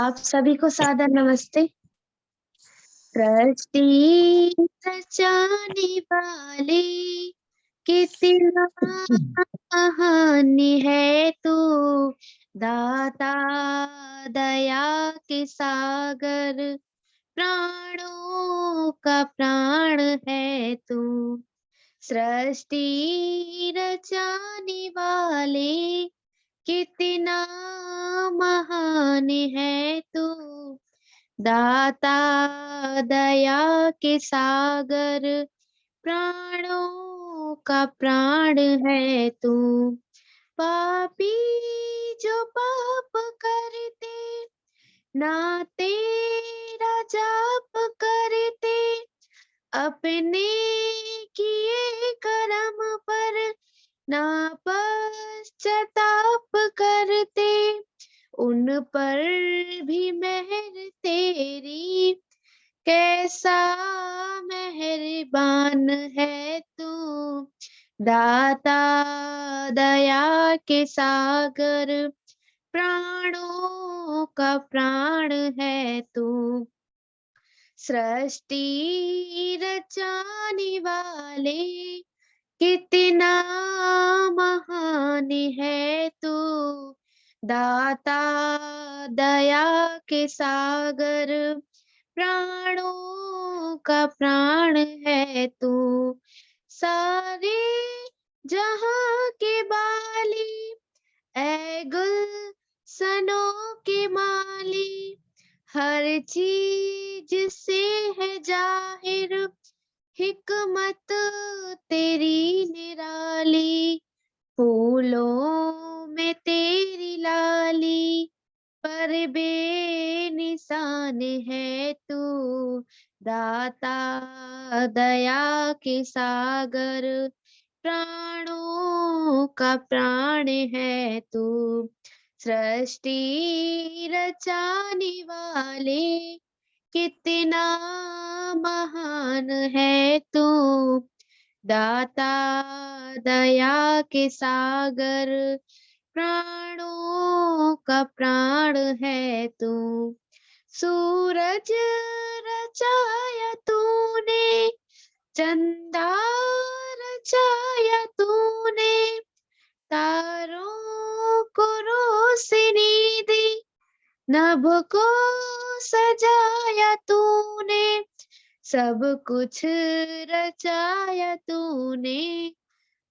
आप सभी को सादर नमस्ते। सृष्टि रचाने वाले कितना महान है तू, दाता दया के सागर, प्राणों का प्राण है तू। सृष्टि रचाने वाले कितना महान है तू, दाता दया के सागर, प्राणों का प्राण है तू। पापी जो पाप करते, ना तेरा जाप करते, अपने किए कर्म पर ना पश्चाताप करते, उन पर भी मेहर तेरी, कैसा मेहरबान है तू, दाता दया के सागर, प्राणों का प्राण है तू। सृष्टि रचाने वाले कितना महान है तू, दाता दया के सागर, प्राणों का प्राण है तू। सारे जहां के बाली, ऐ गुलशनों के माली, हर चीज से है जाहिर, हिकमत तेरी निराली, फूलों में तेरी लाली, पर बेनिशान है तू, दाता दया के सागर, प्राणों का प्राण है तू। सृष्टि रचाने वाले कितना महान है तू, दाता दया के सागर, प्राणों का प्राण है तू। सूरज रचाया तूने, चंदा रचाया तूने, तारों को रोशनी दी, नभ को सजाया तूने, सब कुछ रचाया तूने,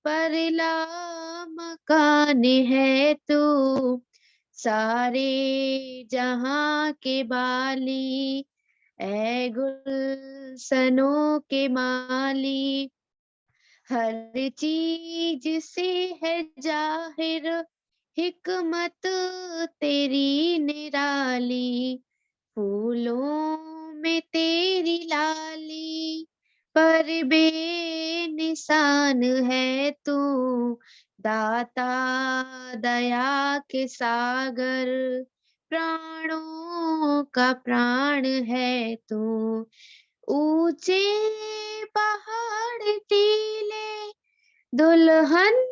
परला मकान है तू। सारे जहां के बाली, ऐ गुलशनों के माली, हर चीज से है जाहिर, हिकमत तेरी निराली, फूलों में तेरी लाली, पर बेनिशान है तू, दाता दया के सागर, प्राणों का प्राण है तू। ऊंचे पहाड़ टीले दुल्हन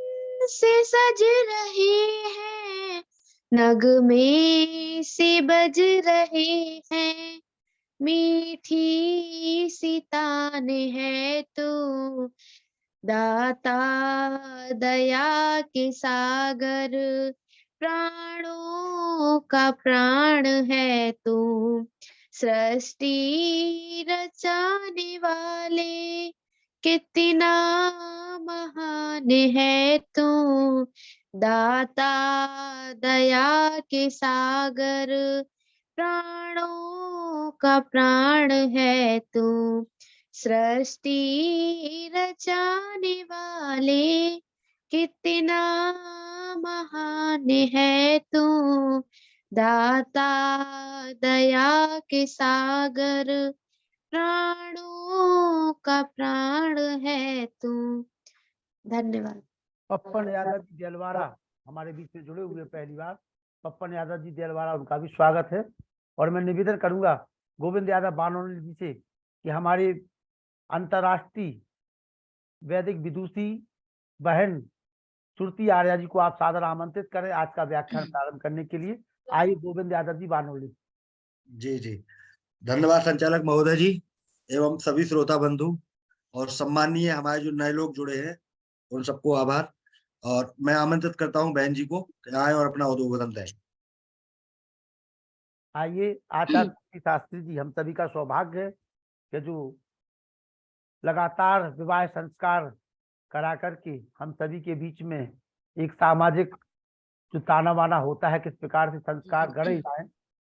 से सज रहे हैं, नगमे से बज रहे हैं, मीठी सी तान है तू, दाता दया के सागर, प्राणों का प्राण है तू। सृष्टि रचाने वाले कितना महान है तू, दाता दया के सागर, प्राणों का प्राण है तू। सृष्टि रचाने वाले कितना महान है तू, दाता दया के सागर, प्राणों का प्राण है तू। धन्यवाद। पप्पन यादव जी देलवाड़ा हमारे बीच में जुड़े हुए पहली बार। पप्पन यादव जी देलवाड़ा, उनका भी स्वागत है। और मैं निवेदन करूंगा गोविंद यादव बानोली जी से कि हमारे अंतर्राष्ट्रीय वैदिक विदुषी बहन श्रुति आर्या जी को आप सादर आमंत्रित करें आज का व्याख्यान प्रारंभ करने के लिए। आइए गोविंद यादव जी बानोली। जी जी, धन्यवाद संचालक महोदय जी एवं सभी श्रोता बंधु और सम्मानीय हमारे जो नए लोग जुड़े हैं उन सबको आभार। और मैं आमंत्रित करता हूं बहन जी को कि आए और अपना उद्बोधन दें। आइए, आचार्य शास्त्री जी, हम सभी का सौभाग्य है कि जो लगातार विवाह संस्कार करा करके हम सभी के बीच में एक सामाजिक जो ताना बाना होता है, किस प्रकार से संस्कार गढ़े जाए,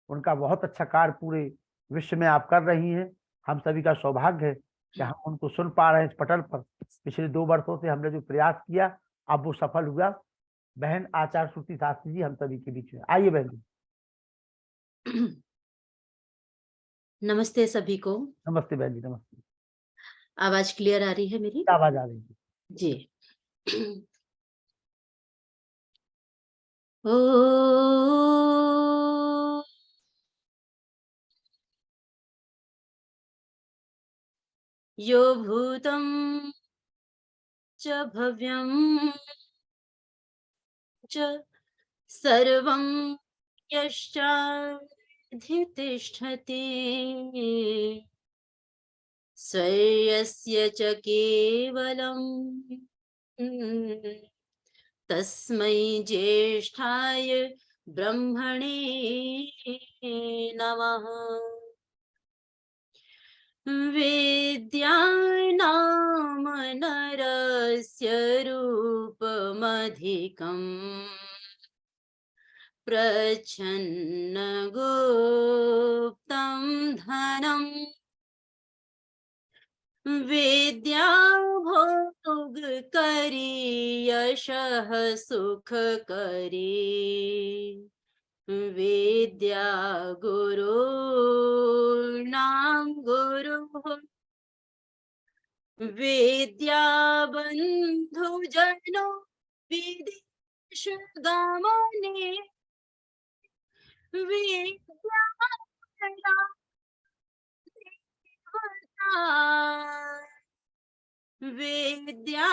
उनका बहुत अच्छा कार्य पूरे विश्व में आप कर रही हैं। हम सभी का सौभाग्य है कि हम उनको सुन पा रहे हैं इस पटल पर। पिछले 2 वर्षों से हमने जो प्रयास किया, अब वो सफल हुआ। बहन आचार्य श्रुति शास्त्री जी हम सभी के बीच में, आइए बहन जी। नमस्ते सभी को। नमस्ते बहन जी, नमस्ते। आवाज क्लियर आ रही है मेरी? आवाज आ रही है जी। ओ यो भूतं च भव्यं च सर्वं यश्चाधितिष्ठति स्वयस्य च केवलं तस्मै ज्येष्ठाय ब्रह्मणे नमः। वेद्यानाम नरस्य रूपमधिकम् प्रच्छन्न गुप्तं धनम् वेद्या भोगकरी यशः सुखकरी वेद्या गुरुर्नाम गुरुः वेद्या बन्धुजनो विदेशगमने वेद्या वेद्या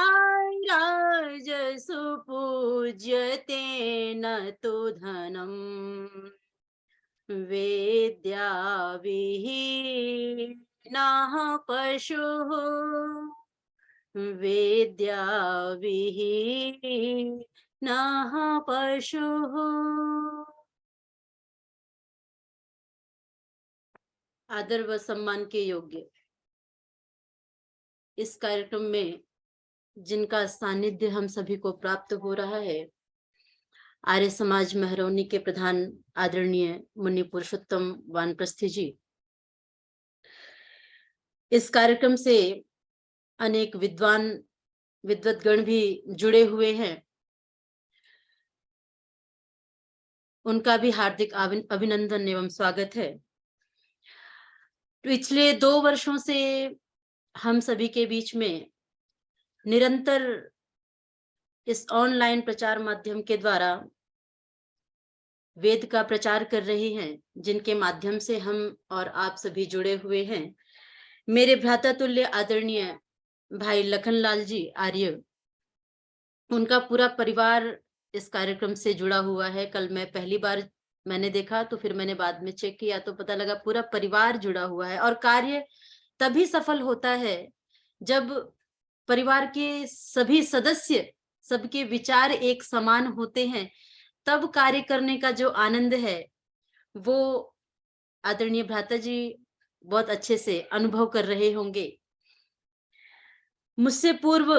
राजसु पूज्यते न तु धनम् वेद्या विहीनः पशुः वेद्या विहीनः पशुः। आदर व सम्मान के योग्य इस कार्यक्रम में जिनका सानिध्य हम सभी को प्राप्त हो रहा है, आर्य समाज महरौनी के प्रधान आदरणीय मुनि पुरुषोत्तम वानप्रस्थी जी। इस कार्यक्रम से अनेक विद्वद्गण भी जुड़े हुए हैं, उनका भी हार्दिक अभिनंदन एवं स्वागत है। पिछले 2 वर्षों से हम सभी के बीच में निरंतर इस ऑनलाइन प्रचार माध्यम के द्वारा वेद का प्रचार कर रहे हैं, जिनके माध्यम से हम और आप सभी जुड़े हुए हैं। मेरे भ्राता तुल्य आदरणीय भाई लखनलाल जी आर्य, उनका पूरा परिवार इस कार्यक्रम से जुड़ा हुआ है। कल मैं पहली बार मैंने देखा तो फिर मैंने बाद में चेक किया तो पता लगा पूरा परिवार जुड़ा हुआ है। और कार्य तभी सफल होता है जब परिवार के सभी सदस्य, सबके विचार एक समान होते हैं, तब कार्य करने का जो आनंद है वो आदरणीय भ्राता जी बहुत अच्छे से अनुभव कर रहे होंगे। मुझसे पूर्व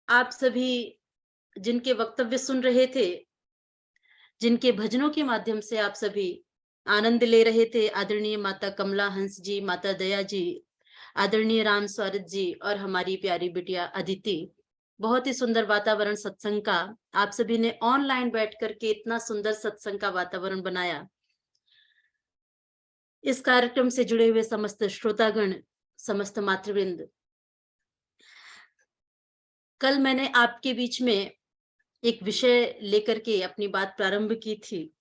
आप सभी जिनके वक्तव्य सुन रहे थे, जिनके भजनों के माध्यम से आप सभी आनंद ले रहे थे, आदरणीय माता कमला हंस जी, माता दया जी, आदरणीय राम स्वारथ जी और हमारी प्यारी बिटिया अदिति, बहुत ही सुंदर वातावरण सत्संग का आप सभी ने ऑनलाइन बैठ करके इतना सुंदर सत्संग का वातावरण बनाया। इस कार्यक्रम से जुड़े हुए समस्त श्रोतागण, समस्त मातृवृंद, कल मैंने आपके बीच में एक विषय लेकर के अपनी बात प्रारंभ की थी,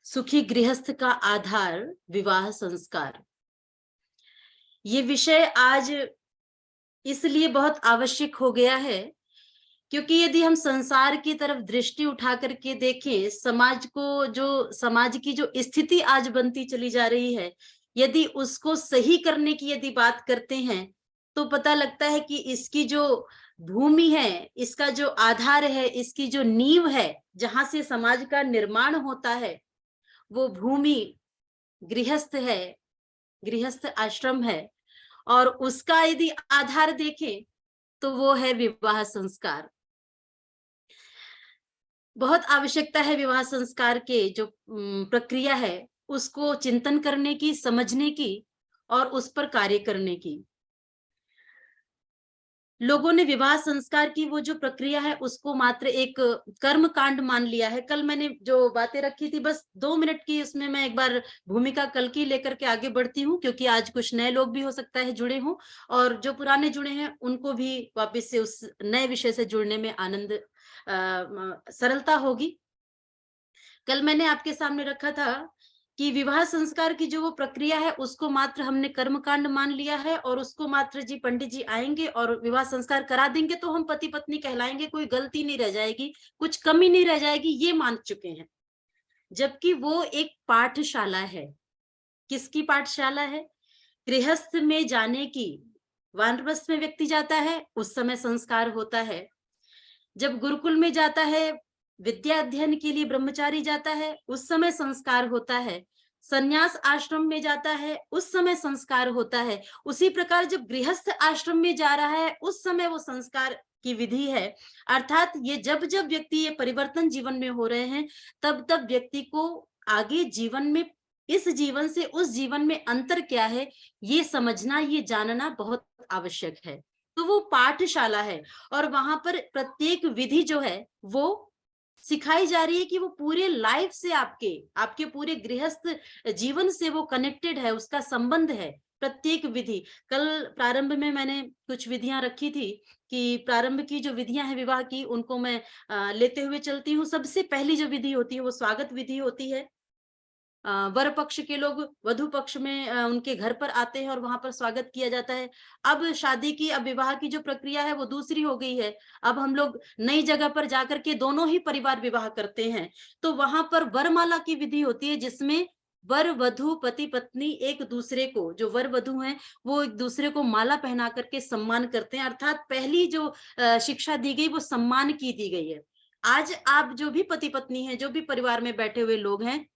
सुखी गृहस्थ का आधार विवाह संस्कार। ये विषय आज इसलिए बहुत आवश्यक हो गया है क्योंकि यदि हम संसार की तरफ दृष्टि उठा करके देखें, समाज की जो स्थिति आज बनती चली जा रही है, यदि उसको सही करने की यदि बात करते हैं, तो पता लगता है कि इसकी जो भूमि है, इसका जो आधार है, इसकी जो नींव है, जहां से समाज का निर्माण होता है, वो भूमि गृहस्थ है, गृहस्थ आश्रम है। और उसका यदि आधार देखें तो वो है विवाह संस्कार। बहुत आवश्यकता है विवाह संस्कार के जो प्रक्रिया है उसको चिंतन करने की, समझने की और उस पर कार्य करने की। लोगों ने विवाह संस्कार की वो जो प्रक्रिया है उसको मात्र एक कर्म कांड मान लिया है। कल मैंने जो बातें रखी थी, बस 2 मिनट की, उसमें मैं एक बार भूमिका कल की लेकर के आगे बढ़ती हूँ, क्योंकि आज कुछ नए लोग भी हो सकता है जुड़े हों, और जो पुराने जुड़े हैं उनको भी वापस से उस नए विषय से जुड़ने में आनंद सरलता होगी। कल मैंने आपके सामने रखा था कि विवाह संस्कार की जो वो प्रक्रिया है उसको मात्र हमने कर्मकांड मान लिया है, और उसको मात्र जी पंडित जी आएंगे और विवाह संस्कार करा देंगे तो हम पति पत्नी कहलाएंगे, कोई गलती नहीं रह जाएगी, कुछ कमी नहीं रह जाएगी, ये मान चुके हैं। जबकि वो एक पाठशाला है। किसकी पाठशाला है? गृहस्थ में जाने की। वानप्रस्थ में व्यक्ति जाता है उस समय संस्कार होता है। जब गुरुकुल में जाता है, विद्या अध्ययन के लिए ब्रह्मचारी जाता है, उस समय संस्कार होता है। संन्यास आश्रम में जाता है उस समय संस्कार होता है। उसी प्रकार जब गृहस्थ आश्रम में जा रहा है उस समय वो संस्कार की विधि है। अर्थात ये जब जब व्यक्ति ये परिवर्तन जीवन में हो रहे हैं, तब तब व्यक्ति को आगे जीवन में, इस जीवन से उस जीवन में अंतर क्या है, ये समझना, ये जानना बहुत आवश्यक है। तो वो पाठशाला है, और वहां पर प्रत्येक विधि जो है वो सिखाई जा रही है कि वो पूरे लाइफ से, आपके पूरे गृहस्थ जीवन से वो कनेक्टेड है, उसका संबंध है प्रत्येक विधि। कल प्रारंभ में मैंने कुछ विधियां रखी थी कि प्रारंभ की जो विधियां हैं विवाह की, उनको मैं लेते हुए चलती हूँ। सबसे पहली जो विधि होती है वो स्वागत विधि होती है। वर पक्ष के लोग वधु पक्ष में उनके घर पर आते हैं और वहां पर स्वागत किया जाता है। अब शादी की, अब विवाह की जो प्रक्रिया है वो दूसरी हो गई है। अब हम लोग नई जगह पर जाकर के दोनों ही परिवार विवाह करते हैं। तो वहां पर वरमाला की विधि होती है, जिसमें वर वधु पति पत्नी एक दूसरे को, जो वर वधु हैं वो एक दूसरे को माला पहना करके सम्मान करते हैं। अर्थात पहली जो शिक्षा दी गई वो सम्मान की दी गई है। आज आप जो भी पति पत्नी हैं, जो भी परिवार में बैठे हुए लोग हैं,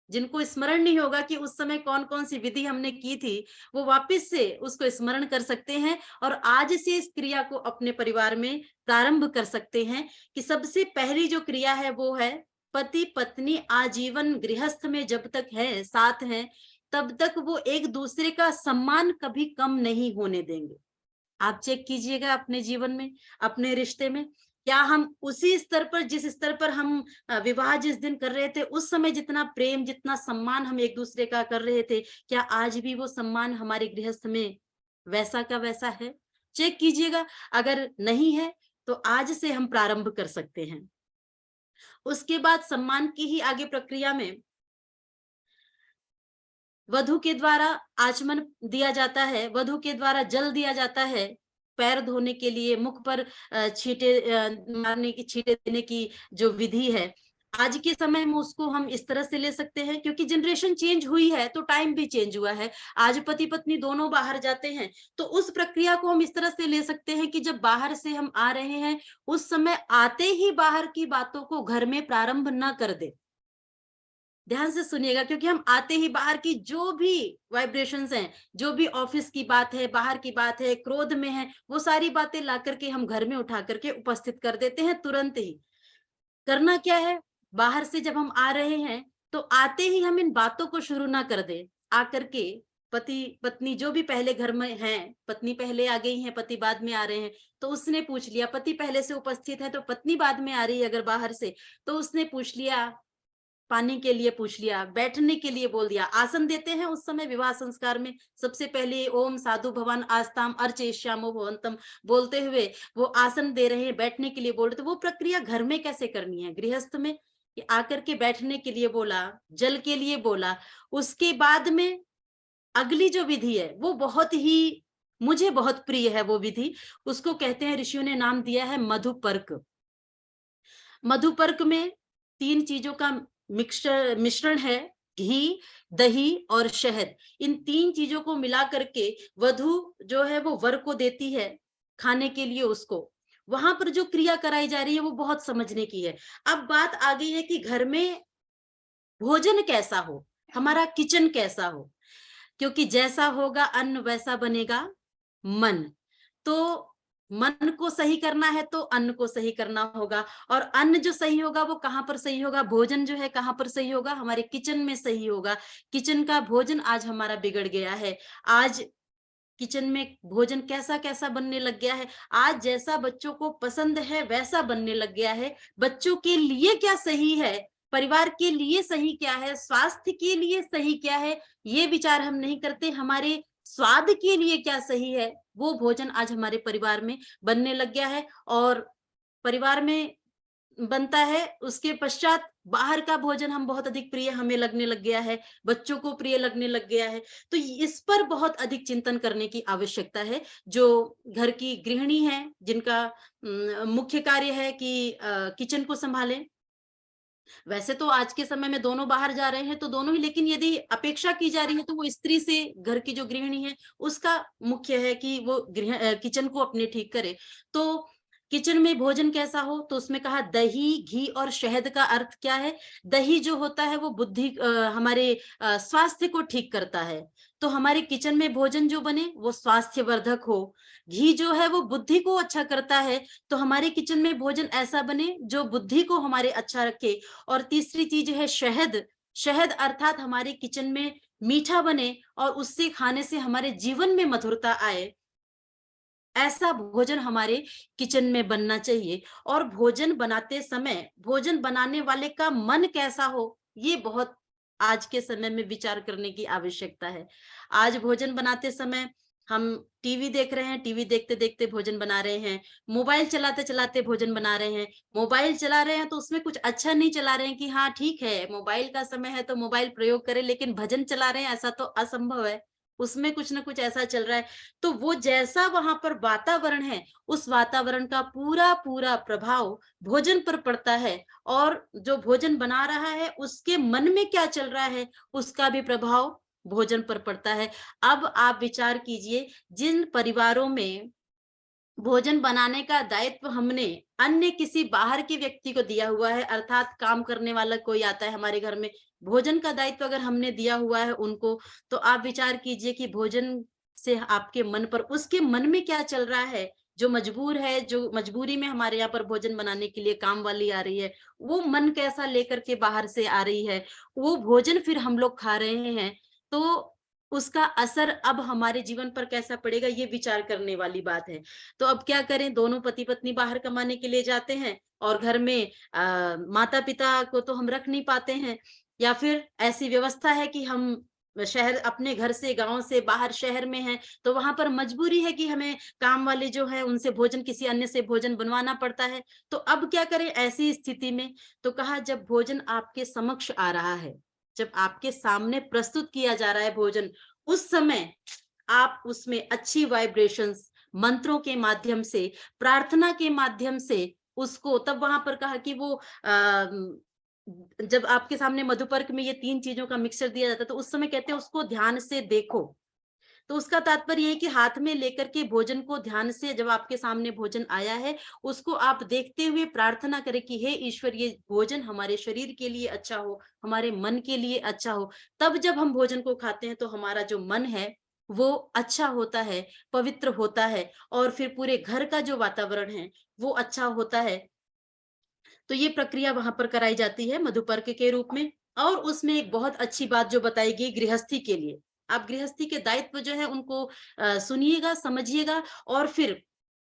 जिनको स्मरण नहीं होगा कि उस समय कौन कौन सी विधि हमने की थी, वो वापस से उसको स्मरण कर सकते हैं और आज से इस क्रिया को अपने परिवार में प्रारंभ कर सकते हैं। कि सबसे पहली जो क्रिया है वो है, पति पत्नी आजीवन गृहस्थ में जब तक है, साथ हैं, तब तक वो एक दूसरे का सम्मान कभी कम नहीं होने देंगे। आप चेक कीजिएगा अपने जीवन में, अपने रिश्ते में, क्या हम उसी स्तर पर, जिस स्तर पर हम विवाह जिस दिन कर रहे थे, उस समय जितना प्रेम, जितना सम्मान हम एक दूसरे का कर रहे थे, क्या आज भी वो सम्मान हमारे गृहस्थ में वैसा का वैसा है? चेक कीजिएगा। अगर नहीं है तो आज से हम प्रारंभ कर सकते हैं। उसके बाद सम्मान की ही आगे प्रक्रिया में वधु के द्वारा आचमन दिया जाता है, वधु के द्वारा जल दिया जाता है पैर धोने के लिए, मुख पर छींटे मारने की, छींटे देने की जो विधि है। आज के समय में उसको हम इस तरह से ले सकते हैं, क्योंकि जनरेशन चेंज हुई है तो टाइम भी चेंज हुआ है। आज पति पत्नी दोनों बाहर जाते हैं, तो उस प्रक्रिया को हम इस तरह से ले सकते हैं कि जब बाहर से हम आ रहे हैं, उस समय आते ही बाहर की बातों को घर में प्रारंभ न कर दे। ध्यान से सुनिएगा, क्योंकि हम आते ही बाहर की जो भी वाइब्रेशंस हैं, जो भी ऑफिस की बात है, बाहर की बात है, क्रोध में है, वो सारी बातें ला करके हम घर में उठा करके उपस्थित कर देते हैं तुरंत ही। करना क्या है, बाहर से जब हम आ रहे हैं तो आते ही हम इन बातों को शुरू ना कर दे। आकर के पति पत्नी जो भी पहले घर में हैं, पत्नी पहले आ गई हैं, पति बाद में आ रहे हैं, तो उसने पूछ लिया, पति पहले से उपस्थित है तो पत्नी बाद में आ रही है अगर बाहर से, तो उसने पूछ लिया, पानी के लिए पूछ लिया, बैठने के लिए बोल दिया। आसन देते हैं उस समय विवाह संस्कार में, सबसे पहले ओम साधु भवन आस्ताम अर्चयिष्यामो भवन्तम बोलते हुए वो आसन दे रहे हैं, बैठने के लिए बोल रहे। तो वो प्रक्रिया घर में कैसे करनी है, गृहस्थ में, कि आकर के बैठने के लिए बोला, जल के लिए बोला। उसके बाद में अगली जो विधि है वो बहुत ही मुझे बहुत प्रिय है वो विधि। उसको कहते हैं, ऋषियों ने नाम दिया है मधुपर्क। मधुपर्क में 3 चीजों का मिश्रण है, घी, दही और शहद। इन 3 चीजों को मिला करके वधु जो है वो वर को देती है खाने के लिए उसको। वहां पर जो क्रिया कराई जा रही है वो बहुत समझने की है। अब बात आ गई है कि घर में भोजन कैसा हो, हमारा किचन कैसा हो, क्योंकि जैसा होगा अन्न वैसा बनेगा मन। तो मन को सही करना है तो अन्न को सही करना होगा, और अन्न जो सही होगा वो कहाँ पर सही होगा, भोजन जो है कहाँ पर सही होगा, हमारे किचन में सही होगा। किचन का भोजन आज हमारा बिगड़ गया है। आज किचन में भोजन कैसा कैसा बनने लग गया है। आज जैसा बच्चों को पसंद है वैसा बनने लग गया है। बच्चों के लिए क्या सही है, परिवार के लिए सही क्या है, स्वास्थ्य के लिए सही क्या है, ये विचार हम नहीं करते। हमारे स्वाद के लिए क्या सही है, वो भोजन आज हमारे परिवार में बनने लग गया है। और परिवार में बनता है, उसके पश्चात बाहर का भोजन हम बहुत अधिक प्रिय हमें लगने लग गया है, बच्चों को प्रिय लगने लग गया है। तो इस पर बहुत अधिक चिंतन करने की आवश्यकता है। जो घर की गृहिणी है, जिनका मुख्य कार्य है कि किचन को संभालें। वैसे तो आज के समय में दोनों बाहर जा रहे हैं तो दोनों ही, लेकिन यदि अपेक्षा की जा रही है तो वो स्त्री से, घर की जो गृहिणी है उसका मुख्य है कि वो किचन को अपने ठीक करे। तो किचन में भोजन कैसा हो, तो उसमें कहा दही, घी और शहद का अर्थ क्या है। दही जो होता है वो बुद्धि, हमारे स्वास्थ्य को ठीक करता है। तो हमारे किचन में भोजन जो बने वो स्वास्थ्यवर्धक हो। घी जो है वो बुद्धि को अच्छा करता है, तो हमारे किचन में भोजन ऐसा बने जो बुद्धि को हमारे अच्छा रखे। और तीसरी चीज है शहद। शहद अर्थात हमारे किचन में मीठा बने और उससे खाने से हमारे जीवन में मधुरता आए, ऐसा भोजन हमारे किचन में बनना चाहिए। और भोजन बनाते समय भोजन बनाने वाले का मन कैसा हो, ये बहुत आज के समय में विचार करने की आवश्यकता है। आज भोजन बनाते समय हम टीवी देख रहे हैं, टीवी देखते देखते भोजन बना रहे हैं, मोबाइल चलाते चलाते भोजन बना रहे हैं। मोबाइल चला रहे हैं तो उसमें कुछ अच्छा नहीं चला रहे हैं कि हाँ ठीक है मोबाइल का समय है तो मोबाइल प्रयोग करें, लेकिन भजन चला रहे हैं ऐसा तो असंभव है। उसमें कुछ ना कुछ ऐसा चल रहा है। तो वो जैसा वहां पर वातावरण है, उस वातावरण का पूरा पूरा प्रभाव भोजन पर पड़ता है। और जो भोजन बना रहा है उसके मन में क्या चल रहा है, उसका भी प्रभाव भोजन पर पड़ता है। अब आप विचार कीजिए, जिन परिवारों में भोजन बनाने का दायित्व हमने अन्य किसी बाहर के व्यक्ति को दिया हुआ है, अर्थात काम करने वाला कोई आता है हमारे घर में, भोजन का दायित्व अगर हमने दिया हुआ है उनको, तो आप विचार कीजिए कि भोजन से आपके मन पर, उसके मन में क्या चल रहा है। जो मजबूर है, जो मजबूरी में हमारे यहाँ पर भोजन बनाने के लिए काम वाली आ रही है, वो मन कैसा लेकर के बाहर से आ रही है, वो भोजन फिर हम लोग खा रहे हैं, तो उसका असर अब हमारे जीवन पर कैसा पड़ेगा, ये विचार करने वाली बात है। तो अब क्या करें, दोनों पति पत्नी बाहर कमाने के लिए जाते हैं और घर में माता पिता को तो हम रख नहीं पाते हैं, या फिर ऐसी व्यवस्था है कि हम शहर, अपने घर से, गांव से बाहर शहर में हैं, तो वहां पर मजबूरी है कि हमें काम वाले जो है उनसे भोजन, किसी अन्य से भोजन बनवाना पड़ता है। तो अब क्या करें ऐसी स्थिति में, तो कहा जब भोजन आपके समक्ष आ रहा है, जब आपके सामने प्रस्तुत किया जा रहा है भोजन, उस समय आप उसमें अच्छी वाइब्रेशंस, मंत्रों के माध्यम से, प्रार्थना के माध्यम से उसको, तब वहां पर कहा कि वो जब आपके सामने मधुपर्क में ये 3 चीजों का मिक्सचर दिया जाता है, तो उस समय कहते हैं उसको ध्यान से देखो। तो उसका तात्पर्य ये है कि हाथ में लेकर के भोजन को ध्यान से, जब आपके सामने भोजन आया है, उसको आप देखते हुए प्रार्थना करें कि हे ईश्वर, ये भोजन हमारे शरीर के लिए अच्छा हो, हमारे मन के लिए अच्छा हो। तब जब हम भोजन को खाते हैं तो हमारा जो मन है वो अच्छा होता है, पवित्र होता है, और फिर पूरे घर का जो वातावरण है वो अच्छा होता है। तो ये प्रक्रिया वहां पर कराई जाती है मधुपर्क के रूप में। और उसमें एक बहुत अच्छी बात जो बताई गई गृहस्थी के लिए, आप गृहस्थी के दायित्व जो है उनको सुनिएगा, समझिएगा, और फिर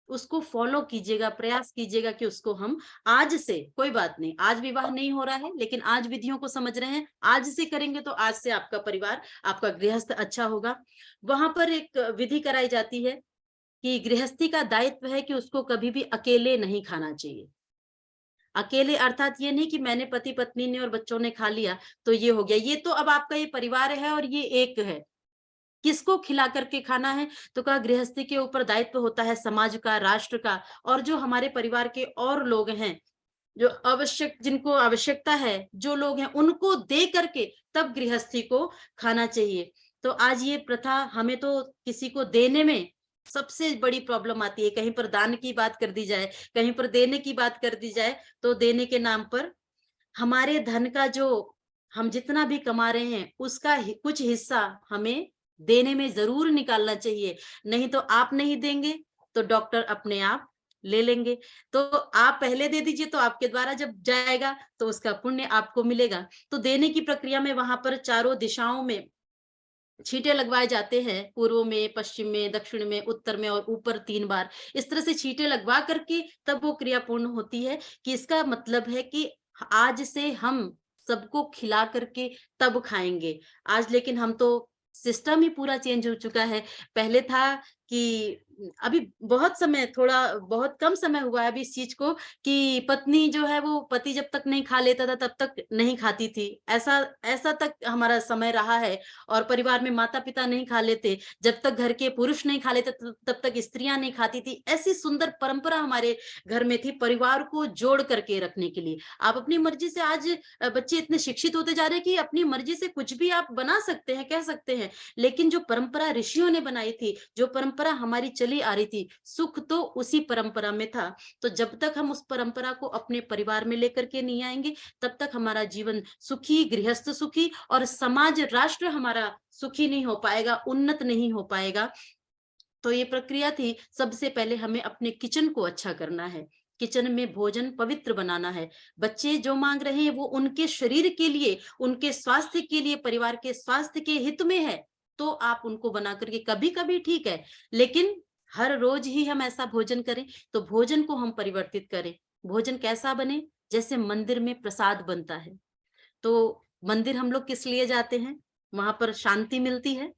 उसको फॉलो कीजिएगा, प्रयास कीजिएगा कि उसको हम आज से, कोई बात नहीं आज विवाह नहीं हो रहा है लेकिन आज विधियों को समझ रहे हैं, आज से करेंगे तो आज से आपका परिवार, आपका गृहस्थ अच्छा होगा। वहां पर एक विधि कराई जाती है कि गृहस्थी का दायित्व है कि उसको कभी भी अकेले नहीं खाना चाहिए। अकेले अर्थात ये नहीं कि मैंने, पति पत्नी ने और बच्चों ने खा लिया तो ये हो गया, ये तो अब आपका ये परिवार है और ये एक है। किसको खिला करके खाना है? तो कहा गृहस्थी के ऊपर दायित्व होता है समाज का, राष्ट्र का, और जो हमारे परिवार के और लोग हैं, जो आवश्यक, जिनको आवश्यकता है, जो लोग हैं, उनको दे करके तब गृहस्थी को खाना चाहिए। तो आज ये प्रथा, हमें तो किसी को देने में सबसे बड़ी प्रॉब्लम आती है। कहीं पर दान की बात कर दी जाए, कहीं पर देने की बात कर दी जाए, तो देने के नाम पर हमारे धन का, जो हम जितना भी कमा रहे हैं, उसका कुछ हिस्सा हमें देने में जरूर निकालना चाहिए। नहीं तो आप नहीं देंगे तो डॉक्टर अपने आप ले लेंगे। तो आप पहले दे दीजिए, तो आपके द्वारा जब जाएगा तो उसका पुण्य आपको मिलेगा। तो देने की प्रक्रिया में वहां पर चारों दिशाओं में छींटे लगवाए जाते हैं, पूर्व में, पश्चिम में, दक्षिण में, उत्तर में और ऊपर 3 बार। इस तरह से छींटे लगवा करके तब वो क्रिया पूर्ण होती है, कि इसका मतलब है कि आज से हम सबको खिला करके तब खाएंगे। आज लेकिन हम तो, सिस्टम ही पूरा चेंज हो चुका है। पहले था कि अभी बहुत समय, थोड़ा बहुत कम समय हुआ है अभी इस चीज को, कि पत्नी जो है वो पति जब तक नहीं खा लेता था तब तक नहीं खाती थी। ऐसा ऐसा तक हमारा समय रहा है। और परिवार में माता पिता नहीं खा लेते, जब तक घर के पुरुष नहीं खा लेते तब तक स्त्रियां नहीं खाती थी। ऐसी सुंदर परंपरा हमारे घर में थी, परिवार को जोड़ करके रखने के लिए। आप अपनी मर्जी से, आज बच्चे इतने शिक्षित होते जा रहे हैं कि अपनी मर्जी से कुछ भी आप बना सकते हैं, कह सकते हैं। लेकिन जो परंपरा ऋषियों ने बनाई थी, जो परंपरा हमारी चली आ रही थी, सुख तो उसी परंपरा में था। तो जब तक हम उस परंपरा को अपने परिवार में लेकर के नहीं आएंगे, तब तक हमारा जीवन सुखी, गृहस्थ सुखी, और समाज, राष्ट्र हमारा सुखी नहीं हो पाएगा, उन्नत नहीं हो पाएगा। तो ये प्रक्रिया थी। सबसे पहले हमें अपने किचन को अच्छा करना है, किचन में भोजन पवित्र बनाना है। बच्चे जो मांग रहे हैं वो उनके शरीर के लिए, उनके स्वास्थ्य के लिए, परिवार के स्वास्थ्य के हित में है, तो आप उनको बना करके, कभी कभी ठीक है, लेकिन हर रोज ही हम ऐसा भोजन करें। तो भोजन को हम परिवर्तित करें। भोजन कैसा बने? जैसे मंदिर में प्रसाद बनता है। तो मंदिर हम लोग किस लिए जाते हैं? वहां पर शांति मिलती है,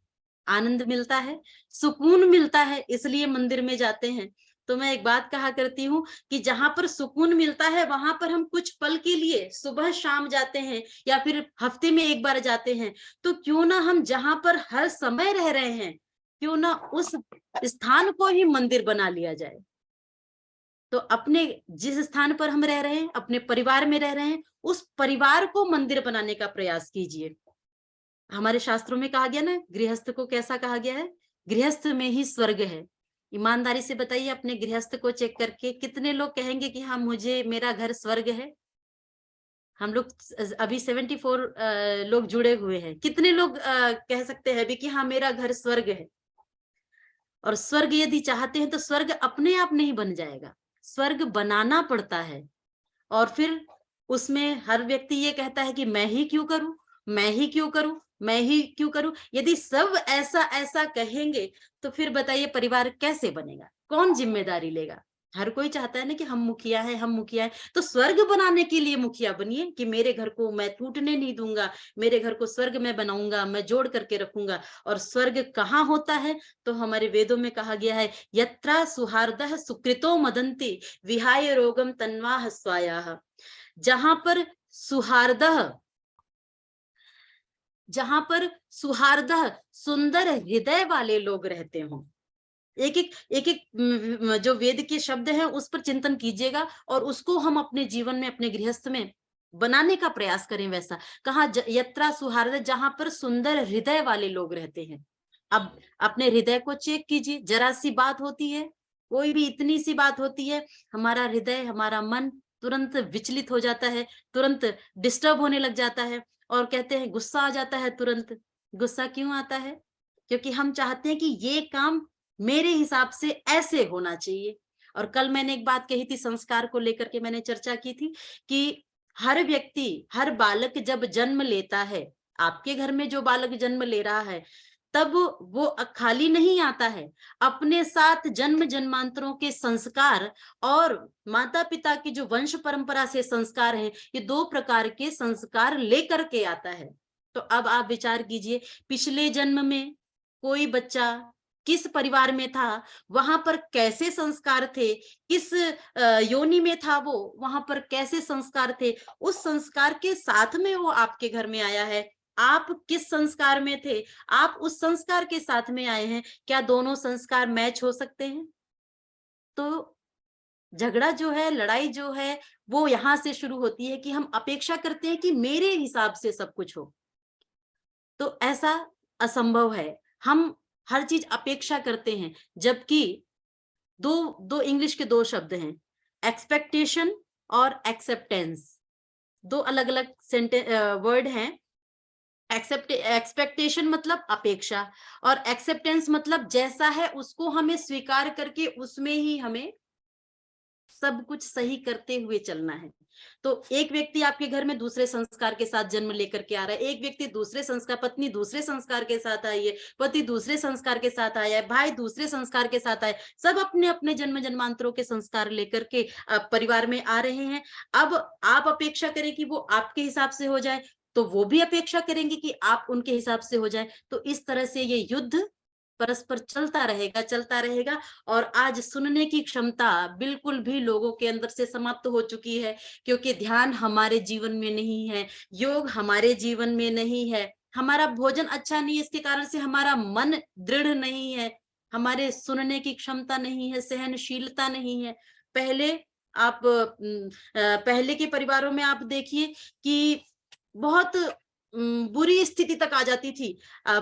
आनंद मिलता है, सुकून मिलता है, इसलिए मंदिर में जाते हैं। तो मैं एक बात कहा करती हूँ कि जहां पर सुकून मिलता है, वहां पर हम कुछ पल के लिए सुबह शाम जाते हैं, या फिर हफ्ते में एक बार जाते हैं। तो क्यों ना हम जहां पर हर समय रह रहे हैं, क्यों ना उस स्थान को ही मंदिर बना लिया जाए। तो अपने जिस स्थान पर हम रह रहे हैं, अपने परिवार में रह रहे हैं, उस परिवार को मंदिर बनाने का प्रयास कीजिए। हमारे शास्त्रों में कहा गया ना, गृहस्थ को कैसा कहा गया है? गृहस्थ में ही स्वर्ग है। ईमानदारी से बताइए, अपने गृहस्थ को चेक करके कितने लोग कहेंगे कि हाँ, मुझे, मेरा घर स्वर्ग है? हम लोग अभी 74 लोग जुड़े हुए हैं। कितने लोग कह सकते हैं भी कि हाँ, मेरा घर स्वर्ग है? और स्वर्ग यदि चाहते हैं तो स्वर्ग अपने आप नहीं बन जाएगा, स्वर्ग बनाना पड़ता है। और फिर उसमें हर व्यक्ति ये कहता है कि मैं ही क्यों करूं, मैं ही क्यों करूं, मैं ही क्यों करूं। यदि सब ऐसा ऐसा कहेंगे तो फिर बताइए परिवार कैसे बनेगा? कौन जिम्मेदारी लेगा? हर कोई चाहता है ना कि हम मुखिया हैं, हम मुखिया हैं। तो स्वर्ग बनाने के लिए मुखिया बनिए, कि मेरे घर को मैं टूटने नहीं दूंगा, मेरे घर को स्वर्ग में बनाऊंगा, मैं जोड़ करके रखूंगा। और स्वर्ग कहाँ होता है? तो हमारे वेदों में कहा गया है, यत्रा सुहार्दः सुकृतो मदन्ति विहाय रोगम तन्वाह स्वायाः। जहां पर सुहार्दः, जहां पर सुहार्दः, सुंदर हृदय वाले लोग रहते हों। एक एक जो वेद के शब्द हैं उस पर चिंतन कीजिएगा, और उसको हम अपने जीवन में, अपने गृहस्थ में बनाने का प्रयास करें। वैसा कहा, यत्रा सुहार्दः, जहां पर सुंदर हृदय वाले लोग रहते हैं। अब अपने हृदय को चेक कीजिए। जरा सी बात होती है, कोई भी इतनी सी बात होती है, हमारा हृदय, हमारा मन तुरंत विचलित हो जाता है, तुरंत डिस्टर्ब होने लग जाता है। और कहते हैं गुस्सा आ जाता है तुरंत। गुस्सा क्यों आता है? क्योंकि हम चाहते हैं कि ये काम मेरे हिसाब से ऐसे होना चाहिए। और कल मैंने एक बात कही थी, संस्कार को लेकर के मैंने चर्चा की थी, कि हर व्यक्ति, हर बालक जब जन्म लेता है, आपके घर में जो बालक जन्म ले रहा है, तब वो खाली नहीं आता है। अपने साथ जन्म जन्मांतरों के संस्कार और माता पिता की जो वंश परंपरा से संस्कार हैं, ये 2 प्रकार के संस्कार लेकर के आता है। तो अब आप विचार कीजिए, पिछले जन्म में कोई बच्चा किस परिवार में था, वहां पर कैसे संस्कार थे, किस योनि में था वो, वहां पर कैसे संस्कार थे, उस संस्कार के साथ में वो आपके घर में आया है। आप किस संस्कार में थे, आप उस संस्कार के साथ में आए हैं, क्या दोनों संस्कार मैच हो सकते हैं? तो झगड़ा जो है, लड़ाई जो है, वो यहाँ से शुरू होती है कि हम अपेक्षा करते हैं कि मेरे हिसाब से सब कुछ हो। तो ऐसा असंभव है। हम हर चीज अपेक्षा करते हैं, जबकि दो इंग्लिश के 2 शब्द हैं, एक्सपेक्टेशन और एक्सेप्टेंस। 2 अलग-अलग वर्ड हैं। एक्सपेक्टेशन मतलब अपेक्षा और एक्सेप्टेंस मतलब जैसा है उसको हमें स्वीकार करके उसमें ही हमें सब कुछ सही करते हुए चलना है। तो एक व्यक्ति आपके घर में दूसरे संस्कार के साथ जन्म लेकर के आ रहा है, एक व्यक्ति दूसरे संस्कार, पत्नी दूसरे संस्कार के साथ आई है, पति दूसरे संस्कार के साथ आया है, भाई दूसरे संस्कार के साथ आए, सब अपने अपने जन्म जन्मांतरों के संस्कार लेकर के परिवार में आ रहे हैं। अब आप अपेक्षा करें कि वो आपके हिसाब से हो जाए, तो वो भी अपेक्षा करेंगे कि आप उनके हिसाब से हो जाए। तो इस तरह से ये युद्ध परस्पर चलता रहेगा और आज सुनने की क्षमता बिल्कुल भी लोगों के अंदर से समाप्त हो चुकी है, क्योंकि ध्यान हमारे जीवन में नहीं है, योग हमारे जीवन में नहीं है, हमारा भोजन अच्छा नहीं है, इसके कारण से हमारा मन दृढ़ नहीं है, हमारे सुनने की क्षमता नहीं है, सहनशीलता नहीं है। पहले आप पहले के परिवारों में आप देखिए कि बहुत बुरी स्थिति तक आ जाती थी।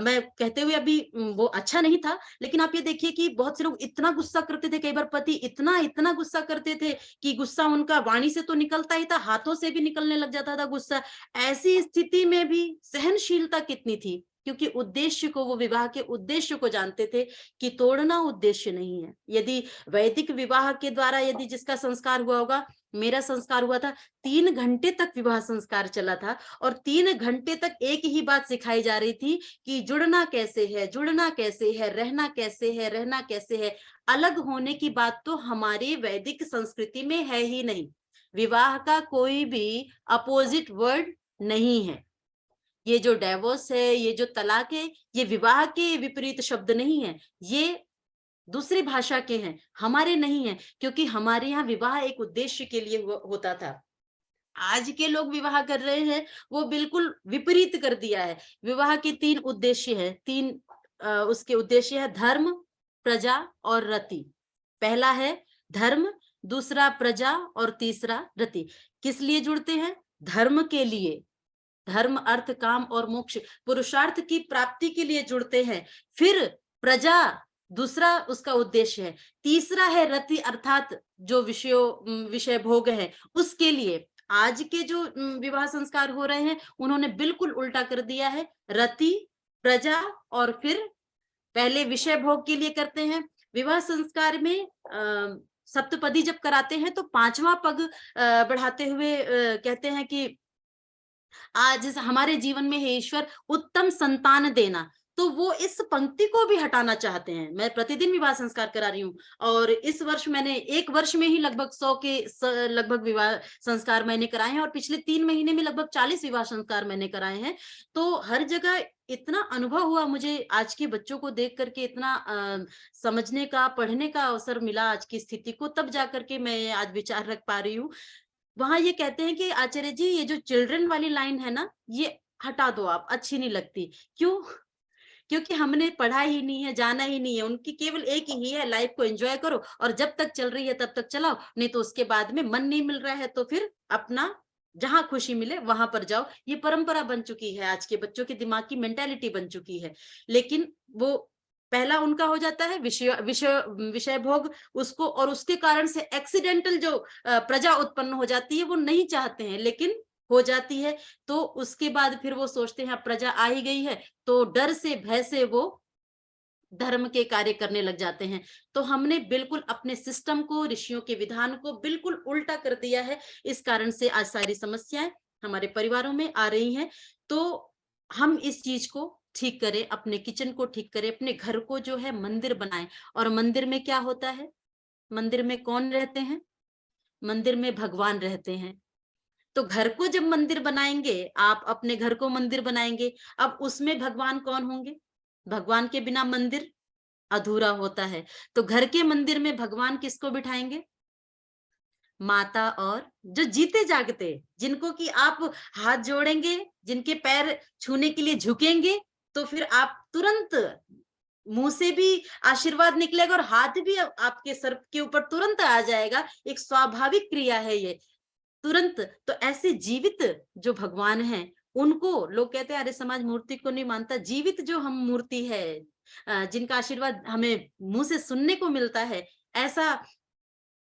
मैं कहते हुए अभी वो अच्छा नहीं था, लेकिन आप ये देखिए कि बहुत से लोग इतना गुस्सा करते थे, कई बार पति इतना गुस्सा करते थे कि गुस्सा उनका वाणी से तो निकलता ही था, हाथों से भी निकलने लग जाता था गुस्सा। ऐसी स्थिति में भी सहनशीलता कितनी थी, क्योंकि उद्देश्य को, वो विवाह के उद्देश्य को जानते थे कि तोड़ना उद्देश्य नहीं है। यदि वैदिक विवाह के द्वारा यदि जिसका संस्कार हुआ होगा, मेरा संस्कार हुआ था, 3 घंटे तक विवाह संस्कार चला था और 3 घंटे तक एक ही बात सिखाई जा रही थी कि जुड़ना कैसे है, जुड़ना कैसे है, रहना कैसे है, रहना कैसे है। अलग होने की बात तो हमारी वैदिक संस्कृति में है ही नहीं। विवाह का कोई भी अपोजिट वर्ड नहीं है। ये जो डाइवोर्स है, ये जो तलाक है, ये विवाह के विपरीत शब्द नहीं है, ये दूसरी भाषा के हैं, हमारे नहीं है, क्योंकि हमारे यहाँ विवाह एक उद्देश्य के लिए होता था। आज के लोग विवाह कर रहे हैं, वो बिल्कुल विपरीत कर दिया है। विवाह के 3 उद्देश्य हैं, 3 उसके उद्देश्य है, धर्म, प्रजा और रति। पहला है धर्म, दूसरा प्रजा और तीसरा रति। किस लिए जुड़ते हैं? धर्म के लिए। धर्म, अर्थ, काम और मोक्ष, पुरुषार्थ की प्राप्ति के लिए जुड़ते हैं। फिर प्रजा दूसरा उसका उद्देश्य है। तीसरा है रति, अर्थात जो विषय भोग है उसके लिए। आज के जो विवाह संस्कार हो रहे हैं, उन्होंने बिल्कुल उल्टा कर दिया है। रति, प्रजा और फिर पहले विषय भोग के लिए करते हैं। विवाह संस्कार में सप्तपदी जब कराते हैं तो 5वां पग बढ़ाते हुए कहते हैं कि आज हमारे जीवन में है ईश्वर उत्तम संतान देना, तो वो इस पंक्ति को भी हटाना चाहते हैं। मैं प्रतिदिन विवाह संस्कार करा रही हूँ और इस वर्ष मैंने 1 वर्ष में ही लगभग 100 के लगभग विवाह संस्कार मैंने कराए हैं और पिछले 3 महीने में लगभग 40 विवाह संस्कार मैंने कराए हैं। तो हर जगह इतना अनुभव हुआ मुझे, आज के बच्चों को देख करके इतना समझने का, पढ़ने का अवसर मिला आज की स्थिति को, तब जाकर के मैं आज विचार रख पा रही हूँ। वहां ये कहते हैं कि आचार्य जी, ये जो चिल्ड्रन वाली लाइन है ना, ये हटा दो आप, अच्छी नहीं लगती। क्यों? क्योंकि हमने पढ़ा ही नहीं है, जाना ही नहीं है। उनकी केवल एक ही है, लाइफ को एंजॉय करो और जब तक चल रही है तब तक चलाओ, नहीं तो उसके बाद में मन नहीं मिल रहा है तो फिर अपना जहां खुशी मिले वहां पर जाओ। ये परंपरा बन चुकी है, आज के बच्चों के दिमाग की मेंटालिटी बन चुकी है। लेकिन वो पहला उनका हो जाता है विषय विषय विषय भोग, उसको, और उसके कारण से एक्सीडेंटल जो प्रजा उत्पन्न हो जाती है वो नहीं चाहते हैं, लेकिन हो जाती है। तो उसके बाद फिर वो सोचते हैं प्रजा आ ही गई है, तो डर से, भय से वो धर्म के कार्य करने लग जाते हैं। तो हमने बिल्कुल अपने सिस्टम को, ऋषियों के विधान को बिल्कुल उल्टा कर दिया है। इस कारण से आज सारी समस्याएं हमारे परिवारों में आ रही हैं। तो हम इस चीज को ठीक करें, अपने किचन को ठीक करें, अपने घर को जो है मंदिर बनाएं। और मंदिर में क्या होता है? मंदिर में कौन रहते हैं? मंदिर में भगवान रहते हैं। तो घर को जब मंदिर बनाएंगे, आप अपने घर को मंदिर बनाएंगे, अब उसमें भगवान कौन होंगे? भगवान के बिना मंदिर अधूरा होता है। तो घर के मंदिर में भगवान किसको बिठाएंगे? माता और जो जीते जागते, जिनको कि आप हाथ जोड़ेंगे, जिनके पैर छूने के लिए झुकेंगे, तो फिर आप तुरंत मुंह से भी आशीर्वाद निकलेगा और हाथ भी आपके सर के ऊपर तुरंत आ जाएगा। एक स्वाभाविक क्रिया है ये, तुरंत। तो ऐसे जीवित जो भगवान हैं, उनको लोग कहते हैं आर्य समाज मूर्ति को नहीं मानता, जीवित जो हम मूर्ति है, जिनका आशीर्वाद हमें मुंह से सुनने को मिलता है,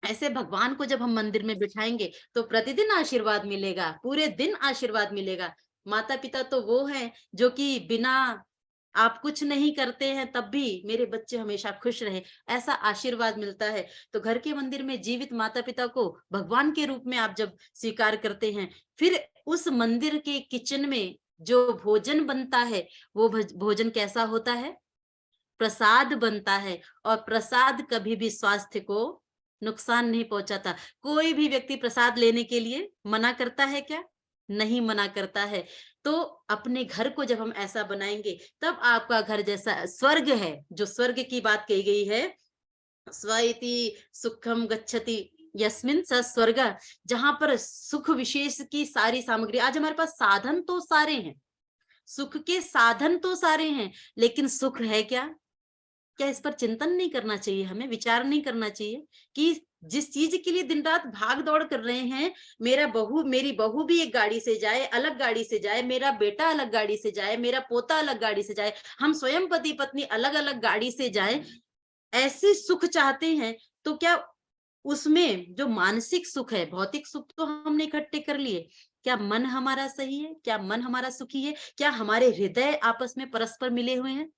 ऐसे भगवान को जब हम मंदिर में बिठाएंगे तो प्रतिदिन आशीर्वाद मिलेगा, पूरे दिन आशीर्वाद मिलेगा। माता पिता तो वो हैं जो कि बिना आप कुछ नहीं करते हैं तब भी मेरे बच्चे हमेशा खुश रहे, ऐसा आशीर्वाद मिलता है। तो घर के मंदिर में जीवित माता पिता को भगवान के रूप में आप जब स्वीकार करते हैं, फिर उस मंदिर के किचन में जो भोजन बनता है, वो भोजन कैसा होता है? प्रसाद बनता है, और प्रसाद कभी भी स्वास्थ्य को नुकसान नहीं पहुंचाता। कोई भी व्यक्ति प्रसाद लेने के लिए मना करता है क्या? नहीं मना करता है। तो अपने घर को जब हम ऐसा बनाएंगे, तब आपका घर जैसा स्वर्ग है, जो स्वर्ग की बात कही गई है, स्व इति सुखम गच्छति यस्मिन् स स्वर्ग, जहां पर सुख विशेष की सारी सामग्री। आज हमारे पास साधन तो सारे हैं, सुख के साधन तो सारे हैं, लेकिन सुख है क्या? क्या इस पर चिंतन नहीं करना चाहिए? हमें विचार नहीं करना चाहिए कि जिस चीज के लिए दिन रात भाग दौड़ कर रहे हैं, मेरी बहू भी एक गाड़ी से जाए, अलग गाड़ी से जाए, मेरा बेटा अलग गाड़ी से जाए, मेरा पोता अलग गाड़ी से जाए, हम स्वयं पति पत्नी अलग अलग गाड़ी से जाए, ऐसे सुख चाहते हैं, तो क्या उसमें जो मानसिक सुख है, भौतिक सुख तो हमने इकट्ठे कर लिए, क्या मन हमारा सही है? क्या मन हमारा सुखी है? क्या हमारे हृदय आपस में परस्पर मिले हुए हैं?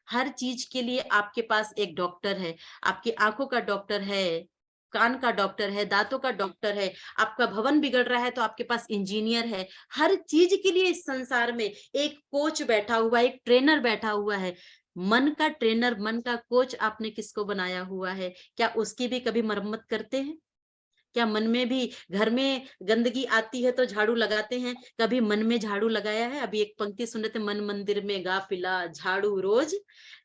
हर चीज के लिए आपके पास एक डॉक्टर है, आपकी आंखों का डॉक्टर है, कान का डॉक्टर है, दांतों का डॉक्टर है, आपका भवन बिगड़ रहा है तो आपके पास इंजीनियर है। हर चीज के लिए इस संसार में एक कोच बैठा हुआ है, एक ट्रेनर बैठा हुआ है। मन का ट्रेनर, मन का कोच आपने किसको बनाया हुआ है? क्या उसकी भी कभी मरम्मत करते हैं? क्या मन में भी, घर में गंदगी आती है तो झाड़ू लगाते हैं? कभी मन में झाड़ू लगाया है? अभी एक पंक्ति सुन रहे थे, मन मंदिर में गाफिला झाड़ू रोज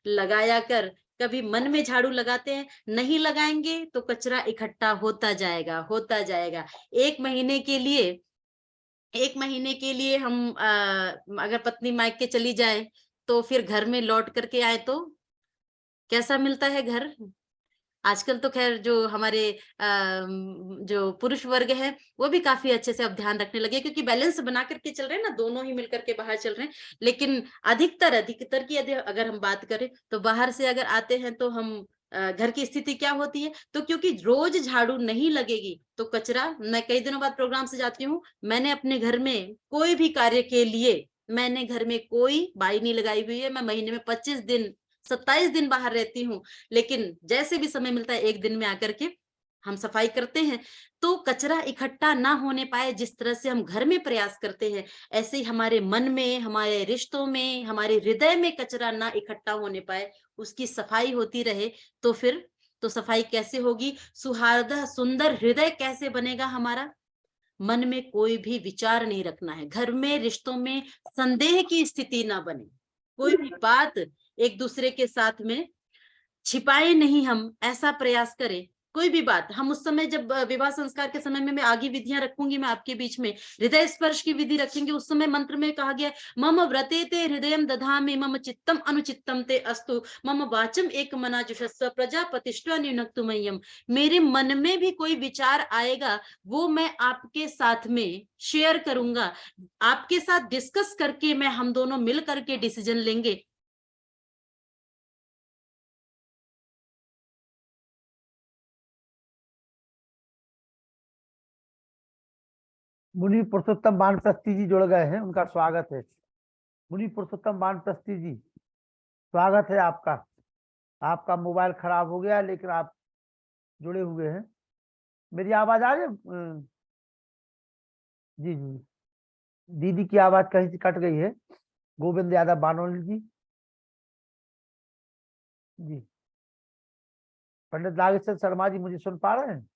लगाया कर। कभी मन में झाड़ू लगाते हैं? नहीं लगाएंगे तो कचरा इकट्ठा होता जाएगा, होता जाएगा। एक महीने के लिए, एक महीने के लिए हम अगर पत्नी मायके चली जाए, तो फिर घर में लौट करके आए तो कैसा मिलता है घर? आजकल तो खैर जो हमारे जो पुरुष वर्ग है, वो भी काफ़ी अच्छे से अब ध्यान रखने लगे, क्योंकि बैलेंस बना करके चल रहे हैं ना, दोनों ही मिलकर के बाहर चल रहे हैं। लेकिन अधिकतर की यदि अगर हम बात करें, तो बाहर से अगर आते हैं तो हम घर की स्थिति क्या होती है? तो क्योंकि रोज झाड़ू नहीं लगेगी, तो कचरा, मैं कई दिनों बाद प्रोग्राम से जाती हूँ, मैंने अपने घर में कोई भी कार्य के लिए, मैंने घर में कोई बाई नहीं लगाई हुई है। मैं महीने में 25 दिन, 27 दिन बाहर रहती हूँ, लेकिन जैसे भी समय मिलता है, एक दिन में आकर के हम सफाई करते हैं। तो कचरा इकट्ठा ना होने पाए, जिस तरह से हम घर में प्रयास करते हैं, ऐसे ही हमारे मन में, हमारे रिश्तों में, हमारे हृदय में कचरा ना इकट्ठा होने पाए, उसकी सफाई होती रहे, तो फिर तो सफाई कैसे होगी? सुहार्दा सुंदर हृदय कैसे बनेगा हमारा? मन में कोई भी विचार नहीं रखना है, घर में रिश्तों में संदेह की स्थिति ना बने, कोई भी बात एक दूसरे के साथ में छिपाए नहीं, हम ऐसा प्रयास करें। कोई भी बात हम उस समय जब विवाह संस्कार के समय में मैं आगे विधियां रखूंगी, मैं आपके बीच में हृदय स्पर्श की विधि रखेंगे। उस समय मंत्र में कहा गया, मम व्रते ते हृदयम दधामि, मम चित्तम अनुचित्तम ते अस्तु, मम वाचम एक मना जुषस्व प्रजापतिष्ठा नियुनक्तु मह्यम। मेरे मन में भी कोई विचार आएगा, वो मैं आपके साथ में शेयर करूंगा, आपके साथ डिस्कस करके मैं, हम दोनों मिल करके डिसीजन लेंगे। मुनि पुरुषोत्तम वानप्रस्थी जी जुड़ गए हैं, उनका स्वागत है। मुनि पुरुषोत्तम वानप्रस्थी जी, स्वागत है आपका। आपका मोबाइल खराब हो गया, लेकिन आप जुड़े हुए हैं। मेरी आवाज आ रही है? जी जी। दीदी की आवाज कहीं से कट गई है। गोविंद यादव बानोली जी। जी। पंडित नागेश्वर शर्मा जी, मुझे सुन पा रहे हैं?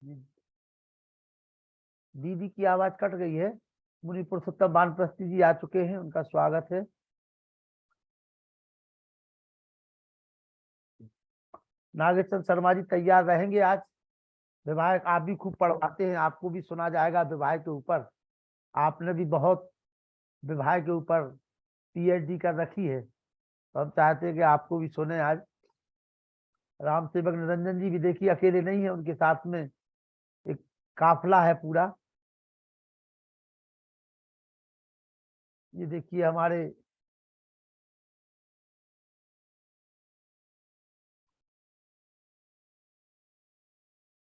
जी। दीदी की आवाज कट गई है। मुनि पुरुषोत्तम वानप्रस्थी जी आ चुके हैं, उनका स्वागत है। नागेश्वर शर्मा जी तैयार रहेंगे आज। विवाह आप भी खूब पढ़वाते हैं, आपको भी सुना जाएगा विवाह के ऊपर। आपने भी बहुत विवाह के ऊपर पीएचडी कर रखी है, तो हम चाहते हैं कि आपको भी सुने आज। राम सेवक निरंजन जी भी देखिए अकेले नहीं है, उनके साथ में एक काफिला है पूरा। ये देखिए हमारे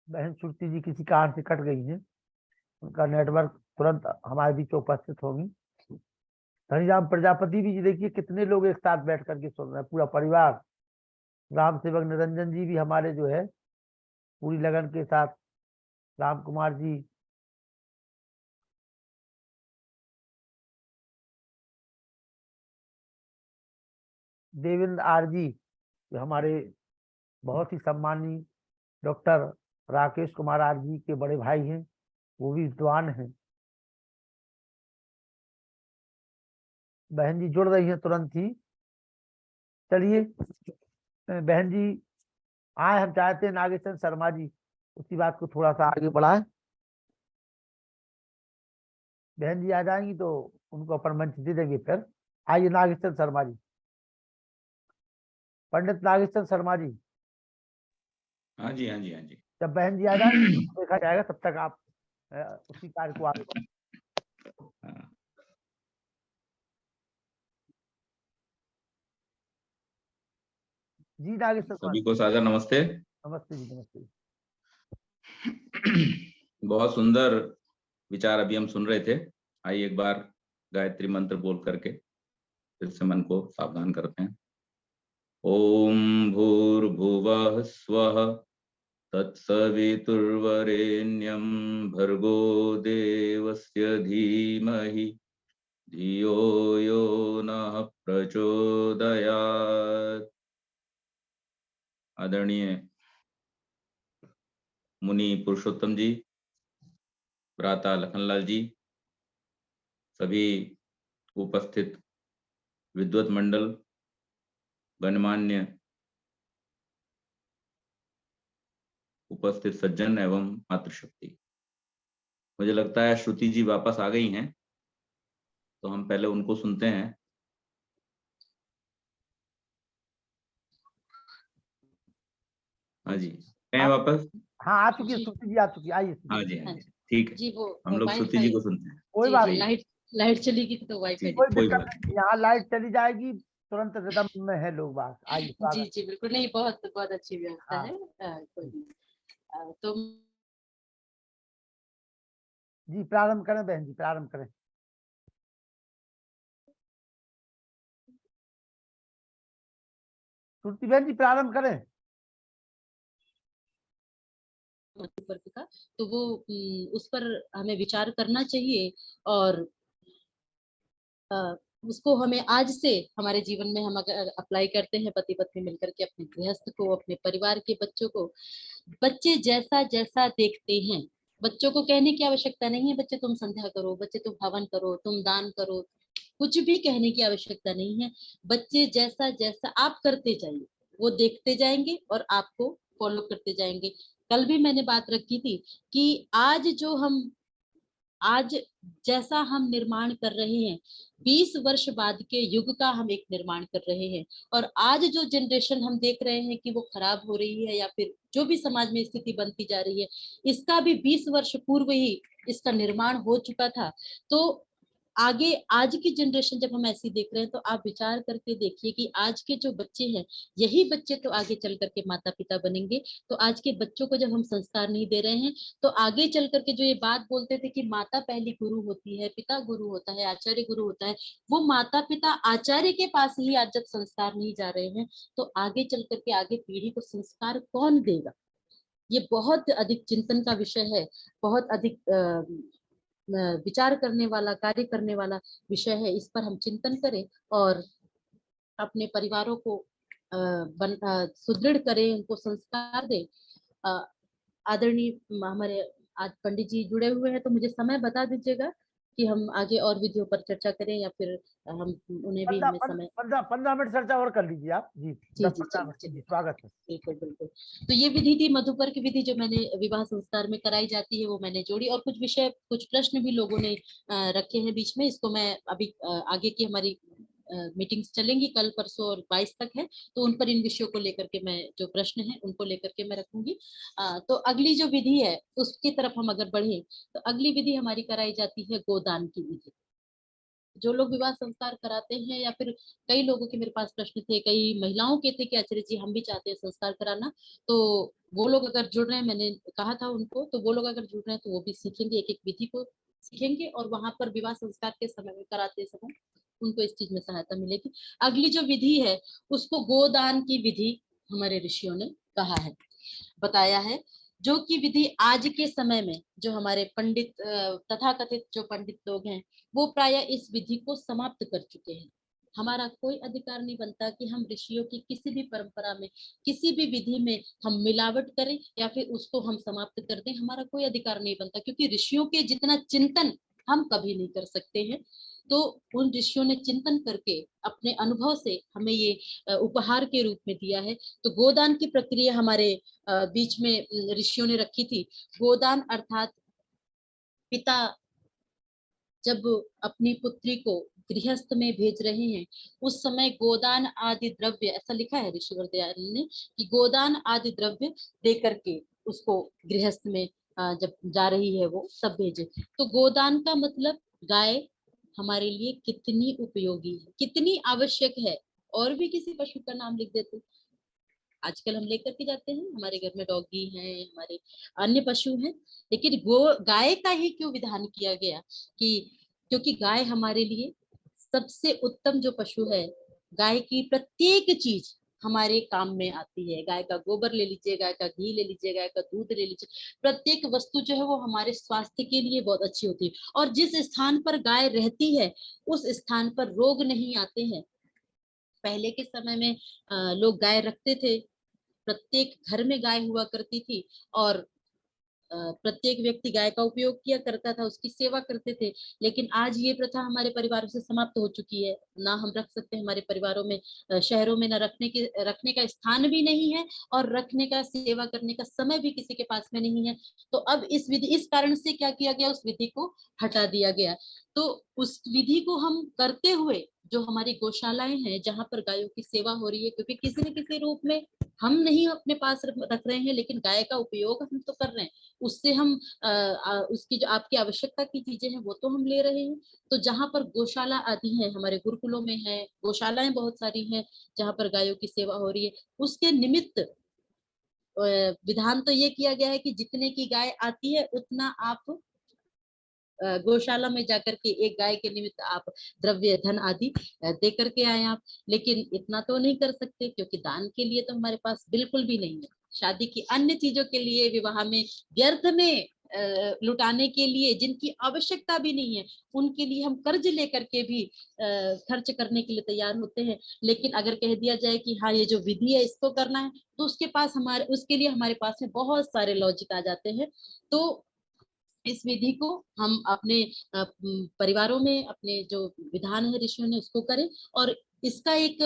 बहन श्रुति जी किसी कारण से कट गई है, उनका नेटवर्क तुरंत हमारे बीच उपस्थित होंगी। हरिराम प्रजापति भी जी देखिए कितने लोग एक साथ बैठ करके सुन रहे हैं, पूरा परिवार। राम सेवक निरंजन जी भी हमारे जो है पूरी लगन के साथ, राम कुमार जी, देवेंद्र आर जी, जो हमारे बहुत ही सम्मानीय डॉक्टर राकेश कुमार आर जी के बड़े भाई हैं, वो भी विद्वान हैं। बहन जी जुड़ रही हैं तुरंत ही। चलिए बहन जी आए, हम चाहते हैं नागेश्वर शर्मा जी उसी बात को थोड़ा सा आगे बढ़ाएं। बहन जी आ जाएंगी तो उनको अपन मंच दे देंगे फिर। आइए नागेश्वर शर्मा जी, पंडित नागेश्वर शर्मा जी। हाँ जी, हाँ जी, हाँ जी। जब बहन जी आ जाएंगी तो देखा जाएगा, तब तक आप उसी कार्य को आगे बढ़ाएं। हाँ। जी नागेश्वर शर्मा सभी जी। को सादर नमस्ते। नमस्ते जी, नमस्ते। बहुत सुंदर विचार अभी हम सुन रहे थे। आइए एक बार गायत्री मंत्र बोल करके फिर से मन को सावधान करते हैं। ओम भूर्भुवः स्वः तत्सवितुर्वरेण्यं भर्गो देवस्य धीमहि धियो यो नः प्रचोदयात्। आदरणीय मुनि पुरुषोत्तम जी, भ्राता लखनलाल जी, सभी उपस्थित विद्वत मंडल, गणमान्य उपस्थित सज्जन एवं मातृशक्ति, मुझे लगता है श्रुति जी वापस आ गई हैं, तो हम पहले उनको सुनते हैं। हाँ जी, हैं वापस? हाँ आ चुकी है जी। श्रुति जी, आ चुकी है, आइए श्रुति हाँ जी। जी, हाँ जी, ठीक है। जी वो हम लोग श्रुति जी को सुनते हैं। कोई जी, बात जी, नहीं, लाइट चली गई तो वाईफाई कोई कोई दिक्कत बात नहीं, यहाँ लाइट चली जाएगी, तुरंत रिदम में है लोग बात। आइए जी, स्वागत। जी, बिल्कुल नहीं, बहुत बहुत अच्छी व्यवस्था हाँ है। कोई नहीं। तो जी प्रारंभ करें बहन जी, प्रारंभ करें। श्रुति बहन जी प्रारंभ करें। ऊपर का तो वो उस पर हमें विचार करना चाहिए, और उसको हमें आज से हमारे जीवन में हम अगर अप्लाई करते हैं पति पत्नी मिलकर के, अपने गृहस्थ को, अपने परिवार के बच्चों को, बच्चे जैसा जैसा देखते हैं, बच्चों को कहने की आवश्यकता नहीं है बच्चे तुम संध्या करो, बच्चे तुम हवन करो, तुम दान करो, कुछ भी कहने की आवश्यकता नहीं है। बच्चे जैसा जैसा आप करते जाइए, वो देखते जाएंगे और आपको फॉलो करते जाएंगे। कल भी मैंने बात रखी थी कि आज जैसा हम निर्माण कर रहे हैं, 20 वर्ष बाद के युग का हम एक निर्माण कर रहे हैं। और आज जो जनरेशन हम देख रहे हैं कि वो खराब हो रही है, या फिर जो भी समाज में स्थिति बनती जा रही है, इसका भी 20 वर्ष पूर्व ही इसका निर्माण हो चुका था। तो आगे आज की जनरेशन जब हम ऐसी देख रहे हैं, तो आप विचार करके देखिए कि आज के जो बच्चे हैं, यही बच्चे तो आगे चल करके माता पिता बनेंगे। तो आज के बच्चों को जब हम संस्कार नहीं दे रहे हैं, तो आगे चल करके जो ये बात बोलते थे कि माता पहली गुरु होती है, पिता गुरु होता है, आचार्य गुरु होता है, वो माता पिता आचार्य के पास ही आज जब संस्कार नहीं जा रहे हैं, तो आगे चल करके आगे पीढ़ी को संस्कार कौन देगा? ये बहुत अधिक चिंतन का विषय है, बहुत अधिक विचार करने वाला, कार्य करने वाला विषय है। इस पर हम चिंतन करें और अपने परिवारों को सुदृढ़ करें, उनको संस्कार दें। आदरणीय हमारे आज पंडित जी जुड़े हुए हैं, तो मुझे समय बता दीजिएगा कि हम आगे और विधियों पर चर्चा करें या फिर हम उन्हें भी हमें समय 15 मिनट चर्चा और कर लीजिए आप जी। जी 10-15 चलिए मिनट चलिए। जी, स्वागत है। बिल्कुल बिल्कुल। तो ये विधि थी मधुपर की विधि, जो मैंने विवाह संस्कार में कराई जाती है वो मैंने जोड़ी, और कुछ विषय कुछ प्रश्न भी लोगों ने रखे हैं बीच में। इसको मैं अभी आगे की हमारी मीटिंग्स चलेंगी कल परसों और 22 तक है, तो उन पर इन विषयों को लेकर के मैं जो प्रश्न है उनको लेकर के मैं रखूंगी। तो अगली जो विधि है उसकी तरफ हम अगर बढ़े तो अगली विधि हमारी कराई जाती है गोदान की विधि। जो लोग विवाह संस्कार कराते हैं, या फिर कई लोगों के मेरे पास प्रश्न थे, कई महिलाओं के थे कि आचार्य जी हम भी चाहते हैं संस्कार कराना, तो वो लोग अगर जुड़ रहे हैं, मैंने कहा था उनको, तो वो लोग अगर जुड़ रहे हैं तो वो भी सीखेंगे, एक एक विधि को सीखेंगे, और वहां पर विवाह संस्कार के समय में कराते समय उनको इस चीज में सहायता मिलेगी। अगली जो विधि है उसको गोदान की विधि हमारे ऋषियों ने कहा है, बताया है, जो कि विधि आज के समय में जो हमारे पंडित तथाकथित जो पंडित लोग हैं वो प्रायः इस विधि को समाप्त कर चुके हैं। हमारा कोई अधिकार नहीं बनता कि हम ऋषियों की किसी भी परंपरा में किसी भी विधि में हम मिलावट करें या फिर उसको हम समाप्त कर दें, हमारा कोई अधिकार नहीं बनता, क्योंकि ऋषियों के जितना चिंतन हम कभी नहीं कर सकते हैं। तो उन ऋषियों ने चिंतन करके अपने अनुभव से हमें ये उपहार के रूप में दिया है। तो गोदान की प्रक्रिया हमारे बीच में ऋषियों ने रखी थी। गोदान अर्थात पिता जब अपनी पुत्री को गृहस्थ में भेज रहे हैं उस समय गोदान आदि द्रव्य, ऐसा लिखा है ऋषिवर दयाल ने कि गोदान आदि द्रव्य दे करके उसको गृहस्थ में जब जा रही है वो सब भेजे। तो गोदान का मतलब गाय हमारे लिए कितनी उपयोगी है, कितनी आवश्यक है। और भी किसी पशु का नाम लिख देते, आजकल हम लेकर के जाते हैं, हमारे घर में डॉगी हैं, हमारे अन्य पशु हैं, लेकिन गाय का ही क्यों विधान किया गया कि क्योंकि गाय हमारे लिए सबसे उत्तम जो पशु है। गाय की प्रत्येक चीज हमारे काम में आती है। गाय का गोबर ले लीजिए, गाय का घी ले लीजिए, गाय का दूध ले लीजिए, प्रत्येक वस्तु जो है वो हमारे स्वास्थ्य के लिए बहुत अच्छी होती है। और जिस स्थान पर गाय रहती है उस स्थान पर रोग नहीं आते हैं। पहले के समय में लोग गाय रखते थे, प्रत्येक घर में गाय हुआ करती थी, और प्रत्येक व्यक्ति गाय का उपयोग किया करता था, उसकी सेवा करते थे। लेकिन आज ये प्रथा हमारे परिवारों से समाप्त हो चुकी है, ना हम रख सकते हैं हमारे परिवारों में, शहरों में ना रखने का स्थान भी नहीं है, और रखने का सेवा करने का समय भी किसी के पास में नहीं है। तो अब इस कारण से क्या किया गया, उस विधि को हटा दिया गया। तो उस विधि को हम करते हुए जो हमारी गौशालाएं हैं जहां पर गायों की सेवा हो रही है, क्योंकि किसी न किसी रूप में हम नहीं अपने पास रख रहे हैं, लेकिन गाय का उपयोग हम तो कर रहे हैं, उससे हम उसकी जो आपकी आवश्यकता की चीजें हैं वो तो हम ले रहे हैं। तो जहां पर गौशाला आदि है, हमारे गुरुकुलों में है, गौशालाएं बहुत सारी हैं जहां पर गायों की सेवा हो रही है, उसके निमित्त विधान तो ये किया गया है कि जितने की गाय आती है उतना आप गौशाला में जाकर के एक गाय के निमित्त आप द्रव्य धन आदि दे करके आए आप। लेकिन इतना तो नहीं कर सकते, क्योंकि दान के लिए तो हमारे पास बिल्कुल भी नहीं है। शादी की अन्य चीजों के लिए, विवाह में व्यर्थ में लुटाने के लिए, जिनकी आवश्यकता भी नहीं है, उनके लिए हम कर्ज लेकर के भी खर्च करने के लिए तैयार होते हैं। लेकिन अगर कह दिया जाए कि हाँ ये जो विधि है इसको करना है, तो उसके लिए हमारे पास में बहुत सारे लॉजिक आ जाते हैं। तो इस विधि को हम अपने परिवारों में, अपने जो विधान है ऋषियों ने उसको करें। और इसका एक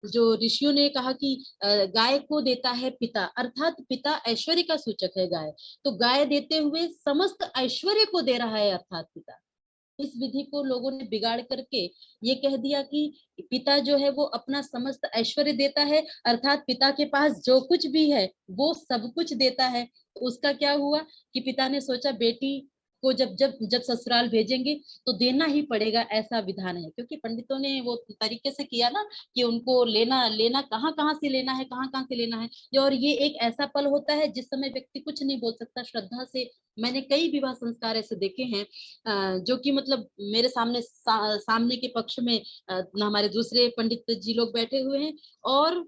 जो ऋषियों ने कहा कि गाय को देता है पिता, अर्थात पिता ऐश्वर्य का सूचक है गाय, तो गाय देते हुए समस्त ऐश्वर्य को दे रहा है अर्थात पिता। इस विधि को लोगों ने बिगाड़ करके ये कह दिया कि पिता जो है वो अपना समस्त ऐश्वर्य देता है, अर्थात पिता के पास जो कुछ भी है वो सब कुछ देता है। तो उसका क्या हुआ कि पिता ने सोचा बेटी को जब जब जब ससुराल भेजेंगे तो देना ही पड़ेगा, ऐसा विधान है। क्योंकि पंडितों ने वो तरीके से किया ना कि उनको लेना लेना कहाँ कहाँ से लेना है, कहाँ कहाँ से लेना है। और ये एक ऐसा पल होता है जिस समय व्यक्ति कुछ नहीं बोल सकता, श्रद्धा से। मैंने कई विवाह संस्कार ऐसे देखे हैं जो कि मतलब मेरे सामने के पक्ष में हमारे दूसरे पंडित जी लोग बैठे हुए हैं, और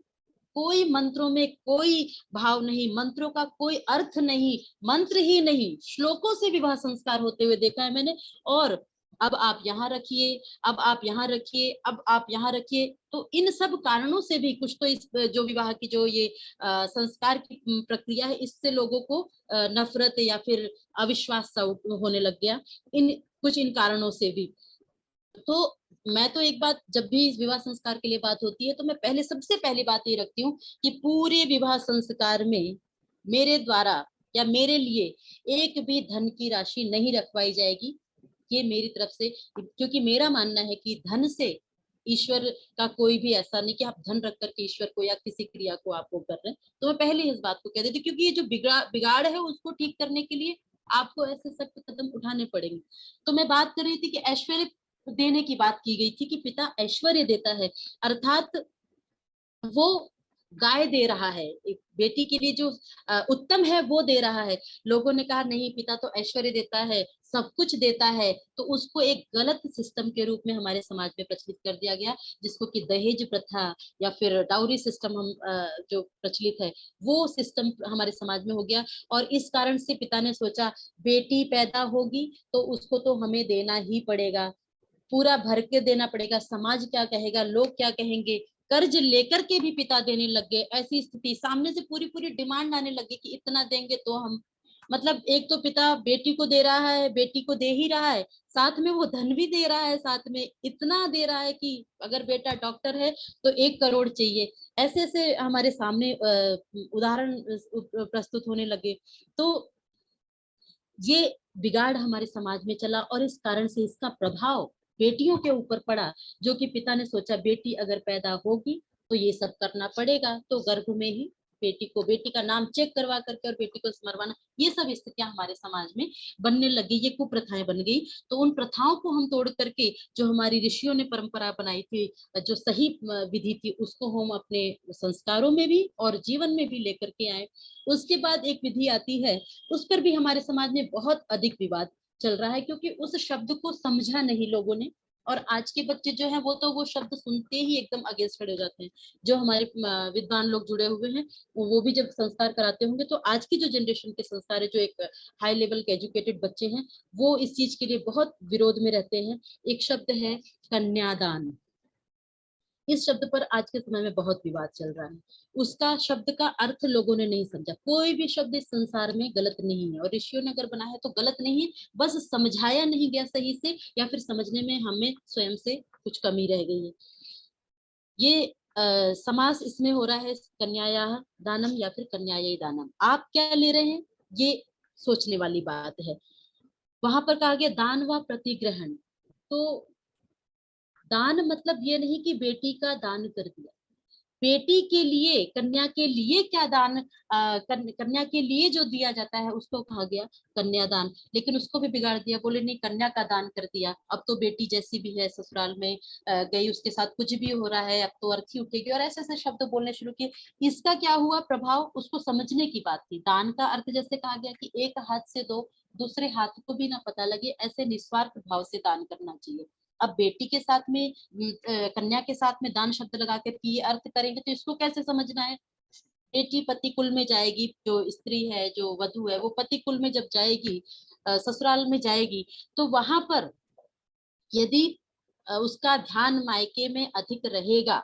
कोई मंत्रों में कोई भाव नहीं, मंत्रों का कोई अर्थ नहीं, मंत्र ही नहीं, श्लोकों से विवाह संस्कार होते हुए देखा है मैंने। और अब आप यहाँ रखिए, अब आप यहाँ रखिए, अब आप यहाँ रखिए। तो इन सब कारणों से भी कुछ तो इस जो विवाह की जो ये संस्कार की प्रक्रिया है, इससे लोगों को नफरत या फिर अविश्वास सा होने लग गया, इन कारणों से भी। तो मैं तो एक बात, जब भी इस विवाह संस्कार के लिए बात होती है तो मैं सबसे पहली बात ये रखती हूँ कि पूरे विवाह संस्कार में मेरे द्वारा या मेरे लिए एक भी धन की राशि नहीं रखवाई जाएगी, ये मेरी तरफ से। क्योंकि मेरा मानना है कि धन से ईश्वर का कोई भी ऐसा नहीं कि आप धन रख करके ईश्वर को या किसी क्रिया को आप वो कर रहे हैं। तो मैं पहले इस बात को कह देती, क्योंकि ये जो बिगाड़ है उसको ठीक करने के लिए आपको ऐसे सख्त कदम उठाने पड़ेंगे। तो मैं बात कर रही थी कि ऐश्वर्य देने की बात की गई थी कि पिता ऐश्वर्य देता है, अर्थात वो गाय दे रहा है, एक बेटी के लिए जो उत्तम है वो दे रहा है। लोगों ने कहा नहीं, पिता तो ऐश्वर्य देता है, सब कुछ देता है, तो उसको एक गलत सिस्टम के रूप में हमारे समाज में प्रचलित कर दिया गया, जिसको कि दहेज प्रथा या फिर डाउरी सिस्टम हम जो प्रचलित है वो सिस्टम हमारे समाज में हो गया। और इस कारण से पिता ने सोचा बेटी पैदा होगी तो उसको तो हमें देना ही पड़ेगा, पूरा भर के देना पड़ेगा, समाज क्या कहेगा, लोग क्या कहेंगे। कर्ज लेकर के भी पिता देने लग गए। ऐसी स्थिति, सामने से पूरी पूरी डिमांड आने लगी कि इतना देंगे तो हम, मतलब एक तो पिता बेटी को दे रहा है, बेटी को दे ही रहा है, साथ में वो धन भी दे रहा है, साथ में इतना दे रहा है कि अगर बेटा डॉक्टर है तो 1 करोड़ चाहिए। ऐसे ऐसे हमारे सामने उदाहरण प्रस्तुत होने लगे। तो ये बिगाड़ हमारे समाज में चला और इस कारण से इसका प्रभाव बेटियों के ऊपर पड़ा, जो कि पिता ने सोचा बेटी अगर पैदा होगी तो ये सब करना पड़ेगा, तो गर्भ में ही बेटी का नाम चेक करवा करके और बेटी को मरवाना, ये सब स्थितियां हमारे समाज में बनने लगी, ये कुप्रथाएं बन गई। तो उन प्रथाओं को हम तोड़ करके जो हमारी ऋषियों ने परंपरा बनाई थी, जो सही विधि थी, उसको हम अपने संस्कारों में भी और जीवन में भी लेकर के आए। उसके बाद एक विधि आती है, उस पर भी हमारे समाज में बहुत अधिक विवाद चल रहा है, क्योंकि उस शब्द को समझा नहीं लोगों ने। और आज के बच्चे जो हैं वो तो वो शब्द सुनते ही एकदम अगेंस्ट खड़े हो जाते हैं। जो हमारे विद्वान लोग जुड़े हुए हैं वो भी जब संस्कार कराते होंगे तो आज की जो जनरेशन के संस्कार है, जो एक हाई लेवल के एजुकेटेड बच्चे हैं, वो इस चीज के लिए बहुत विरोध में रहते हैं। एक शब्द है कन्यादान। इस शब्द पर आज के समय में बहुत विवाद चल रहा है। उसका शब्द का अर्थ लोगों ने नहीं समझा। कोई भी शब्द इस संसार में गलत नहीं है, और ऋषियों ने अगर बनाया है तो गलत नहीं है, बस समझाया नहीं गया सही से, या फिर समझने में हमें स्वयं से कुछ कमी रह गई है। ये समास इसमें हो रहा है कन्यायाः दानम या फिर कन्यायै दानम। आप क्या ले रहे हैं, ये सोचने वाली बात है। वहां पर कहा गया दान व प्रतिग्रहण। तो दान मतलब ये नहीं कि बेटी का दान कर दिया, बेटी के लिए, कन्या के लिए क्या दान, कन्या के लिए जो दिया जाता है उसको कहा गया कन्यादान। लेकिन उसको भी बिगाड़ दिया, बोले नहीं कन्या का दान कर दिया, अब तो बेटी जैसी भी है ससुराल में गई, उसके साथ कुछ भी हो रहा है, अब तो अर्थी उठेगी, और ऐसे ऐसे शब्द बोलने शुरू किए। इसका क्या हुआ प्रभाव, उसको समझने की बात थी। दान का अर्थ जैसे कहा गया कि एक हाथ से दो, दूसरे हाथ को भी ना पता लगे, ऐसे निस्वार्थ भाव से दान करना चाहिए। अब बेटी के साथ में कन्या के साथ में दान शब्द लगा कर ये अर्थ करेंगे तो इसको कैसे समझना है। बेटी पति कुल में जाएगी, जो स्त्री है, जो वधु है, वो पति कुल में जब जाएगी, ससुराल में जाएगी, तो वहां पर यदि उसका ध्यान मायके में अधिक रहेगा,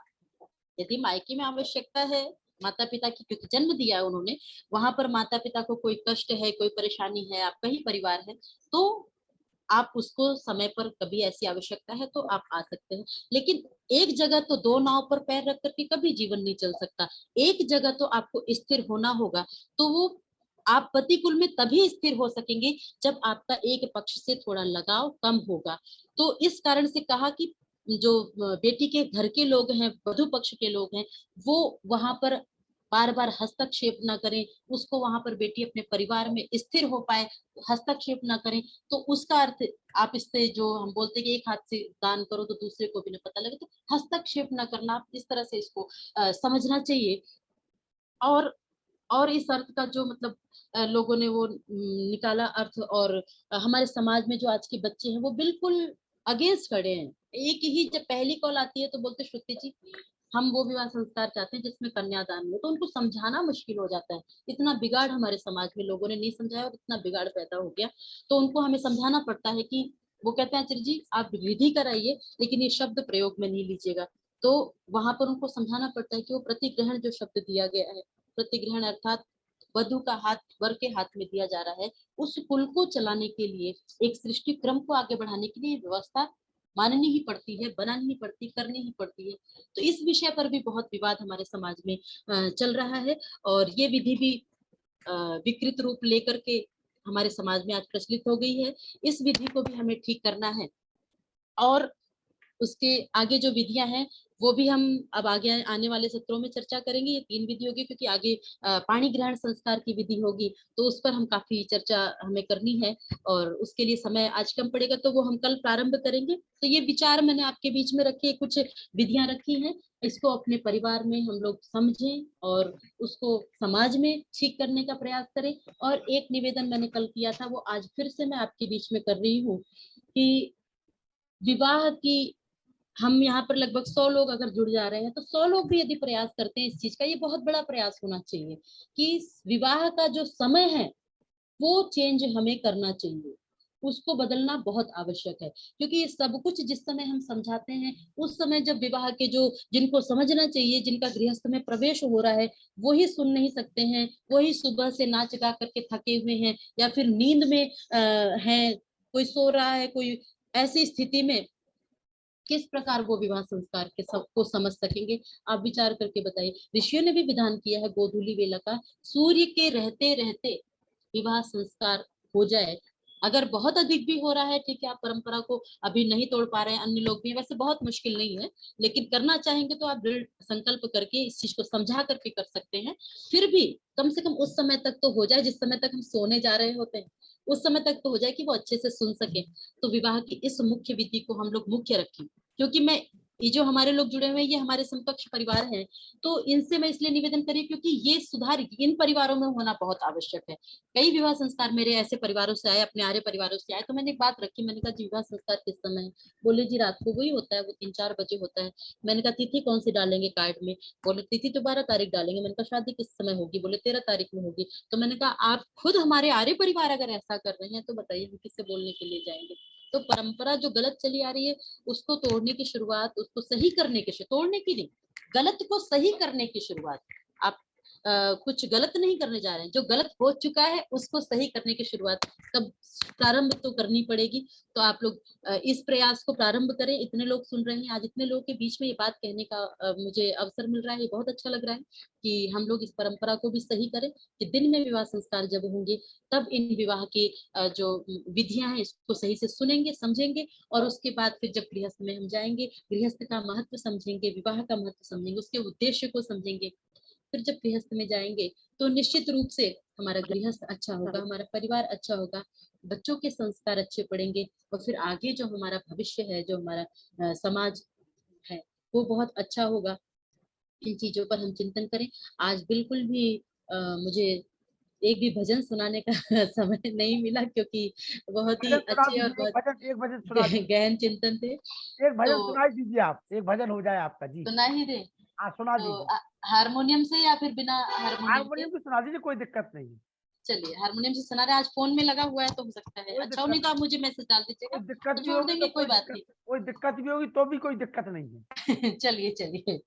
यदि मायके में आवश्यकता है माता पिता की, क्योंकि जन्म दिया है उन्होंने, वहां पर माता पिता को कोई कष्ट है, कोई परेशानी है, आपका ही परिवार है, तो आप उसको समय पर कभी ऐसी आवश्यकता है तो आप आ सकते हैं। लेकिन एक जगह तो दो नाव पर पैर रख करके कभी जीवन नहीं चल सकता। एक जगह तो आपको स्थिर होना होगा। तो वो आप पति कुल में तभी स्थिर हो सकेंगे जब आपका एक पक्ष से थोड़ा लगाव कम होगा। तो इस कारण से कहा कि जो बेटी के घर के लोग हैं, वधु पक्ष के लोग हैं, वो वहां पर बार बार हस्तक्षेप ना करें, उसको वहां पर बेटी अपने परिवार में स्थिर हो पाए, हस्तक्षेप ना करें। तो उसका अर्थ आप इससे जो हम बोलते हैं कि एक हाथ से दान करो तो दूसरे को भी ना पता लगे, तो हस्तक्षेप ना करना, आप इस तरह से इसको समझना चाहिए। और इस अर्थ का जो मतलब लोगों ने वो निकाला अर्थ, और हमारे समाज में जो आज के बच्चे हैं वो बिल्कुल अगेंस्ट खड़े हैं। एक ही जब पहली कॉल आती है तो बोलते श्रुति जी हम वो विवाह संस्कार चाहते हैं जिसमें कन्यादान हो, तो उनको समझाना मुश्किल हो जाता है। इतना बिगाड़ हमारे समाज में लोगों ने नहीं समझाया और इतना बिगाड़ पैदा हो गया, तो उनको हमें समझाना पड़ता है कि वो कहते हैं आचार्य जी आप विधि कराइए लेकिन ये शब्द प्रयोग में नहीं लीजिएगा। तो वहां पर उनको समझाना पड़ता है कि वो प्रतिग्रहण जो शब्द दिया गया है, प्रतिग्रहण अर्थात वधु का हाथ वर के हाथ में दिया जा रहा है, उस कुल को चलाने के लिए, एक सृष्टि क्रम को आगे बढ़ाने के लिए व्यवस्था माननी ही पड़ती है, बनानी ही पड़ती, करनी ही पड़ती है। तो इस विषय पर भी बहुत विवाद हमारे समाज में चल रहा है और ये विधि भी विकृत रूप लेकर के हमारे समाज में आज प्रचलित हो गई है। इस विधि को भी हमें ठीक करना है और उसके आगे जो विधियां हैं वो भी हम अब आगे आने वाले सत्रों में चर्चा करेंगे। ये 3 विधि होगी क्योंकि आगे पाणी ग्रहण संस्कार की विधि होगी, तो उस पर हम काफी चर्चा हमें करनी है और उसके लिए समय आज कम पड़ेगा, तो वो हम कल प्रारंभ करेंगे। तो ये विचार मैंने आपके बीच में रखे, कुछ विधियां रखी हैं, इसको अपने परिवार में हम लोग समझें और उसको समाज में ठीक करने का प्रयास करें। और एक निवेदन मैंने कल किया था वो आज फिर से मैं आपके बीच में कर रही हूँ कि विवाह की हम यहाँ पर लगभग 100 लोग अगर जुड़ जा रहे हैं तो 100 लोग भी यदि प्रयास करते हैं इस चीज का, ये बहुत बड़ा प्रयास होना चाहिए कि विवाह का जो समय है वो चेंज हमें करना चाहिए, उसको बदलना बहुत आवश्यक है। क्योंकि सब कुछ जिस समय हम समझाते हैं उस समय जब विवाह के जो जिनको समझना चाहिए, जिनका गृहस्थ में प्रवेश हो रहा है, वही सुन नहीं सकते हैं, वही सुबह से नाच गा करके थके हुए हैं या फिर नींद में हैं, कोई सो रहा है, कोई ऐसी स्थिति में किस प्रकार वो विवाह संस्कार के सबको समझ सकेंगे? आप विचार करके बताइए। ऋषियों ने भी विधान किया है गोधूली वेला का, सूर्य के रहते रहते विवाह संस्कार हो जाए। अगर बहुत अधिक भी हो रहा है, ठीक है, आप परंपरा को अभी नहीं तोड़ पा रहे हैं, अन्य लोग भी, वैसे बहुत मुश्किल नहीं है, लेकिन करना चाहेंगे तो आप दृढ़ संकल्प करके इस चीज को समझा करके कर सकते हैं। फिर भी कम से कम उस समय तक तो हो जाए जिस समय तक हम सोने जा रहे होते हैं, उस समय तक तो हो जाए कि वो अच्छे से सुन सके। तो विवाह की इस मुख्य विधि को हम लोग मुख्य रखें, क्योंकि मैं ये जो हमारे लोग जुड़े हुए हैं ये हमारे समकक्ष परिवार हैं, तो इनसे मैं इसलिए निवेदन करी क्योंकि ये सुधार इन परिवारों में होना बहुत आवश्यक है। कई विवाह संस्कार मेरे ऐसे परिवारों से आए, अपने आर्य परिवारों से आए, तो मैंने एक बात रखी, मैंने कहा जी विवाह संस्कार किस समय है? बोले जी रात को वही होता है, वो 3-4 बजे होता है। मैंने कहा तिथि कौन सी डालेंगे कार्ड में? बोले तिथि तो 12 तारीख डालेंगे। मैंने कहा शादी किस समय होगी? बोले 13 तारीख में होगी। तो मैंने कहा आप खुद हमारे आर्य परिवार अगर ऐसा कर रहे हैं तो बताइए हम किससे बोलने के लिए जाएंगे? तो परंपरा जो गलत चली आ रही है उसको तोड़ने की शुरुआत, उसको सही करने की, तोड़ने की नहीं, गलत को सही करने की शुरुआत। आप कुछ गलत नहीं करने जा रहे हैं, जो गलत हो चुका है उसको सही करने की शुरुआत कब प्रारंभ तो करनी पड़ेगी। तो आप लोग इस प्रयास को प्रारंभ करें। इतने लोग सुन रहे हैं, आज इतने लोगों के बीच में ये बात कहने का मुझे अवसर मिल रहा है, ये बहुत अच्छा लग रहा है कि हम लोग इस परंपरा को भी सही करें कि दिन में विवाह संस्कार जब होंगे तब इन विवाह की जो विधियां हैं इसको सही से सुनेंगे, समझेंगे और उसके बाद फिर जब गृहस्थ में हम जाएंगे, गृहस्थ का महत्व समझेंगे, विवाह का महत्व समझेंगे, उसके उद्देश्य को समझेंगे। फिर जब गृहस्थ में जाएंगे तो निश्चित रूप से हमारा गृहस्थ अच्छा होगा, हमारा परिवार अच्छा होगा, बच्चों के संस्कार अच्छे पड़ेंगे और फिर आगे जो हमारा भविष्य है, जो हमारा समाज है वो बहुत अच्छा होगा। इन चीजों पर हम चिंतन करें। आज बिल्कुल भी मुझे एक भी भजन सुनाने का समय नहीं मिला क्योंकि बहुत ही भजन सुना अच्छे और दीजिए, बहुत एक भजन सुना दीजिए, गहन चिंतन थे। एक भजन तो सुनाई दीजिए, आप एक भजन हो जाए आपका जी। सुना ही दे हाँ सुना तो दीजिए, हारमोनियम से या फिर बिना हारमोनियम के? हारमोनियम भी सुना दीजिए, कोई दिक्कत नहीं है। चलिए हारमोनियम से सुना रहे, आज फोन में लगा हुआ है तो हो सकता है कोई अच्छा, दिक्कत नहीं तो आप मुझे मैसेज डाल कोई दीजिएगा दिक्कत तो भी छोड़ होगी तो देंगे, कोई बात कोई दिक्कत भी होगी तो भी कोई दिक्कत नहीं है। नहीं। चलिए चलिए।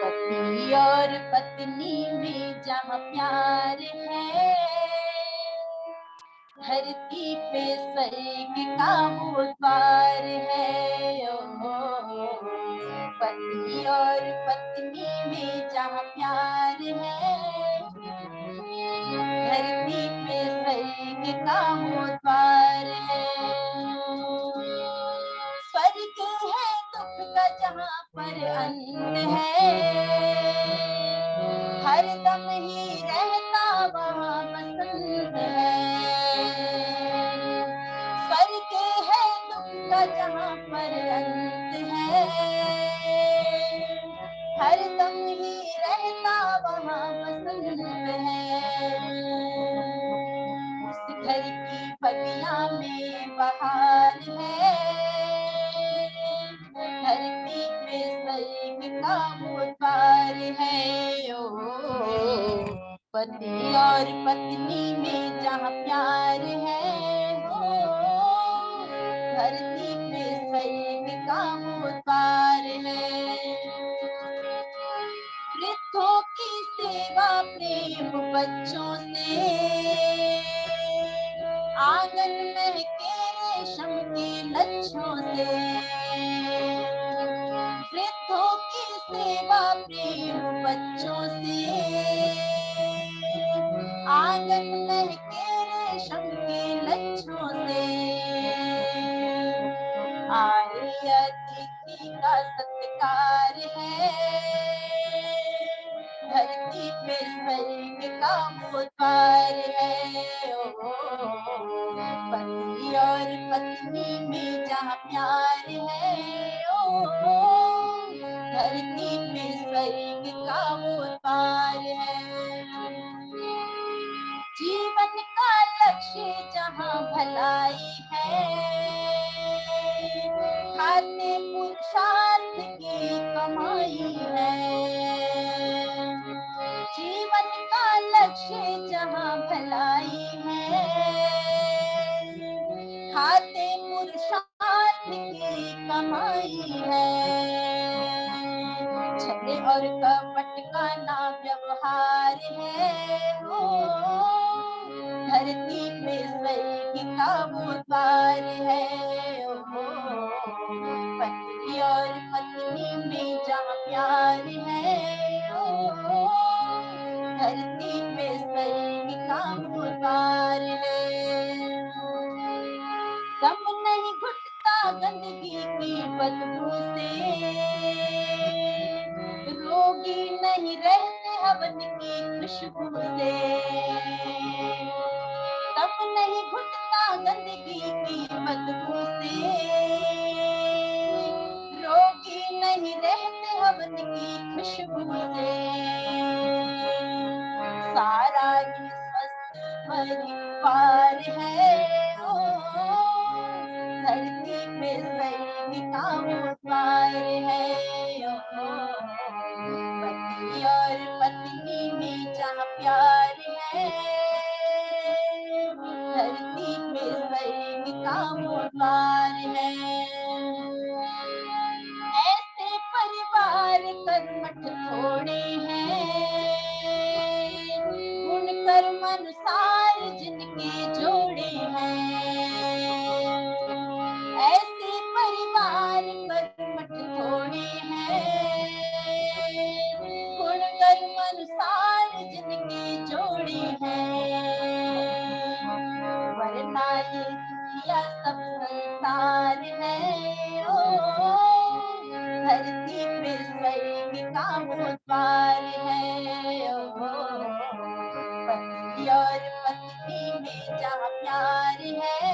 पति और पत्नी में जहाँ प्यार है, धरती पे स्वर्ग का वो द्वार है। पति और पत्नी में जहाँ प्यार है, धरती पे स्वर्ग का वो द्वार है। स्वर्ग है दुख का जहाँ पर अंत है, हरदम ही रहता वहाँ बसंत है। स्वर्ग है दुख का जहाँ पर अंत है, हरदम ही रहता वहाँ बसंत है। उस घर की बगिया में बहार है, धरती पे स्वर्ग का वो द्वार है। ओ पति और पत्नी में जहाँ प्यार है, हो धरती पे स्वर्ग का वो द्वार है। वृद्धों की सेवा प्रेम बच्चों से, आंगन में के रेशम के लच्छों से। वृद्धों की सेवा प्रेम बच्चों से, आंगन में के रेशम के लच्छों से। आए अतिथि का सत्कार है, धरती पे स्वर्ग का वो द्वार है। ओ पति और पत्नी में जहाँ प्यार है, ओ धरती पे स्वर्ग का वो द्वार है। जीवन का लक्ष्य जहाँ भलाई है, खाते पुरुषार्थ की कमाई है। जीवन का लक्ष्य जहाँ भलाई है, खाते पुरुषार्थ की कमाई है। छल और कपट का ना व्यवहार है, हो धरती पे स्वर्ग का वो द्वार है। ओ पति और पत्नी में जहाँ प्यार है, ओ धरती पे स्वर्ग का वो द्वार है। दम नहीं घुटता गंदगी की बदबू से, रोगी नहीं रहते हवन की खुशबू से। दम नहीं घुटता गंदगी की बदबू से, रोगी नहीं रहते हवन की खुशबू से। सारा ही स्वस्थ परिवार है, ओ धरती पे स्वर्ग का वो द्वार है। ओ पति और पत्नी में जहाँ प्यार है, धरती पे स्वर्ग का वो द्वार है। ऐसे परिवार कर्मठ थोड़े हैं, गुण कर्म अनुसार जिनके जोड़े हैं। ऐसे परिवार कर्मठ थोड़े हैं, गुण कर्म अनुसार जिनके जोड़े हैं। वरना ये दुनिया सब संसार है, ओ धरती पे स्वर्ग का वो द्वार है। ओ पति और पत्नी में जहाँ प्यार है,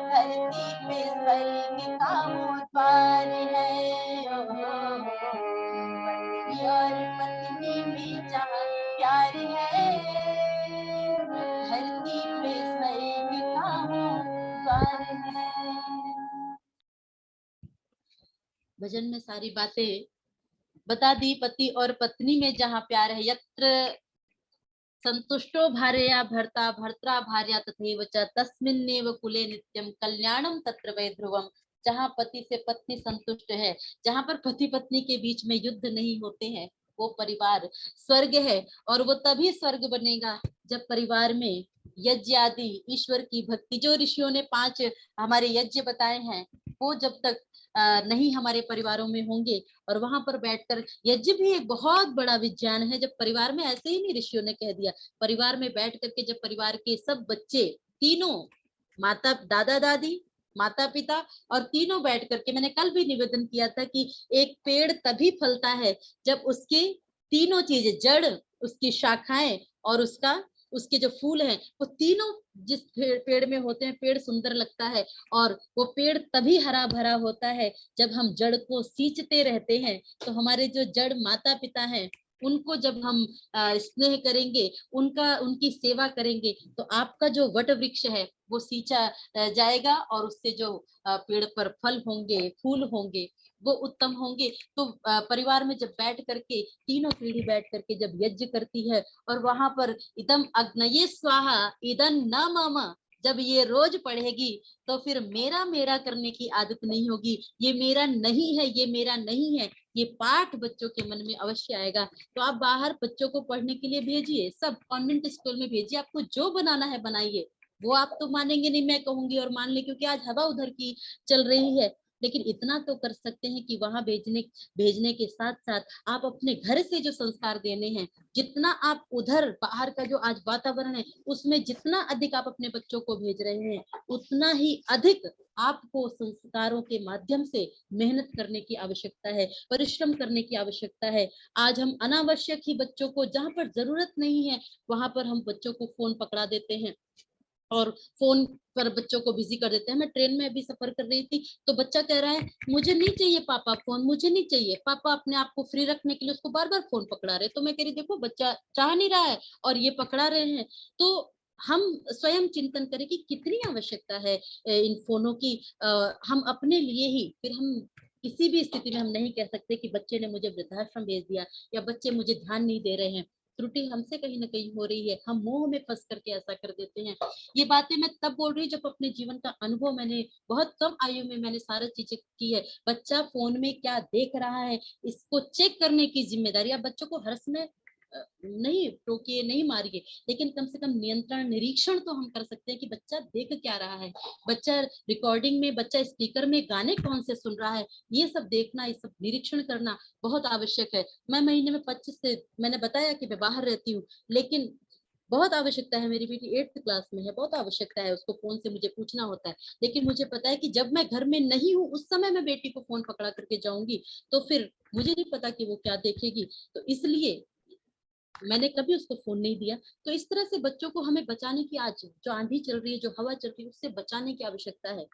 धरती पे स्वर्ग का वो द्वार है। ओ पति और पत्नी में जहाँ प्यार है, धरती पे स्वर्ग का वो द्वार है। भजन में सारी बातें बता दी। पति और पत्नी में जहाँ प्यार है, यत्र संतुष्टो भार्या भर्ता भर्त्रा भार्या तथैव च तस्मिन्नेव कुले नित्यम कल्याणम तत्र वै ध्रुवम। जहाँ पति से पत्नी संतुष्ट है, जहाँ पर पति पत्नी के बीच में युद्ध नहीं होते हैं, वो परिवार स्वर्ग है। और वो तभी स्वर्ग बनेगा जब परिवार में यज्ञ आदि ईश्वर की भक्ति, जो ऋषियों ने 5 हमारे यज्ञ बताए हैं, वो जब तक नहीं हमारे परिवारों में होंगे। और वहां पर बैठकर, यज्ञ भी एक बहुत बड़ा विज्ञान है। जब परिवार में, ऐसे ही नहीं ऋषियों ने कह दिया, परिवार में बैठ करके जब परिवार के सब बच्चे तीनों, माता दादा दादी, माता पिता और तीनों बैठ करके, मैंने कल भी निवेदन किया था कि एक पेड़ तभी फलता है जब उसके तीनों चीजें, जड़, उसकी शाखाएं और उसके जो फूल हैं, वो तीनों जिस पेड़ में होते हैं, पेड़ सुंदर लगता है। और वो पेड़ तभी हरा भरा होता है जब हम जड़ को सींचते रहते हैं। तो हमारे जो जड़ माता पिता हैं, उनको जब हम स्नेह करेंगे, उनकी सेवा करेंगे, तो आपका जो वट वृक्ष है वो सींचा जाएगा और उससे जो पेड़ पर फल होंगे, फूल होंगे, वो उत्तम होंगे। तो परिवार में जब बैठ करके तीनों पीढ़ी बैठ करके जब यज्ञ करती है और वहां पर इदम अग्नये स्वाहा इदं न मम, जब ये रोज पढ़ेगी तो फिर मेरा मेरा करने की आदत नहीं होगी। ये मेरा नहीं है, ये मेरा नहीं है, ये पाठ बच्चों के मन में अवश्य आएगा। तो आप बाहर बच्चों को पढ़ने के लिए भेजिए, सब कॉन्वेंट स्कूल में भेजिए, आपको जो बनाना है बनाइए। वो आप तो मानेंगे नहीं, मैं कहूंगी और मान ले, क्योंकि आज हवा उधर की चल रही है। लेकिन इतना तो कर सकते हैं कि वहां भेजने के साथ साथ आप अपने घर से जो संस्कार देने हैं, जितना आप उधर बाहर का जो आज वातावरण है उसमें जितना अधिक आप अपने बच्चों को भेज रहे हैं, उतना ही अधिक आपको संस्कारों के माध्यम से मेहनत करने की आवश्यकता है, परिश्रम करने की आवश्यकता है। आज हम अनावश्यक ही बच्चों को, जहां पर जरूरत नहीं है वहां पर हम बच्चों को फोन पकड़ा देते हैं और फोन पर बच्चों को बिजी कर देते हैं। मैं ट्रेन में अभी सफर कर रही थी तो बच्चा कह रहा है मुझे नहीं चाहिए पापा फोन, मुझे नहीं चाहिए। पापा अपने आप को फ्री रखने के लिए उसको बार बार फोन पकड़ा रहे। तो मैं कह रही देखो बच्चा चाह नहीं रहा है और ये पकड़ा रहे हैं। तो हम स्वयं चिंतन करें कि कितनी आवश्यकता है इन फोनों की। हम अपने लिए ही, फिर हम किसी भी स्थिति में हम नहीं कह सकते कि बच्चे ने मुझे वृद्धाश्रम भेज दिया या बच्चे मुझे ध्यान नहीं दे रहे हैं। त्रुटि हमसे कहीं ना कहीं हो रही है, हम मोह में फंस करके ऐसा कर देते हैं। ये बातें मैं तब बोल रही हूँ जब अपने जीवन का अनुभव मैंने बहुत कम आयु में मैंने सारा चीजें की है। बच्चा फोन में क्या देख रहा है इसको चेक करने की जिम्मेदारी। आप बच्चों को हर समय नहीं टोकिए, नहीं मारिए, लेकिन कम से कम नियंत्रण, निरीक्षण तो हम कर सकते हैं कि बच्चा देख क्या रहा है, बच्चा रिकॉर्डिंग में, बच्चा स्पीकर में गाने कौन से सुन रहा है, ये सब देखना, ये सब निरीक्षण करना बहुत आवश्यक है। मैं महीने में 25 से, मैंने बताया कि मैं बाहर रहती हूँ, लेकिन बहुत आवश्यकता है। मेरी बेटी 8th क्लास में है, बहुत आवश्यकता है, उसको फोन से मुझे पूछना होता है। लेकिन मुझे पता है कि जब मैं घर में नहीं हूँ उस समय मैं बेटी को फोन पकड़ा करके जाऊंगी तो फिर मुझे नहीं पता कि वो क्या देखेगी। तो इसलिए मैंने कभी उसको फोन नहीं दिया। तो इस तरह से बच्चों को हमें बचाने की, आज जो आंधी चल रही है, जो हवा चल रही है, उससे बचाने की आवश्यकता है।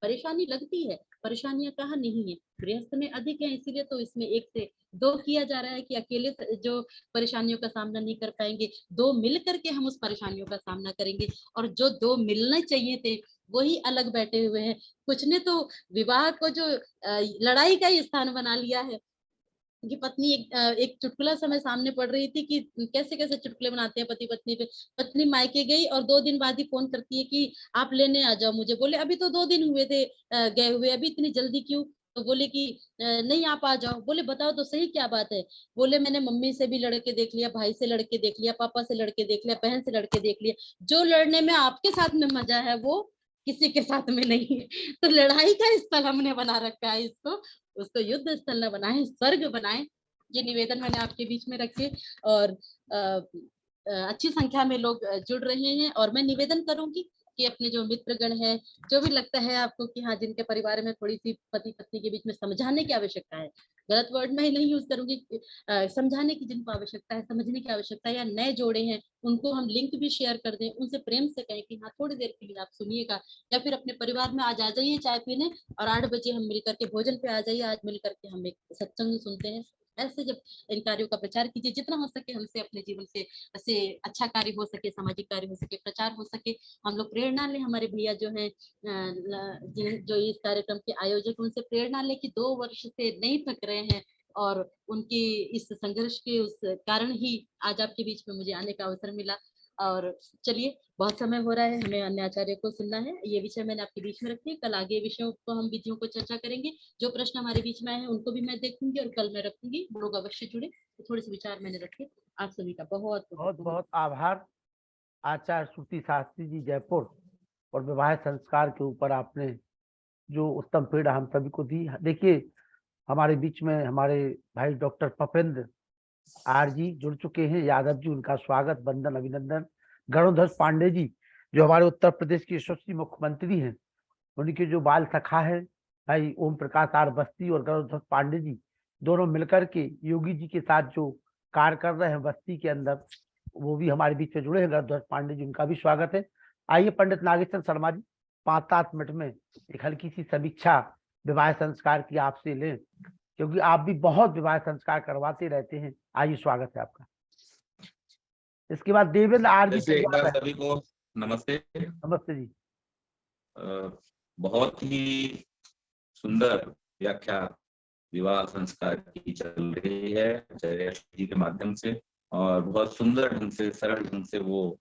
परेशानी लगती है, परेशानियां कहाँ नहीं है, गृहस्थ में अधिक है, इसीलिए तो इसमें 1 से 2 किया जा रहा है कि अकेले जो परेशानियों का सामना नहीं कर पाएंगे, 2 मिल करके हम उस परेशानियों का सामना करेंगे। और जो 2 मिलने चाहिए थे वही अलग बैठे हुए हैं। कुछ ने तो विवाह को जो लड़ाई का ही स्थान बना लिया है कि पत्नी एक चुटकुला समय सामने पड़ रही थी कि कैसे कैसे चुटकुले बनाते हैं पति पत्नी पे। पत्नी मायके गई और 2 दिन बाद ही फोन करती है कि आप लेने आ जाओ मुझे। बोले अभी तो 2 दिन हुए थे गए हुए, अभी इतनी जल्दी क्यों? तो बोले कि नहीं आप आ जाओ। बोले बताओ तो सही क्या बात है? बोले मैंने मम्मी से भी लड़के देख लिया, भाई से लड़के देख लिया, पापा से लड़के देख लिया, बहन से लड़के देख लिया, जो लड़ने में आपके साथ में मजा है वो किसी के साथ में नहीं है। तो लड़ाई का स्थल हमने बना रखा है इसको, उसको युद्ध स्थल न बनाए, स्वर्ग बनाए। ये निवेदन मैंने आपके बीच में रखे और अच्छी संख्या में लोग जुड़ रहे हैं। और मैं निवेदन करूंगी कि अपने जो मित्रगण है, जो भी लगता है आपको कि हाँ जिनके परिवार में थोड़ी सी पति पत्नी के बीच में समझाने की आवश्यकता है, गलत वर्ड मैं नहीं यूज करूंगी, समझाने की जिनको आवश्यकता है, समझने की आवश्यकता है, या नए जोड़े हैं, उनको हम लिंक भी शेयर कर दें, उनसे प्रेम से कहें कि हाँ थोड़ी देर के लिए आप सुनिएगा, या फिर अपने परिवार में आज आ जाइए चाय पीने और 8 बजे हम मिलकर के भोजन पे आ जाइए, आज मिलकर के हम एक सत्संग सुनते हैं। ऐसे जब इन कार्यों का प्रचार कीजिए, जितना हो सके हमसे अपने जीवन से ऐसे अच्छा कार्य हो सके, सामाजिक कार्य हो सके, प्रचार हो सके, हम लोग प्रेरणा लें। हमारे भैया जो हैं जो इस कार्यक्रम के आयोजक, उनसे प्रेरणा लें कि 2 वर्ष से नहीं थक रहे हैं और उनकी इस संघर्ष के उस कारण ही आज आपके बीच में मुझे आने का अवसर मिला। और चलिए, बहुत समय हो रहा है, हमें अन्य आचार्य को सुनना है। ये विषय मैंने आपके बीच में रखी है, कल आगे विषयों को हम विधियों को चर्चा करेंगे। जो प्रश्न हमारे बीच में आए हैं उनको भी मैं देखूंगी और कल मैं रखूंगी, लोग अवश्य जुड़े। तो थोड़े से विचार मैंने रखे। आप सभी का बहुत बहुत बहुत आभार आचार्य श्रुति शास्त्री जी जयपुर। और विवाह संस्कार के ऊपर आपने जो उत्तम पीड़ा हम सभी को दी। देखिए, हमारे बीच में हमारे भाई डॉक्टर पपेंद्र आर जी जुड़ चुके हैं, यादव जी, उनका स्वागत, वंदन, अभिनंदन। गणोध्वज पांडे जी जो हमारे उत्तर प्रदेश के यशस्वी मुख्यमंत्री हैं, उनके जो बाल सखा है भाई ओम प्रकाश आर बस्ती और गणोध्वज पांडे जी, दोनों मिलकर के योगी जी के साथ जो कार्य कर रहे हैं बस्ती के अंदर, वो भी हमारे बीच में जुड़े हैं। गणोध्वज पांडे जी, उनका भी स्वागत है। आइए पंडित नागेश्वर शर्मा जी 5-7 मिनट में एक हल्की सी समीक्षा विवाह संस्कार की आपसे लें क्योंकि आप भी बहुत विवाह संस्कार करवाते रहते हैं। आइए, स्वागत है आपका। इसके बाद देवेंद्र आर जी जैसे एक बार है। सभी को नमस्ते। नमस्ते जी। बहुत ही सुंदर व्याख्या विवाह संस्कार की चल रही है जय जी के माध्यम से, और बहुत सुंदर ढंग से, सरल ढंग से वो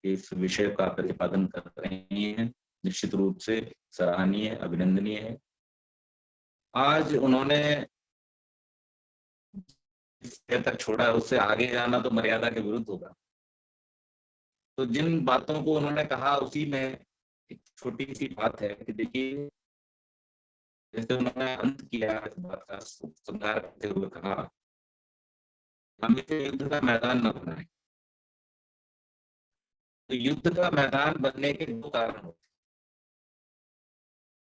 इस विषय का प्रतिपादन कर रहे हैं। निश्चित रूप से सराहनीय, अभिनंदनीय है। आज उन्होंने जिस तक छोड़ा है उससे आगे जाना तो मर्यादा के विरुद्ध होगा। तो जिन बातों को उन्होंने कहा उसी में एक छोटी सी बात है कि देखिए, जैसे उन्होंने अंत किया इस बात का सुधार करते हुए कहा, हम इसे युद्ध का मैदान न बनाएं। तो युद्ध का मैदान बनने के दो कारण होते हैं।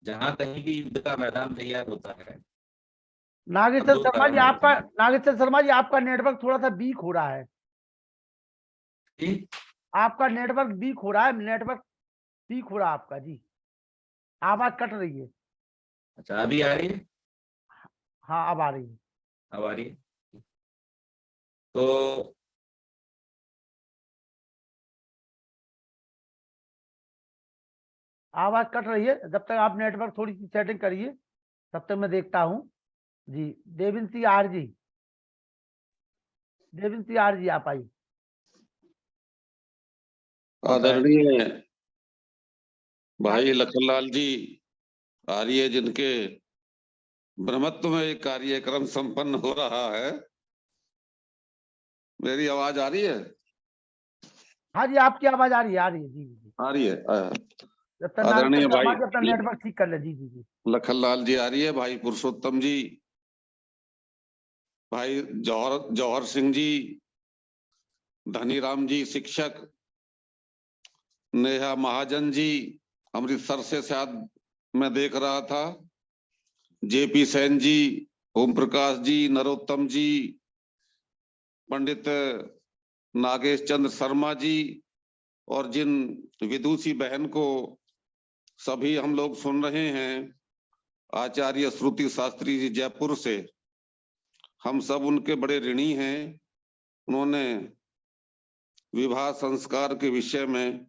जहां कहीं भी युद्ध का मैदान तैयार होता है, नागेश्वर दो शर्मा जी, कारण होते हैं। नागेश्वर शर्मा जी, आपका नेटवर्क थोड़ा सा वीक हो रहा है। आपका नेटवर्क वीक हो रहा है, नेटवर्क वीक हो रहा है आपका जी, आवाज कट रही है। अच्छा, अभी आ रही है? हाँ, अब आ रही है। अब आ रही है। तो आवाज कट रही है, जब तक आप नेटवर्क थोड़ी सी सेटिंग करिए तब तक मैं देखता हूँ जी। देवेंद्र सिंह आर जी, देवेंद्र सिंह आर जी, आप आइए। आदरणीय भाई लखनलाल जी आर्य, जिनके ब्रह्मत्व में एक कार्यक्रम संपन्न हो रहा है। मेरी आवाज आ रही है? हाँ जी, आपकी आवाज आ रही है, जी जी। आ रही है। जब तक आदरणीय नागेश्वर शर्मा जी अपना भाई नेटवर्क ठीक कर ले। जी जी जी। लखनलाल जी आर्य, भाई पुरुषोत्तम जी, भाई जौहर सिंह जी, धनीराम जी शिक्षक, नेहा महाजन जी अमृतसर से शायद मैं देख रहा था, जेपी सेन जी, ओम प्रकाश जी, नरोत्तम जी, पंडित नागेश चंद्र शर्मा जी, और जिन विदुषी बहन को सभी हम लोग सुन रहे हैं, आचार्य श्रुति शास्त्री जी जयपुर से, हम सब उनके बड़े ऋणी हैं। उन्होंने विवाह संस्कार के विषय में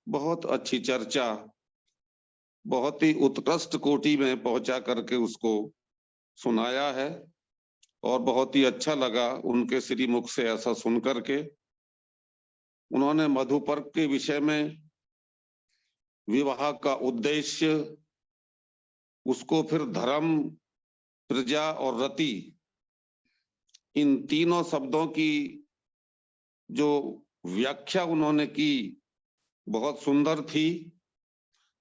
बहुत अच्छी चर्चा, बहुत ही उत्कृष्ट कोटि में पहुंचा करके उसको सुनाया है, और बहुत ही अच्छा लगा उनके श्री मुख से ऐसा सुन करके। उन्होंने मधुपर्क के विषय में, विवाह का उद्देश्य, उसको फिर धर्म, प्रजा और रति, इन तीनों शब्दों की जो व्याख्या उन्होंने की बहुत सुंदर थी।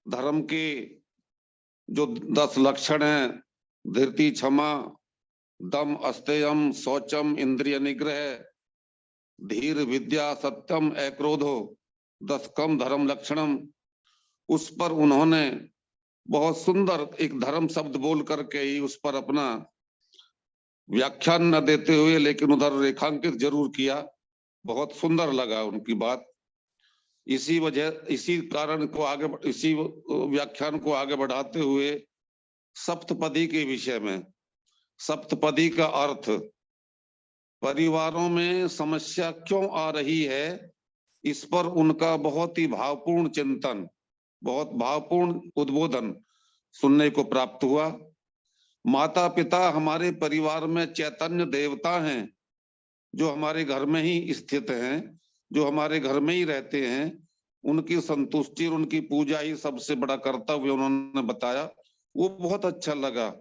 धर्म के जो 10 लक्षण हैं, धृति, क्षमा, दम, अस्तेयम, शौचम, इंद्रिय निग्रह, धीर, विद्या, सत्यम, अक्रोधो, 10 कम धर्म लक्षणम, उस पर उन्होंने बहुत सुंदर एक धर्म शब्द बोल करके ही उस पर अपना व्याख्यान न देते हुए, लेकिन उधर रेखांकित जरूर किया। बहुत सुंदर लगा उनकी बात। इसी व्याख्यान को आगे बढ़ाते हुए सप्तपदी के विषय में, सप्तपदी का अर्थ, परिवारों में समस्या क्यों आ रही है, इस पर उनका बहुत ही भावपूर्ण चिंतन, बहुत भावपूर्ण उद्बोधन सुनने को प्राप्त हुआ। माता पिता हमारे परिवार में चैतन्य देवता हैं, जो हमारे घर में ही स्थित हैं, जो हमारे घर में ही रहते हैं। उनकी संतुष्टि और उनकी पूजा ही सबसे बड़ा कर्तव्य उन्होंने बताया। वो बहुत अच्छा लगा,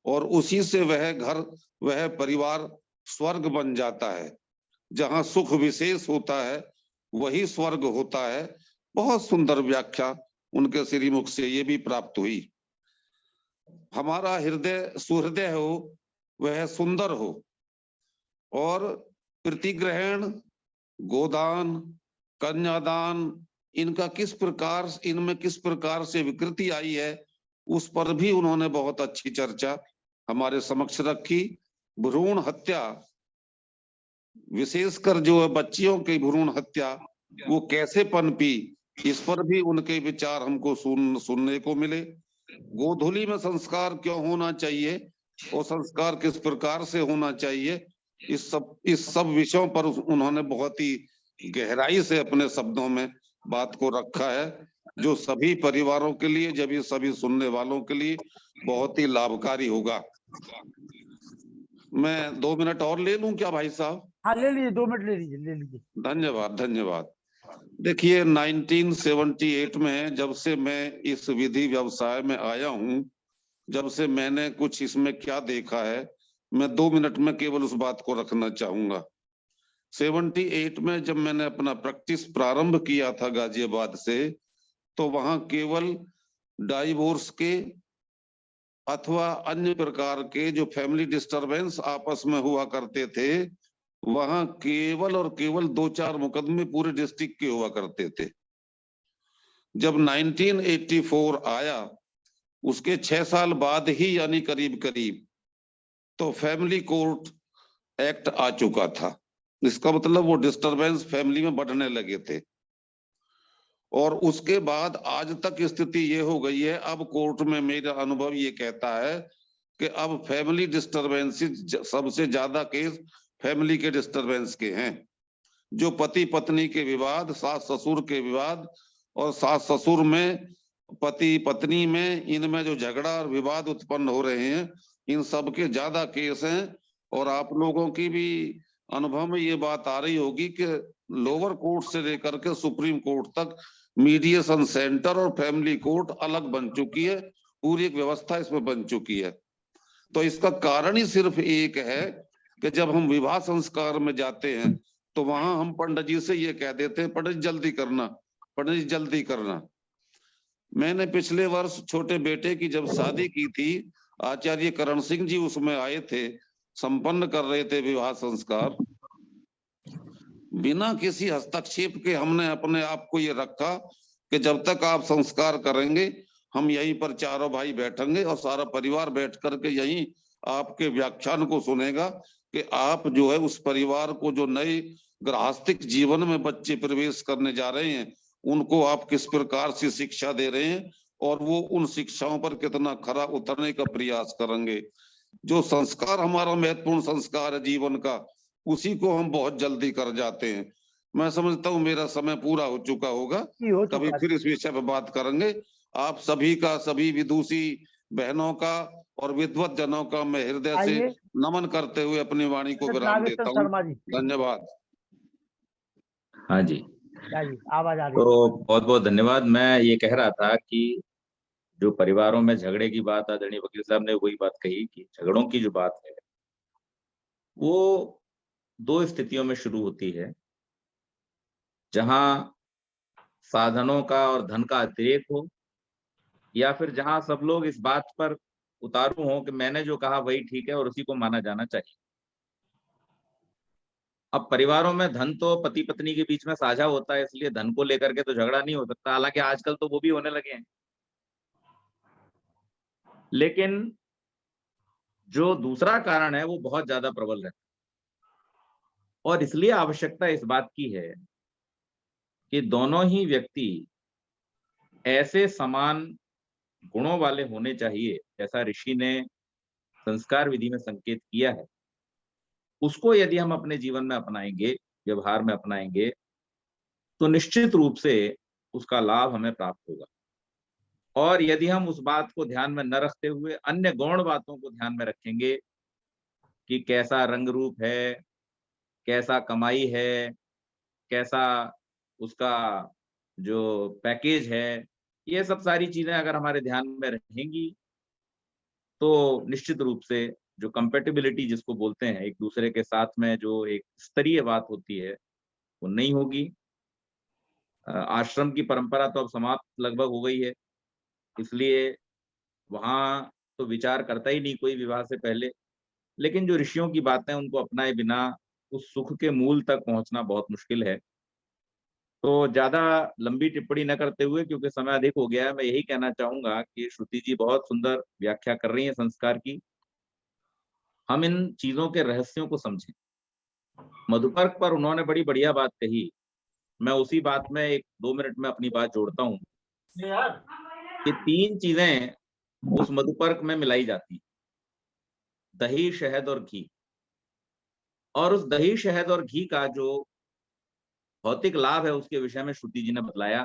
और उसी से वह घर, वह परिवार स्वर्ग बन जाता है। जहां सुख विशेष होता है वही स्वर्ग होता है। बहुत सुंदर व्याख्या उनके श्रीमुख से ये भी प्राप्त हुई। हमारा हृदय सुहृदय हो, वह सुंदर हो, और प्रतिग्रहण, गोदान, कन्यादान, इनमें किस प्रकार से विकृति आई है, उस पर भी उन्होंने बहुत अच्छी चर्चा हमारे समक्ष रखी। भ्रूण हत्या, विशेषकर जो बच्चियों की भ्रूण हत्या, वो कैसे पनपी, इस पर भी उनके विचार हमको सुनने को मिले। गोधूली में संस्कार क्यों होना चाहिए, और संस्कार किस प्रकार से होना चाहिए, इस सब विषयों पर उन्होंने बहुत ही गहराई से अपने शब्दों में बात को रखा है, जो सभी परिवारों के लिए, जब ये सभी सुनने वालों के लिए बहुत ही लाभकारी होगा। मैं 2 मिनट और ले लूं क्या भाई साहब? हाँ ले लीजिए, 2 मिनट ले लीजिए, ले लीजिए। धन्यवाद, धन्यवाद। देखिए 1978 में जब से मैं इस विधि व्यवसाय में आया हूं, जब से मैंने कुछ इसमें क्या देखा है, मैं 2 मिनट में केवल उस बात को रखना चाहूंगा। 78 में जब मैंने अपना प्रैक्टिस प्रारंभ किया था गाजियाबाद से, तो वहां केवल डाइवोर्स के अथवा अन्य प्रकार के जो फैमिली डिस्टरबेंस आपस में हुआ करते थे, वहां केवल और केवल 2-4 मुकदमे पूरे डिस्ट्रिक्ट के हुआ करते थे। जब 1984 आया, उसके 6 साल बाद ही, यानी करीब करीब, तो फैमिली कोर्ट एक्ट आ चुका था। इसका मतलब वो डिस्टरबेंस फैमिली में बढ़ने लगे थे। और उसके बाद आज तक स्थिति ये हो गई है, अब कोर्ट में मेरा अनुभव ये कहता है कि अब फैमिली डिस्टरबेंस सबसे ज्यादा केस फैमिली के डिस्टरबेंस के हैं। जो पति पत्नी के विवाद, सास ससुर के विवाद, और सास ससुर में, पति पत्नी में, इनमें जो झगड़ा और विवाद उत्पन्न हो रहे हैं, इन सब के ज्यादा केस हैं। और आप लोगों की भी अनुभव में ये बात आ रही होगी कि लोअर कोर्ट से लेकर के सुप्रीम कोर्ट तक मीडिएशन सेंटर और फैमिली कोर्ट अलग बन चुकी है, पूरी एक व्यवस्था इसमें बन चुकी है। तो इसका कारण ही सिर्फ एक है कि जब हम विवाह संस्कार में जाते हैं, तो वहां हम पंडित जी से ये कह देते हैं, पंडित जल्दी करना, पंडित जी जल्दी करना। मैंने पिछले वर्ष छोटे बेटे की जब शादी की थी, आचार्य करण सिंह जी उसमें आए थे, संपन्न कर रहे थे विवाह संस्कार। बिना किसी हस्तक्षेप के हमने अपने आप को ये रखा कि जब तक आप संस्कार करेंगे, हम यहीं पर चारों भाई बैठेंगे और सारा परिवार बैठ करके यहीं आपके व्याख्यान को सुनेगा कि आप जो है उस परिवार को, जो नए गृहस्थिक जीवन में बच्चे प्रवेश करने जा रहे हैं, उनको आप किस प्रकार से शिक्षा दे रहे हैं और वो उन शिक्षाओं पर कितना खरा उतरने का प्रयास करेंगे। जो संस्कार हमारा महत्वपूर्ण संस्कार है जीवन का, उसी को हम बहुत जल्दी कर जाते हैं। मैं समझता हूँ मेरा समय पूरा हो चुका होगा, कभी फिर इस विषय पर बात करेंगे। आप सभी का, सभी विदुषी बहनों का और विद्वत जनों का मैं हृदय से नमन करते हुए अपनी वाणी को विराम देता हूँ। धन्यवाद। हाँ जी, आवाज आ रही है। तो बहुत बहुत धन्यवाद। मैं ये कह रहा था कि जो परिवारों में झगड़े की बात, आदरणीय वकील साहब ने वही बात कही कि झगड़ों की जो बात है वो 2 स्थितियों में शुरू होती है, जहां साधनों का और धन का अतिरेक हो, या फिर जहां सब लोग इस बात पर उतारू हो कि मैंने जो कहा वही ठीक है और उसी को माना जाना चाहिए। अब परिवारों में धन तो पति पत्नी के बीच में साझा होता है, इसलिए धन को लेकर के तो झगड़ा नहीं हो सकता, हालांकि आजकल तो वो भी होने लगे हैं। लेकिन जो दूसरा कारण है वो बहुत ज्यादा प्रबल रहता है, और इसलिए आवश्यकता इस बात की है कि दोनों ही व्यक्ति ऐसे समान गुणों वाले होने चाहिए, जैसा ऋषि ने संस्कार विधि में संकेत किया है। उसको यदि हम अपने जीवन में अपनाएंगे, व्यवहार में अपनाएंगे, तो निश्चित रूप से उसका लाभ हमें प्राप्त होगा। और यदि हम उस बात को ध्यान में न रखते हुए अन्य गौण बातों को ध्यान में रखेंगे कि कैसा रंग रूप है, कैसा कमाई है, कैसा उसका जो पैकेज है, ये सब सारी चीजें अगर हमारे ध्यान में रहेंगी, तो निश्चित रूप से जो कंपेटिबिलिटी जिसको बोलते हैं, एक दूसरे के साथ में जो एक स्तरीय बात होती है, वो नहीं होगी। आश्रम की परंपरा तो अब समाप्त लगभग हो गई है, इसलिए वहां तो विचार करता ही नहीं कोई विवाह से पहले। लेकिन जो ऋषियों की बातें, उनको अपनाए बिना उस सुख के मूल तक पहुंचना बहुत मुश्किल है। तो ज्यादा लंबी टिप्पणी न करते हुए, क्योंकि समय अधिक हो गया है, मैं यही कहना चाहूंगा कि श्रुति जी बहुत सुंदर व्याख्या कर रही हैं संस्कार की। हम इन चीजों के रहस्यों को समझें। मधुपर्क पर उन्होंने बड़ी बढ़िया बात कही, मैं उसी बात में 1-2 मिनट में अपनी बात जोड़ता हूँ कि 3 चीजें उस मधुपर्क में मिलाई जाती हैं। दही, शहद और घी। और उस दही, शहद और घी का जो भौतिक लाभ है उसके विषय में श्रुति जी ने बतलाया,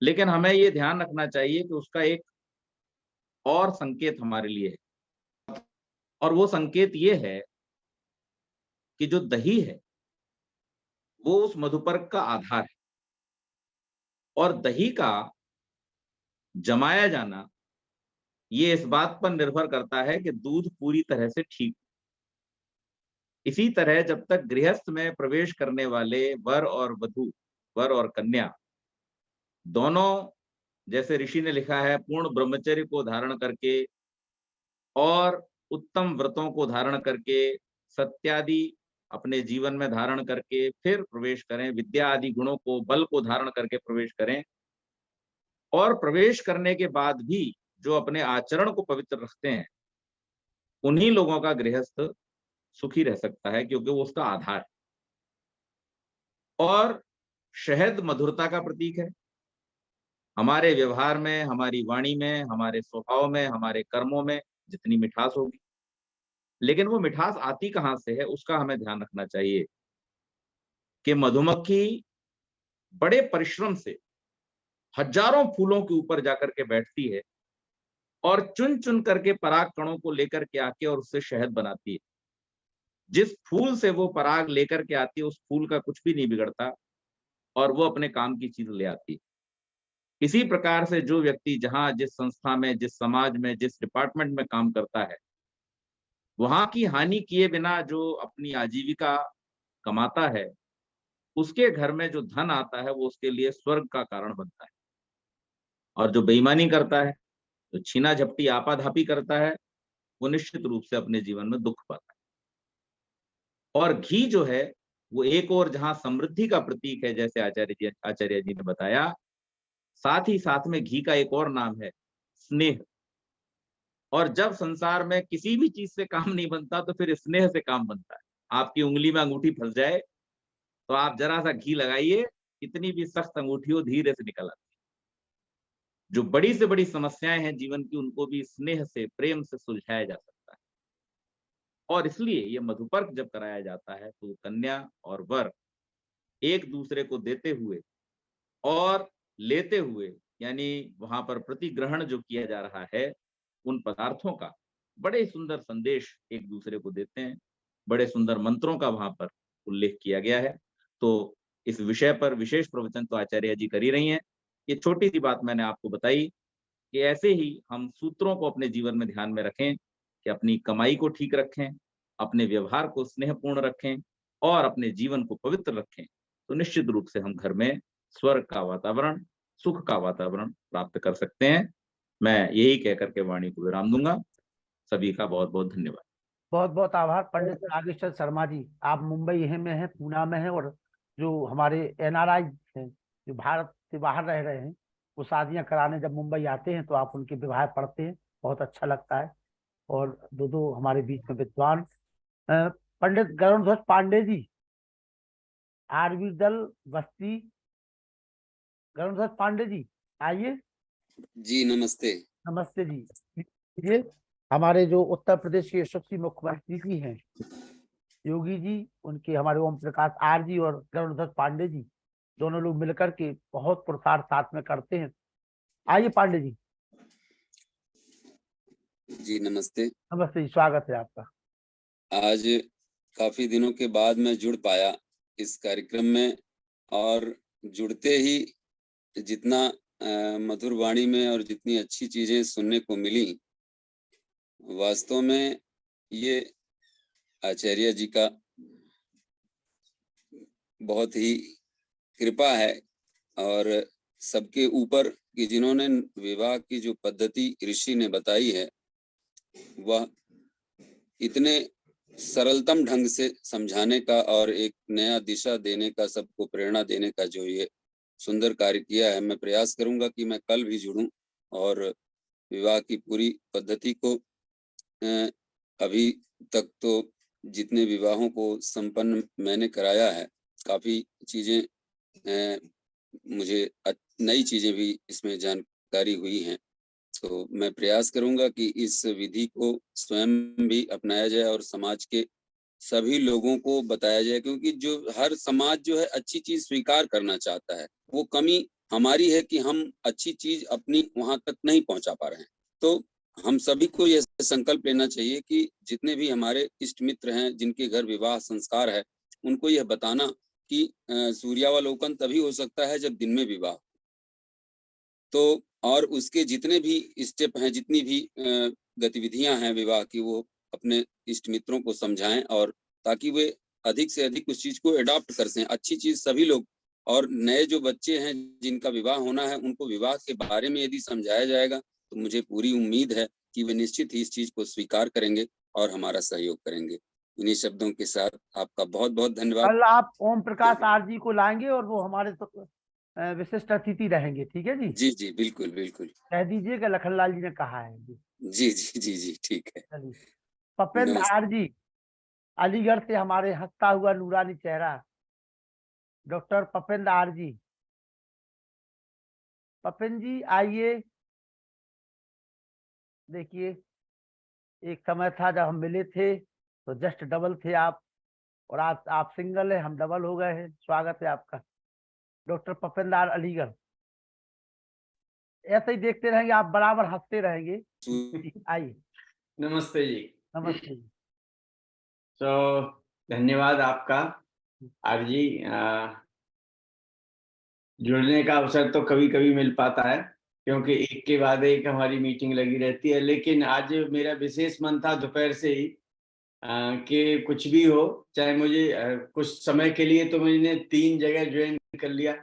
लेकिन हमें ये ध्यान रखना चाहिए कि उसका एक और संकेत हमारे लिए है, और वो संकेत ये है कि जो दही है वो उस मधुपर्क का आधार है, और दही का जमाया जाना ये इस बात पर निर्भर करता है कि दूध पूरी तरह से ठीक। इसी तरह जब तक गृहस्थ में प्रवेश करने वाले वर और वधू, वर और कन्या दोनों, जैसे ऋषि ने लिखा है, पूर्ण ब्रह्मचर्य को धारण करके और उत्तम व्रतों को धारण करके, सत्यादि अपने जीवन में धारण करके फिर प्रवेश करें, विद्या आदि गुणों को, बल को धारण करके प्रवेश करें, और प्रवेश करने के बाद भी जो अपने आचरण को पवित्र रखते हैं, उन्हीं लोगों का गृहस्थ सुखी रह सकता है, क्योंकि वो उसका आधार है। और शहद मधुरता का प्रतीक है। हमारे व्यवहार में, हमारी वाणी में, हमारे स्वभाव में, हमारे कर्मों में जितनी मिठास होगी, लेकिन वो मिठास आती कहाँ से है उसका हमें ध्यान रखना चाहिए कि मधुमक्खी बड़े परिश्रम से हजारों फूलों के ऊपर जाकर के बैठती है और चुन चुन करके पराग कणों को लेकर के आके और उससे शहद बनाती है। जिस फूल से वो पराग लेकर के आती है उस फूल का कुछ भी नहीं बिगड़ता और वो अपने काम की चीज ले आती है। इसी प्रकार से जो व्यक्ति जहां, जिस संस्था में, जिस समाज में, जिस डिपार्टमेंट में काम करता है, वहां की हानि किए बिना जो अपनी आजीविका कमाता है, उसके घर में जो धन आता है वो उसके लिए स्वर्ग का कारण बनता है। और जो बेईमानी करता है, जो छीना झपटी आपाधापी करता है, वो निश्चित रूप से अपने जीवन में दुख पाता है। और घी जो है वो एक और जहां समृद्धि का प्रतीक है, जैसे आचार्य जी ने बताया, साथ ही साथ में घी का एक और नाम है स्नेह। और जब संसार में किसी भी चीज से काम नहीं बनता तो फिर स्नेह से काम बनता है। आपकी उंगली में अंगूठी फंस जाए तो आप जरा सा घी लगाइए, कितनी भी सख्त अंगूठी हो धीरे से निकल आती है। जो बड़ी से बड़ी समस्याएं हैं जीवन की, उनको भी स्नेह से, प्रेम से सुलझाया जा सकता है। और इसलिए ये मधुपर्क जब कराया जाता है तो कन्या और वर एक दूसरे को देते हुए और लेते हुए, यानी वहां पर प्रतिग्रहण जो किया जा रहा है उन पदार्थों का, बड़े सुंदर संदेश एक दूसरे को देते हैं। बड़े सुंदर मंत्रों का वहां पर उल्लेख किया गया है। तो इस विषय पर विशेष प्रवचन तो आचार्य जी कर ही रही हैं। ये छोटी सी बात मैंने आपको बताई कि ऐसे ही हम सूत्रों को अपने जीवन में ध्यान में रखें कि अपनी कमाई को ठीक रखें, अपने व्यवहार को स्नेहपूर्ण रखें और अपने जीवन को पवित्र रखें, तो निश्चित रूप से हम घर में स्वर्ग का वातावरण, सुख का वातावरण प्राप्त कर सकते हैं। मैं यही कहकर के वाणी को विराम दूंगा। सभी का बहुत बहुत धन्यवाद। बहुत बहुत आभार पंडित नागेश्वर शर्मा जी। आप मुंबई में हैं, पूना में हैं, और जो हमारे एनआरआई हैं जो भारत से बाहर रह रहे हैं, वो शादियां कराने जब मुंबई आते हैं तो आप उनके विवाह पढ़ते हैं, बहुत अच्छा लगता है। और दो दो हमारे बीच में विद्वान पंडित गरुणध्वज पांडे जी, आरवी दल बस्ती, गरुणध्वज पांडे जी आइए। जी नमस्ते। नमस्ते जी। ये हमारे जो उत्तर प्रदेश के यशस्वी मुख्यमंत्री जी हैं योगी जी, उनके हमारे ओम प्रकाश आर जी और गरुणध्वज पांडे जी, दोनों लोग मिलकर के बहुत पुरुषार्थ साथ में करते हैं। आइए पांडे जी। जी नमस्ते। नमस्ते जी, स्वागत है आपका। आज काफी दिनों के बाद मैं जुड़ पाया इस कार्यक्रम में, और जुड़ते ही जितना मधुर वाणी में और जितनी अच्छी चीजें सुनने को मिली, वास्तव में ये आचार्य जी का बहुत ही कृपा है। और सबके ऊपर कि जिन्होंने विवाह की जो पद्धति ऋषि ने बताई है वह इतने सरलतम ढंग से समझाने का और एक नया दिशा देने का, सबको प्रेरणा देने का जो ये सुंदर कार्य किया है, मैं प्रयास करूंगा कि मैं कल भी जुड़ूं और विवाह की पूरी पद्धति को, अभी तक तो जितने विवाहों को संपन्न मैंने कराया है, काफी चीजें मुझे नई चीजें भी इसमें जानकारी हुई हैं। तो मैं प्रयास करूंगा कि इस विधि को स्वयं भी अपनाया जाए और समाज के सभी लोगों को बताया जाए, क्योंकि जो हर समाज जो है अच्छी चीज स्वीकार करना चाहता है। वो कमी हमारी है कि हम अच्छी चीज अपनी वहां तक नहीं पहुंचा पा रहे हैं। तो हम सभी को यह संकल्प लेना चाहिए कि जितने भी हमारे इष्ट मित्र हैं जिनके घर विवाह संस्कार है, उनको यह बताना कि सूर्यावलोकन तभी हो सकता है जब दिन में विवाह। तो और उसके जितने भी स्टेप हैं, जितनी भी गतिविधियां हैं विवाह की, वो अपने इष्ट मित्रों को समझाएं, और ताकि वे अधिक से अधिक उस चीज को अडॉप्ट कर सकें। अच्छी चीज सभी लोग, और नए जो बच्चे हैं जिनका विवाह होना है, उनको विवाह के बारे में यदि समझाया जाएगा तो मुझे पूरी उम्मीद है कि वे निश्चित ही इस चीज को स्वीकार करेंगे और हमारा सहयोग करेंगे। इन्हीं शब्दों के साथ आपका बहुत बहुत धन्यवाद। कल आप ओम प्रकाश आरजी को लाएंगे और वो हमारे विशिष्ट अतिथि रहेंगे, ठीक है जी? जी जी बिल्कुल बिल्कुल। कह दीजिएगा लखनलाल जी ने कहा है जी। जी जी जी जी ठीक है। चलिए, पपेंद्र नमस्ते। आरजी अलीगढ़ से हमारे हंसता हुआ नूरानी चेहरा, डॉक्टर पपेंद्र आरजी। पपेंद्र जी आइए। देखिए, एक समय था जब हम मिले थे तो जस्ट डबल थे आप, और आज आप सिंगल है, हम डबल हो गए हैं। स्वागत है आपका डॉक्टर पपेंद्र अलीगढ़। ऐसे ही देखते रहेंगे, आप बराबर हंसते रहेंगे। आइए। नमस्ते जी। नमस्ते जी। तो धन्यवाद आपका आरजी। जुड़ने का अवसर तो कभी कभी मिल पाता है, क्योंकि एक के बाद एक हमारी मीटिंग लगी रहती है। लेकिन आज मेरा विशेष मन था दोपहर से ही कि कुछ भी हो, चाहे मुझे कुछ समय के लिए, तो मैंने 3 जगह ज्वाइन कर लिया।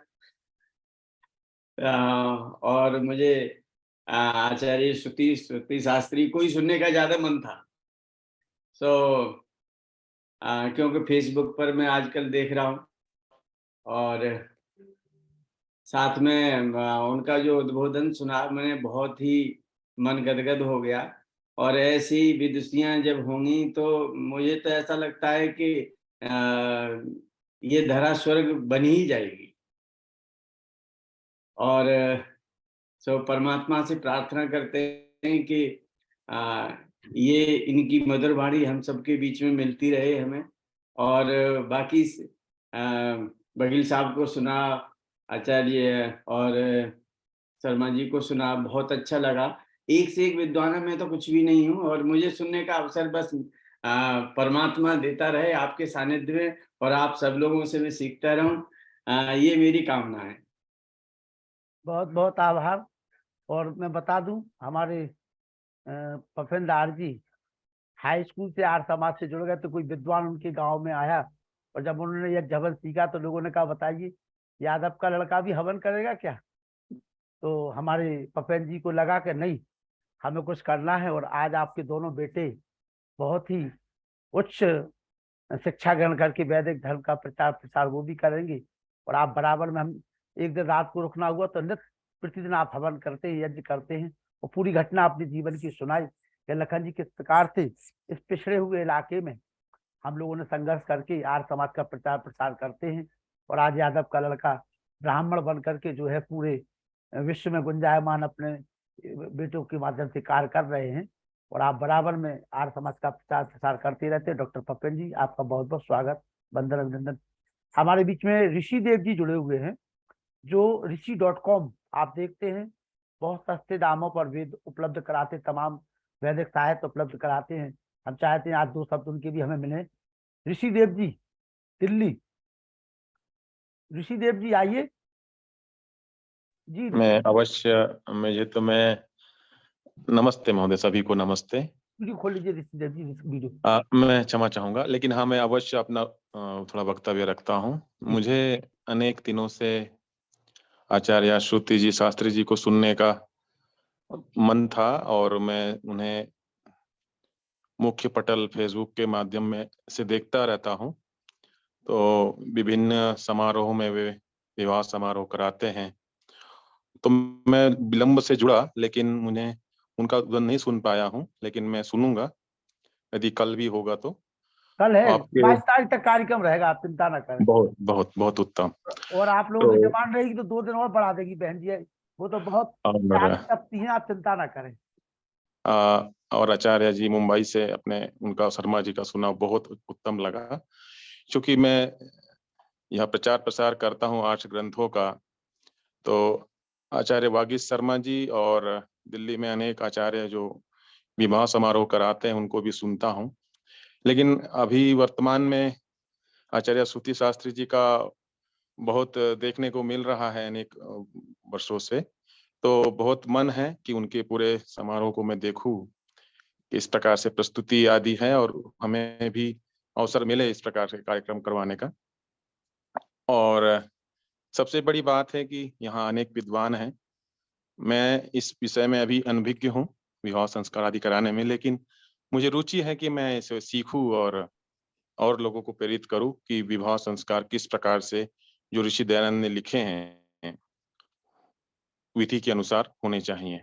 और मुझे आचार्य श्रुति शास्त्री को ही सुनने का ज्यादा मन था। क्योंकि फेसबुक पर मैं आजकल देख रहा हूँ, और साथ में उनका जो उद्बोधन सुना, मैंने बहुत ही मन गदगद हो गया। और ऐसी विदुषियां जब होंगी तो मुझे तो ऐसा लगता है कि ये धरा स्वर्ग बन ही जाएगी। और सो परमात्मा से प्रार्थना करते हैं कि ये इनकी मधुर वाणी हम सबके बीच में मिलती रहे हमें। और बाकी बघेल साहब को सुना, आचार्य और शर्मा जी को सुना, बहुत अच्छा लगा। एक से एक विद्वान, मैं तो कुछ भी नहीं हूँ, और मुझे सुनने का अवसर बस परमात्मा देता रहे आपके सानिध्य में, और आप सब लोगों से मैं सीखता रहूं, ये मेरी कामना है। बहुत बहुत आभार। और मैं बता दूं, हमारे पपेंद्र आरजी हाई स्कूल से आर्य समाज से जुड़ गए। तो कोई विद्वान उनके गांव में आया, और जब उन्होंने यह जबल सीखा तो लोगों ने कहा, बताइए यादव का लड़का भी हवन करेगा क्या? तो हमारे पपेंद्र जी को लगा कि नहीं, हमें कुछ करना है। और आज आपके दोनों बेटे बहुत ही उच्च शिक्षा ग्रहण करके वैदिक धर्म का प्रचार प्रसार वो भी करेंगे, और आप बराबर में। हम एक दिन रात को रुकना हुआ तो नित्य प्रतिदिन आप हवन करते हैं, यज्ञ करते हैं, और पूरी घटना अपने जीवन की सुनाई कि लखन जी किस प्रकार से इस पिछड़े हुए इलाके में हम लोगों ने संघर्ष करके आर्य समाज का प्रचार प्रसार करते हैं। और आज यादव का लड़का ब्राह्मण बन करके जो है पूरे विश्व में गुंजायमान अपने बेटों के माध्यम से कार्य कर रहे हैं, और आप बराबर में आर्य समाज का प्रचार प्रसार करते रहते हैं। डॉक्टर पपेंद्र जी, आपका बहुत बहुत स्वागत, वंदन अभिनंदन। हमारे बीच में ऋषि देव जी जुड़े हुए हैं, जो ऋषि.com आप देखते हैं, बहुत सस्ते दामों पर वेद उपलब्ध कराते, तमाम वैदिक साहित्य उपलब्ध कराते हैं। हम चाहते हैं आज 2 शब्द उनके भी हमें मिले। ऋषि देव जी, दिल्ली। ऋषि देव जी आइए जी। मैं अवश्य, मैं नमस्ते महोदय, सभी को नमस्ते। वीडियो खोल लीजिए ऋषि देव जी, वीडियो। मैं क्षमा चाहूंगा, लेकिन हाँ, मैं अवश्य अपना थोड़ा वक्तव्य रखता हूँ। मुझे अनेक दिनों से आचार्य श्रुति जी शास्त्री जी को सुनने का मन था, और मैं उन्हें मुख्य पटल फेसबुक के माध्यम में से देखता रहता हूँ। तो विभिन्न समारोह में वे विवाह समारोह कराते हैं। तो मैं विलंब से जुड़ा, लेकिन उन्हें उनका उद्बोधन नहीं सुन पाया हूँ, लेकिन मैं सुनूंगा यदि कल भी होगा तो। कल है, आपके 22 तारीख तक कार्यक्रम रहेगा, आप चिंता ना करें। बहुत बहुत बहुत उत्तम। और आप लोगों की डिमांड रहेगी तो 2 दिन और बढ़ा देगी बहन जी। वो तो बहुत और प्यारी शक्ति है, आप चिंता ना करें। और आचार्य जी मुंबई से अपने उनका शर्मा जी का सुना बहुत उत्तम लगा। क्योंकि मैं यह प्रचार प्रसार करता हूँ 8 ग्रंथों का, तो आचार्य वागीश शर्मा जी और दिल्ली में अनेक आचार्य जो विवाह समारोह कराते हैं उनको भी सुनता हूँ। लेकिन अभी वर्तमान में आचार्य श्रुति शास्त्री जी का बहुत देखने को मिल रहा है अनेक वर्षों से, तो बहुत मन है कि उनके पूरे समारोह को मैं देखूं, किस प्रकार से प्रस्तुति आदि है और हमें भी अवसर मिले इस प्रकार से कार्यक्रम करवाने का। और सबसे बड़ी बात है कि यहाँ अनेक विद्वान हैं। मैं इस विषय में अभी अनभिज्ञ हूँ विवाह संस्कार आदि कराने में, लेकिन मुझे रुचि है कि मैं इसे सीखूं और लोगों को प्रेरित करूं कि विवाह संस्कार किस प्रकार से जो ऋषि दयानंद ने लिखे हैं विधि के अनुसार होने चाहिए।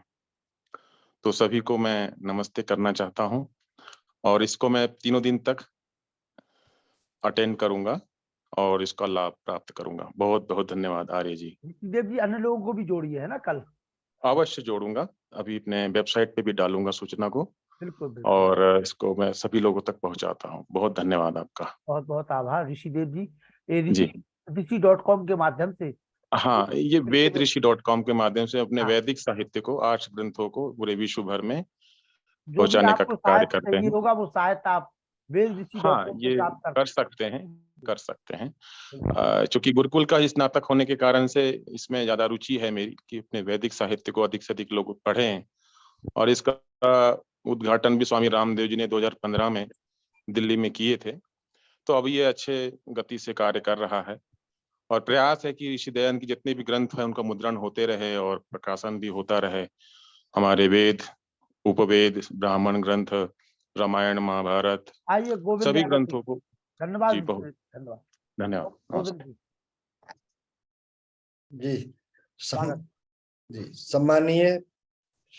तो सभी को मैं नमस्ते करना चाहता हूं और इसको मैं 3 दिन तक अटेंड करूंगा और इसका लाभ प्राप्त करूंगा। बहुत बहुत धन्यवाद आर्य जी। देव जी अन्य लोगों को भी जोड़िए, है ना, कल अवश्य जोड़ूंगा, अभी अपने वेबसाइट पे भी डालूंगा सूचना को। बिल्कुल बिल्कुल। और इसको मैं सभी लोगों तक पहुंचाता हूँ। बहुत धन्यवाद आपका। बहुत बहुत आभार ऋषिदेव जी। ये जी ऋषि.com के माध्यम से, हाँ, ये vedrishi.com के माध्यम से अपने हाँ, वैदिक साहित्य को 8 ग्रंथों को पूरे विश्व भर में जो भी पहुंचाने का आपको कार्य सहायता करते चाहिए हैं। होगा वो सहायता आप हाँ, vedrishi.com से ये प्राप्त कर कर सकते हैं। चूंकि गुरुकुल का स्नातक होने के कारण से इसमें ज्यादा रुचि है मेरी कि अपने वैदिक साहित्य को अधिक से अधिक लोग पढ़ें। और इसका उद्घाटन भी स्वामी रामदेव जी ने 2015 में दिल्ली में किए थे। तो अब ये अच्छे गति से कार्य कर रहा है और प्रयास है कि ऋषि दयानंद की जितने भी ग्रंथ हैं उनका मुद्रण होते रहे और प्रकाशन भी होता रहे। हमारे वेद, उपवेद, ब्राह्मण ग्रंथ, रामायण, महाभारत, आइए गोविंद सभी यादव जी, ग्रंथों को। धन्यवाद जी बहुत धन्यवाद धन्यवाद। गोविंद जी, जी स्वागत। जी सम्मानीय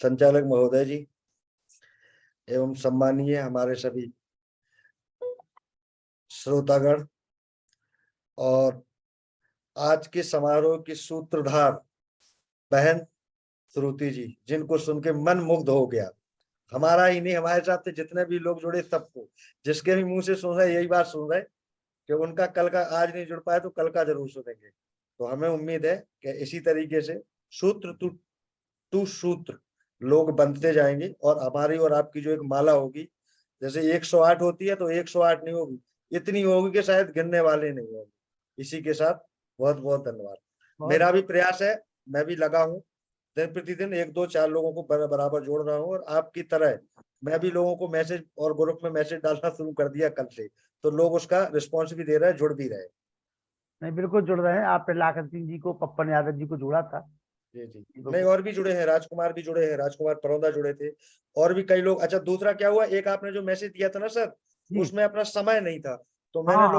संचालक महोदय जी एवं सम्मानीय हमारे सभी श्रोतागण और आज के समारोह की सूत्रधार बहन श्रुति जी, जिनको सुन के मन मुग्ध हो गया। हमारा ही नहीं, हमारे साथ जितने भी लोग जुड़े सबको, जिसके भी मुंह से सुन रहे यही बात सुन रहे कि उनका कल का आज नहीं जुड़ पाए तो कल का जरूर सुनेंगे। तो हमें उम्मीद है कि इसी तरीके से सूत्र टू सूत्र लोग बनते जाएंगे और हमारी और आपकी जो एक माला होगी, जैसे 108 होती है तो 108 नहीं होगी, इतनी होगी कि शायद गिनने वाले नहीं होंगे। इसी के साथ बहुत बहुत धन्यवाद। मेरा भी प्रयास है, मैं भी लगा हूँ दिन प्रतिदिन 1 2 4 लोगों को बराबर जोड़ रहा हूँ और आपकी तरह मैं भी लोगों को मैसेज और ग्रुप में मैसेज डालना शुरू कर दिया कल से, तो लोग उसका रिस्पॉन्स भी दे रहे हैं, जुड़ भी रहे। नहीं बिल्कुल जुड़ रहे हैं। आपने लाखन सिंह जी को, पप्पन यादव जी को जोड़ा था। जी जी नहीं, और भी जुड़े हैं, राजकुमार भी जुड़े हैं, राजकुमार परौंदा जुड़े थे और भी कई लोग। अच्छा दूसरा क्या हुआ, एक आपने जो मैसेज दिया था ना सर, उसमें अपना समय नहीं था, तो मैंने हाँ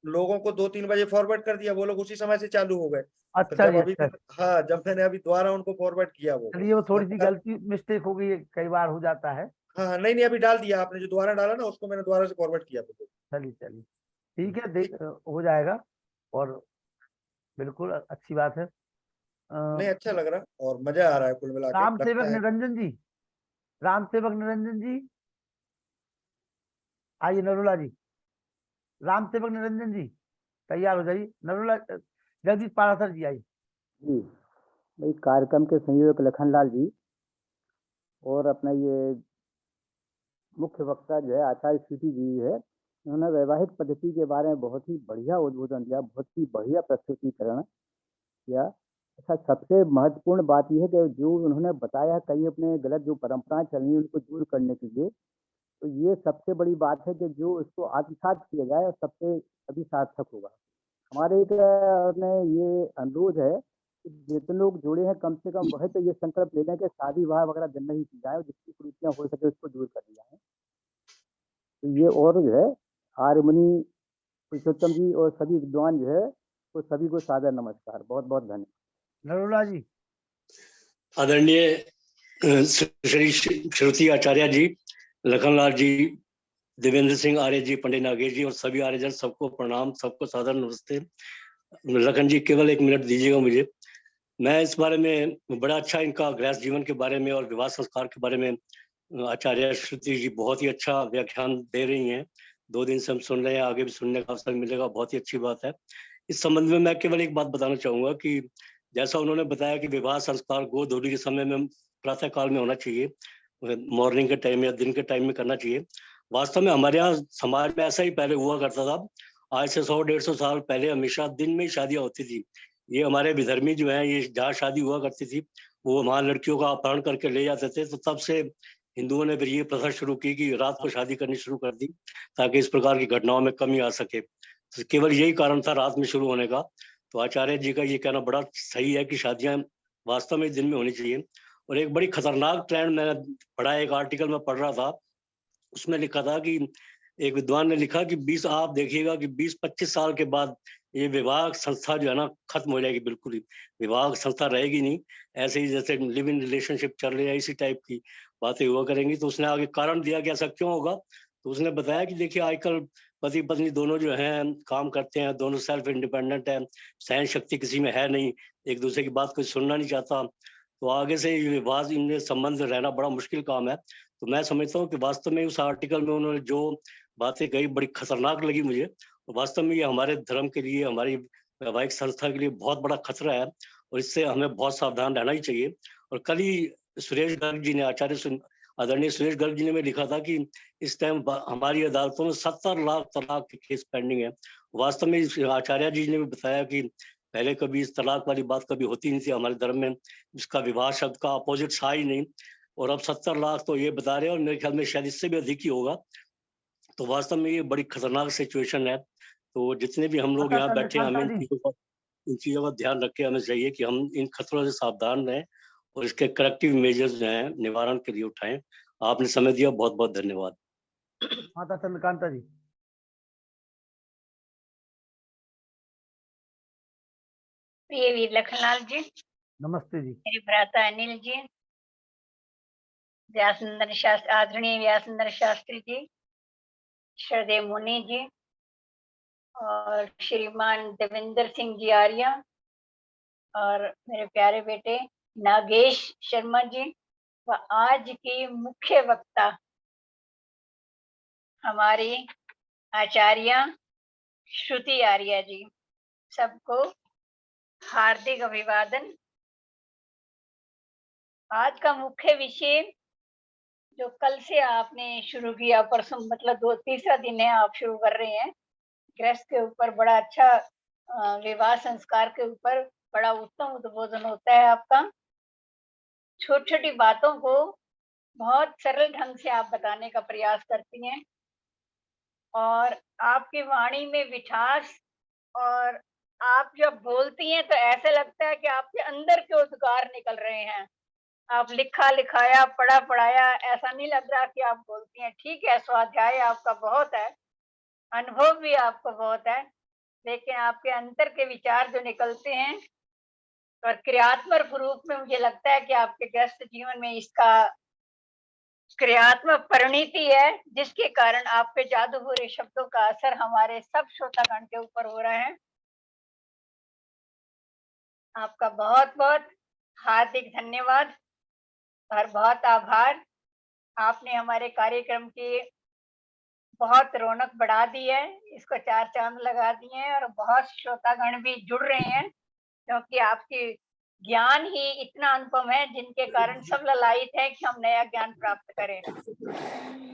लोगों को 2 3 बजे फॉरवर्ड कर दिया, वो लोग उसी समय से चालू हो गए। फिर अच्छा जब जी, अभी अच्छा। हाँ, जब मैंने अभी दोबारा उनको फॉरवर्ड किया वो चलिए, वो थोड़ी सी और गलती मिस्टेक हो गई, कई बार हो जाता है। हाँ हाँ नहीं नहीं, अभी डाल दिया आपने, जो दोबारा डाला ना उसको मैंने दोबारा से फॉरवर्ड किया। चलिए चलिए, ठीक है, देख हो जाएगा। और बिल्कुल अच्छी बात है। नहीं अच्छा लग रहा और मजा आ रहा है, कुल मिला के राम सेवक लगता है। निरंजन जी, राम सेवक निरंजन जी आइए। नरोला जी, राम सेवक निरंजन जी तैयार हो जाइए। नरोला जगदीश पारासर जी आइए। जी, भाई कार्यक्रम के संयोजक लखनलाल जी और अपना ये मुख्य वक्ता जो है आचार्य श्रुति जी है, उन्होंने वैवाहिक पद्धति के बारे में बहुत ही बढ़िया उद्बोधन दिया, बहुत ही बढ़िया प्रस्तुतिकरण किया। अच्छा, सबसे महत्वपूर्ण बात यह है कि जो उन्होंने बताया कई अपने गलत जो परंपराएं चल रही हैं उनको दूर करने के लिए, तो ये सबसे बड़ी बात है कि जो इसको आत्मसात किया जाए और सबसे अभी सार्थक होगा। हमारे एक अपने ये अनुरोध है कि जितने लोग जुड़े हैं कम से कम वह तो ये संकल्प ले लें कि शादी विवाह वगैरह दिन नहीं की जाए, जिसकी कुरीतियां हो सके उसको दूर कर दिया है। तो ये और जो है आर्यमुनि पुरुषोत्तम जी और सभी विद्वान जो है तो सभी को सादर नमस्कार, बहुत बहुत धन्यवाद। नरोला जी, आदरणीय श्री श्रुति आचार्य जी, लखनलाल जी, देवेंद्र सिंह आर्य जी, पंडित नागेश जी और सभी आर्यजन, सबको प्रणाम, सबको सादर नमस्ते। लखन जी केवल 1 मिनट दीजिएगा मुझे। मैं इस बारे में बड़ा अच्छा इनका गृहस्थ जीवन के बारे में और विवाह संस्कार के बारे में आचार्य श्रुति जी बहुत ही अच्छा व्याख्यान दे रही हैं। 2 दिन से हम सुन रहे हैं, आगे भी सुनने का अवसर मिलेगा, बहुत ही अच्छी बात है। इस संबंध में मैं केवल एक बात बताना चाहूंगा कि जैसा उन्होंने बताया कि विवाह संस्कार गोधूली के समय में प्रातः काल में होना चाहिए, मॉर्निंग के टाइम या दिन के टाइम में करना चाहिए। वास्तव में हमारे यहाँ समाज में ऐसा ही पहले हुआ करता था। आज से 100-150 साल पहले हमेशा दिन में ही शादियां होती थी। ये हमारे विधर्मी जो है, ये जहाँ शादी हुआ करती थी वो वहाँ लड़कियों का अपहरण करके ले जाते थे। तो तब से हिंदुओं ने फिर ये प्रथा शुरू की कि रात को शादी करनी शुरू कर दी ताकि इस प्रकार की घटनाओं में कमी आ सके। तो केवल यही कारण था रात में शुरू होने का। तो आचार्य जी का ये कहना बड़ा सही है कि शादियां वास्तव में दिन में होनी चाहिए। और एक बड़ी खतरनाक ट्रेंड मैंने पढ़ा, एक आर्टिकल में पढ़ रहा था, उसमें लिखा था कि एक विद्वान ने लिखा कि आप देखिएगा कि 20-25 साल के बाद ये विवाह संस्था जो है ना खत्म हो जाएगी, बिल्कुल ही विवाह संस्था रहेगी नहीं। ऐसे ही जैसे लिव इन रिलेशनशिप चल रही है, इसी टाइप की बातें हुआ करेंगी। तो उसने आगे कारण दिया कि ऐसा क्यों होगा। तो उसने बताया कि देखिए आजकल पति पत्नी दोनों जो हैं काम करते हैं, दोनों सेल्फ इंडिपेंडेंट है, सहन शक्ति किसी में है नहीं, एक दूसरे की बात कोई सुनना नहीं चाहता। तो आगे से विवाह इनमें संबंध रहना बड़ा मुश्किल काम है। तो मैं समझता हूँ कि वास्तव में उस आर्टिकल में उन्होंने जो बातें कही बड़ी खतरनाक लगी मुझे। तो वास्तव में ये हमारे धर्म के लिए, हमारी वैवाहिक संस्था के लिए बहुत बड़ा खतरा है और इससे हमें बहुत सावधान रहना ही चाहिए। और कल ही सुरेश गर्ग जी ने, आदरणीय सुरेश गर्ग जी ने में लिखा था कि इस टाइम हमारी अदालतों में 70 लाख तलाक के केस पेंडिंग है। वास्तव में आचार्य जी ने भी बताया कि पहले कभी इस तलाक वाली बात कभी होती नहीं थी हमारे धर्म में, जिसका विवाह शब्द का अपोजिट था ही नहीं। और अब 70 लाख तो ये बता रहे हैं और मेरे ख्याल में शायद इससे भी अधिक ही होगा। तो वास्तव में ये बड़ी खतरनाक सिचुएशन है। तो जितने भी हम लोग यहाँ बैठे हैं, हमें इन चीजों का ध्यान रख के हमें चाहिए कि हम इन खतरों से सावधान रहें और इसके करेक्टिव मेजर्स जो हैं निवारण के लिए उठाएं। आपने समय दिया, बहुत बहुत धन्यवाद। माता चंद्रकांता जी। प्रिय वीर लखनलाल जी, नमस्ते जी। मेरे भ्राता अनिल जी, व्यासनंदन शास्त्री, आदरणीय व्यासनंदन शास्त्री जी, श्रद्धेय मुनि जी और श्रीमान देवेंद्र सिंह जी आर्य और मेरे प्यारे बेटे नागेश शर्मा जी व आज की मुख्य वक्ता हमारी आचार्य श्रुति आर्य जी, सबको हार्दिक अभिवादन। आज का मुख्य विषय जो कल से आपने शुरू किया, परसों मतलब 2-3 दिन है आप शुरू कर रहे हैं, गृहस्थ के ऊपर बड़ा अच्छा विवाह संस्कार के ऊपर बड़ा उत्तम उद्बोधन होता है आपका। छोटी छोटी बातों को बहुत सरल ढंग से आप बताने का प्रयास करती हैं और आपकी वाणी में मिठास, और आप जब बोलती हैं तो ऐसा लगता है कि आपके अंदर के उद्गार निकल रहे हैं। आप लिखा लिखाया, पढ़ा पढ़ाया ऐसा नहीं लग रहा कि आप बोलती हैं। ठीक है, स्वाध्याय आपका बहुत है, अनुभव भी आपको बहुत है, लेकिन आपके अंतर के विचार जो निकलते हैं और क्रियात्मक रूप में मुझे लगता है कि आपके गृहस्थ जीवन में इसका क्रियात्मक परिणति है, जिसके कारण आपके जादू भरे शब्दों का असर हमारे सब श्रोतागण के ऊपर हो रहा है। आपका बहुत बहुत हार्दिक धन्यवाद और बहुत आभार। आपने हमारे कार्यक्रम की बहुत रौनक बढ़ा दी है, इसको 4 चांद लगा दिए हैं और बहुत श्रोतागण भी जुड़ रहे हैं, क्योंकि आपकी ज्ञान ही इतना अनुपम है जिनके कारण सब ललायित है कि हम नया ज्ञान प्राप्त करें।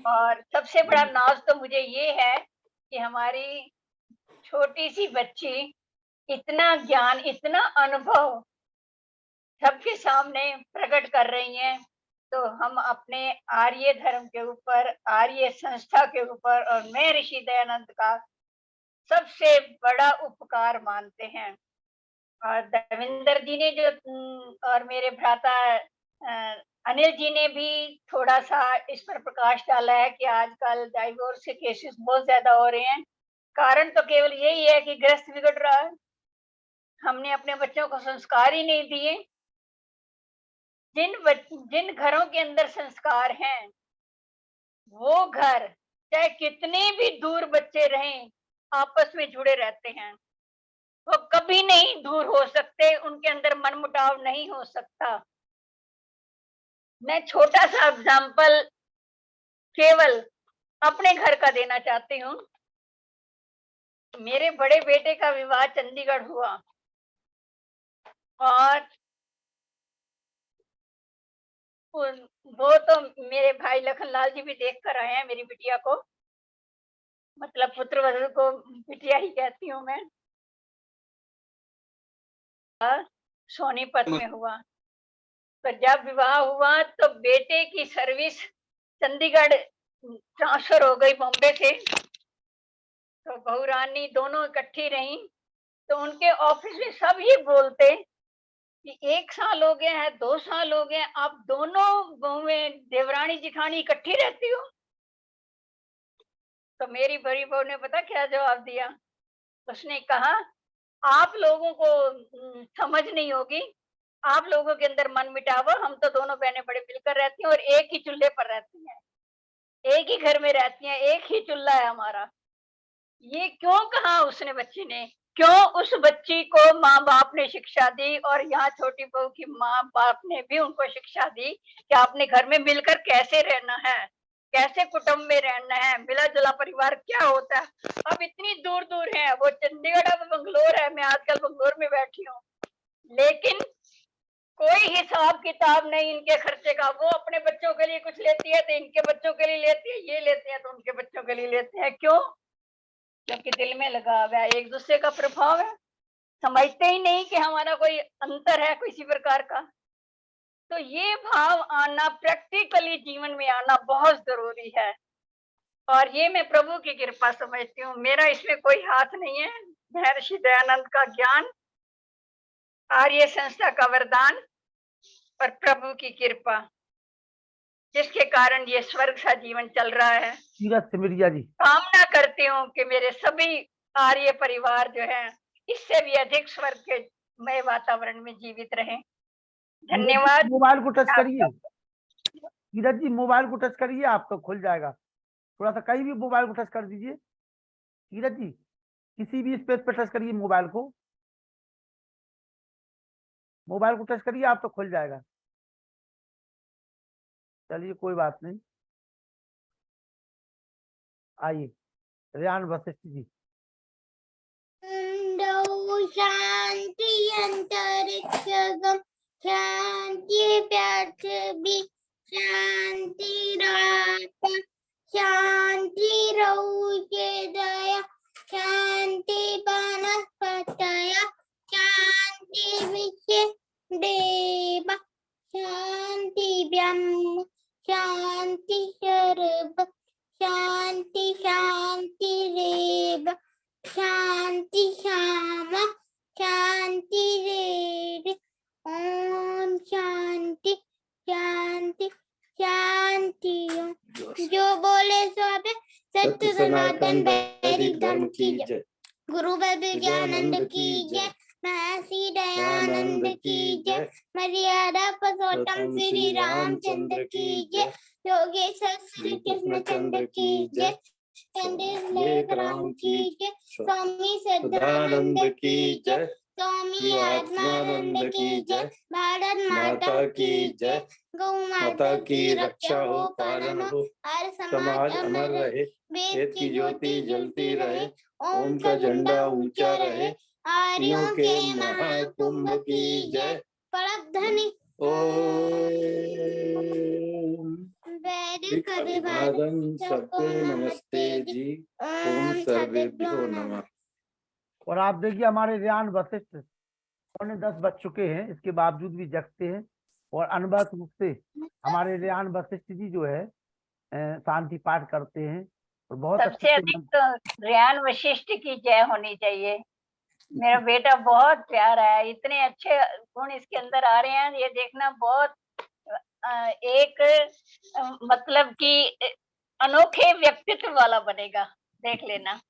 और सबसे बड़ा नाज तो मुझे ये है कि हमारी छोटी सी बच्ची इतना ज्ञान, इतना अनुभव सबके सामने प्रकट कर रही हैं। तो हम अपने आर्य धर्म के ऊपर, आर्य संस्था के ऊपर और मैं ऋषि दयानंद का सबसे बड़ा उपकार मानते हैं। और देवेंद्र जी ने जो और मेरे भ्राता अनिल जी ने भी थोड़ा सा इस पर प्रकाश डाला है कि आजकल डाइवोर्स के केसेस बहुत ज्यादा हो रहे हैं। कारण तो केवल यही है कि गृहस्थ बिगड़ रहा है, हमने अपने बच्चों को संस्कार ही नहीं दिए। जिन घरों के अंदर संस्कार हैं वो घर चाहे कितने भी दूर बच्चे रहें आपस में जुड़े रहते हैं। वो कब कभी नहीं दूर हो सकते, उनके अंदर मनमुटाव नहीं हो सकता। मैं छोटा सा एग्जाम्पल केवल अपने घर का देना चाहती हूँ। मेरे बड़े बेटे का विवाह चंडीगढ़ हुआ और वो तो मेरे भाई लखनलाल जी भी देख कर आए हैं मेरी बिटिया को, मतलब पुत्रवधू को बिटिया ही कहती हूँ मैं। सोनीपत में हुआ, तो जब विवाह हुआ तो बेटे की सर्विस चंडीगढ़ ट्रांसफर हो गई बॉम्बे से, तो बहू रानी दोनों इकट्ठी रहीं। तो उनके ऑफिस में सब ये बोलते कि 1 साल हो गया है, 2 साल हो गए, आप दोनों बहुएं देवरानी जिठानी इकट्ठी रहती हो। तो मेरी बड़ी बहू ने पता क्या जवाब दिया? उसने कहा, आप लोगों को समझ नहीं होगी, आप लोगों के अंदर मन मिटाव, हम तो दोनों बहनें बड़े मिलकर रहती हैं और एक ही चूल्हे पर रहती हैं, एक ही घर में रहती हैं, एक ही चूल्हा है हमारा। ये क्यों कहा उसने बच्ची ने? क्यों उस बच्ची को माँ बाप ने शिक्षा दी और यहाँ छोटी बहू की माँ बाप ने भी उनको शिक्षा दी कि आपने घर में मिलकर कैसे रहना है, कैसे कुटुंब में रहना है, मिला जुला परिवार क्या होता है। अब इतनी दूर दूर है, वो चंडीगढ़ अब बंगलोर है, मैं आजकल बंगलोर में बैठी हूँ, लेकिन कोई हिसाब किताब नहीं इनके खर्चे का। वो अपने बच्चों के लिए कुछ लेती है तो इनके बच्चों के लिए लेती है, ये लेते हैं तो उनके बच्चों के लिए लेते हैं। क्यों? क्योंकि दिल में लगा हुआ है, एक दूसरे का प्रभाव है, समझते ही नहीं कि हमारा कोई अंतर है किसी प्रकार का। तो ये भाव आना, प्रैक्टिकली जीवन में आना बहुत जरूरी है, और ये मैं प्रभु की कृपा समझती हूँ, मेरा इसमें कोई हाथ नहीं है। महर्षि दयानंद का ज्ञान, आर्य संस्था का वरदान और प्रभु की कृपा, जिसके कारण ये स्वर्ग सा जीवन चल रहा है। सिमरिया जी, कामना करती हूँ कि मेरे सभी आर्य परिवार जो है इससे भी अधिक स्वर्ग के मय वातावरण में जीवित रहें। धन्यवाद। मोबाइल को टच करिए, कीरत जी मोबाइल को टच करिए, आपको खुल जाएगा। थोड़ा सा कहीं भी मोबाइल को टच कर दीजिए, कीरत जी किसी भी स्पेस पे टच करिए, मोबाइल को टच करिए, आप तो खुल जाएगा। चलिए कोई बात नहीं, आइए रेहान वशिष्ठ जी। शांति अंतरिक्षगम, शांति पृथ्वी, शांति रात, शांति रौद्र दया, शांति वनस्पतय, शांति विश्व देव, शांति ब्रह्म, शांति सर्व, शांति शांति रेव, शांति श्यामा, शांति रेड, ओम शांति शांति शांति। जो बोले सो सत्य सनातन वैदिक धर्म की जय। गुरु विद्यानंद की जय, महर्षि दयानंद की जय, मर्यादा पुरुषोत्तम श्री रामचंद्र की जय, योगेश्वर श्री कृष्ण चंद्र की जय, पंडित राम की जय, स्वामी सदानंद की जय, स्वामी आत्मानंद की जय, भारत माता की जय, गौ माता की रक्षा हो, पालन हो, हर समाज अमर रहे, वेद की ज्योति जलती रहे, ओम का झंडा ऊंचा रहे, आर्यों के महाकुंभ की जय, परम धनी वैदिक अभिवादन सबको नमस्ते जी, ओम सर्वेभ्यो नमः। और आप देखिए हमारे रेहान वशिष्ठ 9:10 बज चुके हैं, इसके बावजूद भी जगते हैं और अनवरत रूप से हमारे रेहान वशिष्ठ जी जो है शांति पाठ करते हैं और बहुत सबसे अधिक तो रेहान वशिष्ठ की जय होनी चाहिए। मेरा बेटा बहुत प्यारा है, इतने अच्छे गुण इसके अंदर आ रहे हैं, ये देखना बहुत एक मतलब कि अनोखे व्यक्तित्व वाला बनेगा, देख लेना।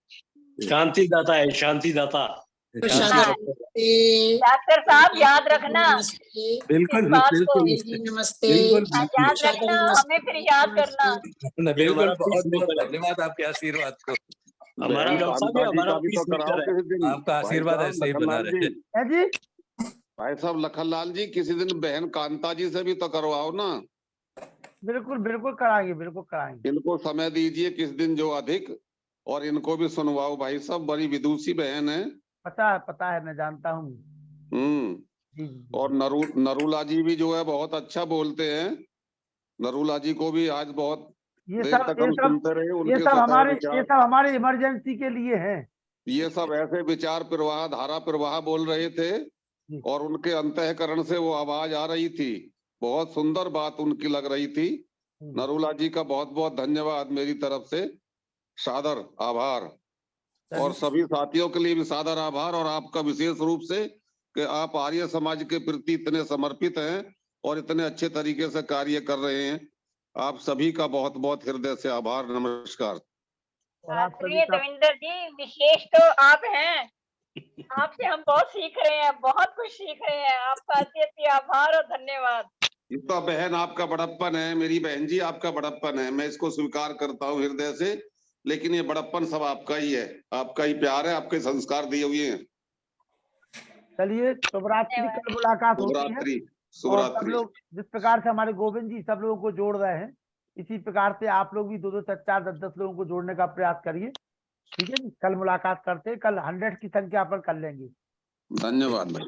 शांति दाता है, शांति दाता। डॉक्टर साहब याद रखना बिल्कुल नमस्ते, याद रखना, हमें फिर याद करना। बिल्कुल, बहुत बहुत धन्यवाद आपके आशीर्वाद को। हमारा बहन डॉक्टर साहब, कांता जी हमारा का भी तो पीस मेकर कराओ है। किसी दिन। आपका भाई आशीर्वाद साहब ऐसे ही बना लखनलाल रहे। जी, है जी। भाई साहब लखनलाल जी, किसी दिन बहन कांता जी से भी तो करवाओ ना। बिल्कुल बिल्कुल कराएंगे, बिल्कुल कराएंगे। इनको समय दीजिए किस दिन जो अधिक, और इनको भी सुनवाओ। भाई साहब बड़ी विदुषी बहन है। पता है, मैं जानता हूँ। जी जी और नरूला जी भी जो है बहुत अच्छा बोलते हैं। नरूला जी को भी आज बहुत ये देर सब तक हम सुनते रहे, ये उनके सब सतह हमारे विचार। ये सब हमारे इमरजेंसी के लिए हैं। ये सब ऐसे विचार प्रवाह, धारा प्रवाह बोल रहे थे, और उनके अंतःकरण से वो आवाज आ रही थी। बहुत सुंदर बात उनकी लग रही थी। नरूला जी का बहुत बहुत धन्यवाद मेरी तरफ से, सादर आभार। और सभी साथियों के लिए भी सादर आभार, और आपका विशेष रूप से कि आप आर्य समाज के प्रति इतने समर्पित हैं और इतने अच्छे तरीके से कार्य कर रहे हैं। आप सभी का बहुत बहुत हृदय से आभार, नमस्कार। आदरणीय देवेंद्र जी, विशेष तो आप हैं। आपसे हम बहुत सीख रहे हैं, बहुत कुछ सीख रहे हैं। आपका अति आभार और धन्यवाद। इतना बहन आपका बड़प्पन है, मेरी बहन जी आपका बड़प्पन है, मैं इसको स्वीकार करता हूँ हृदय से। लेकिन ये बड़प्पन सब आपका ही है, आपका ही प्यार है, आपके संस्कार दिए हुए हैं। चलिए, शुभरात्रि, कल मुलाकात होती है। शुभरात्रि। और सब शुभरात्रि। लोग जिस प्रकार से हमारे गोविंद जी सब लोगों को जोड़ रहे हैं, इसी प्रकार से आप लोग भी 2-2, 4-4, 10-10 लोगों को जोड़ने का प्रयास करिए। ठीक है जी, कल मुलाकात करते हैं, कल 100 की संख्या पर कर लेंगे। धन्यवाद भाई।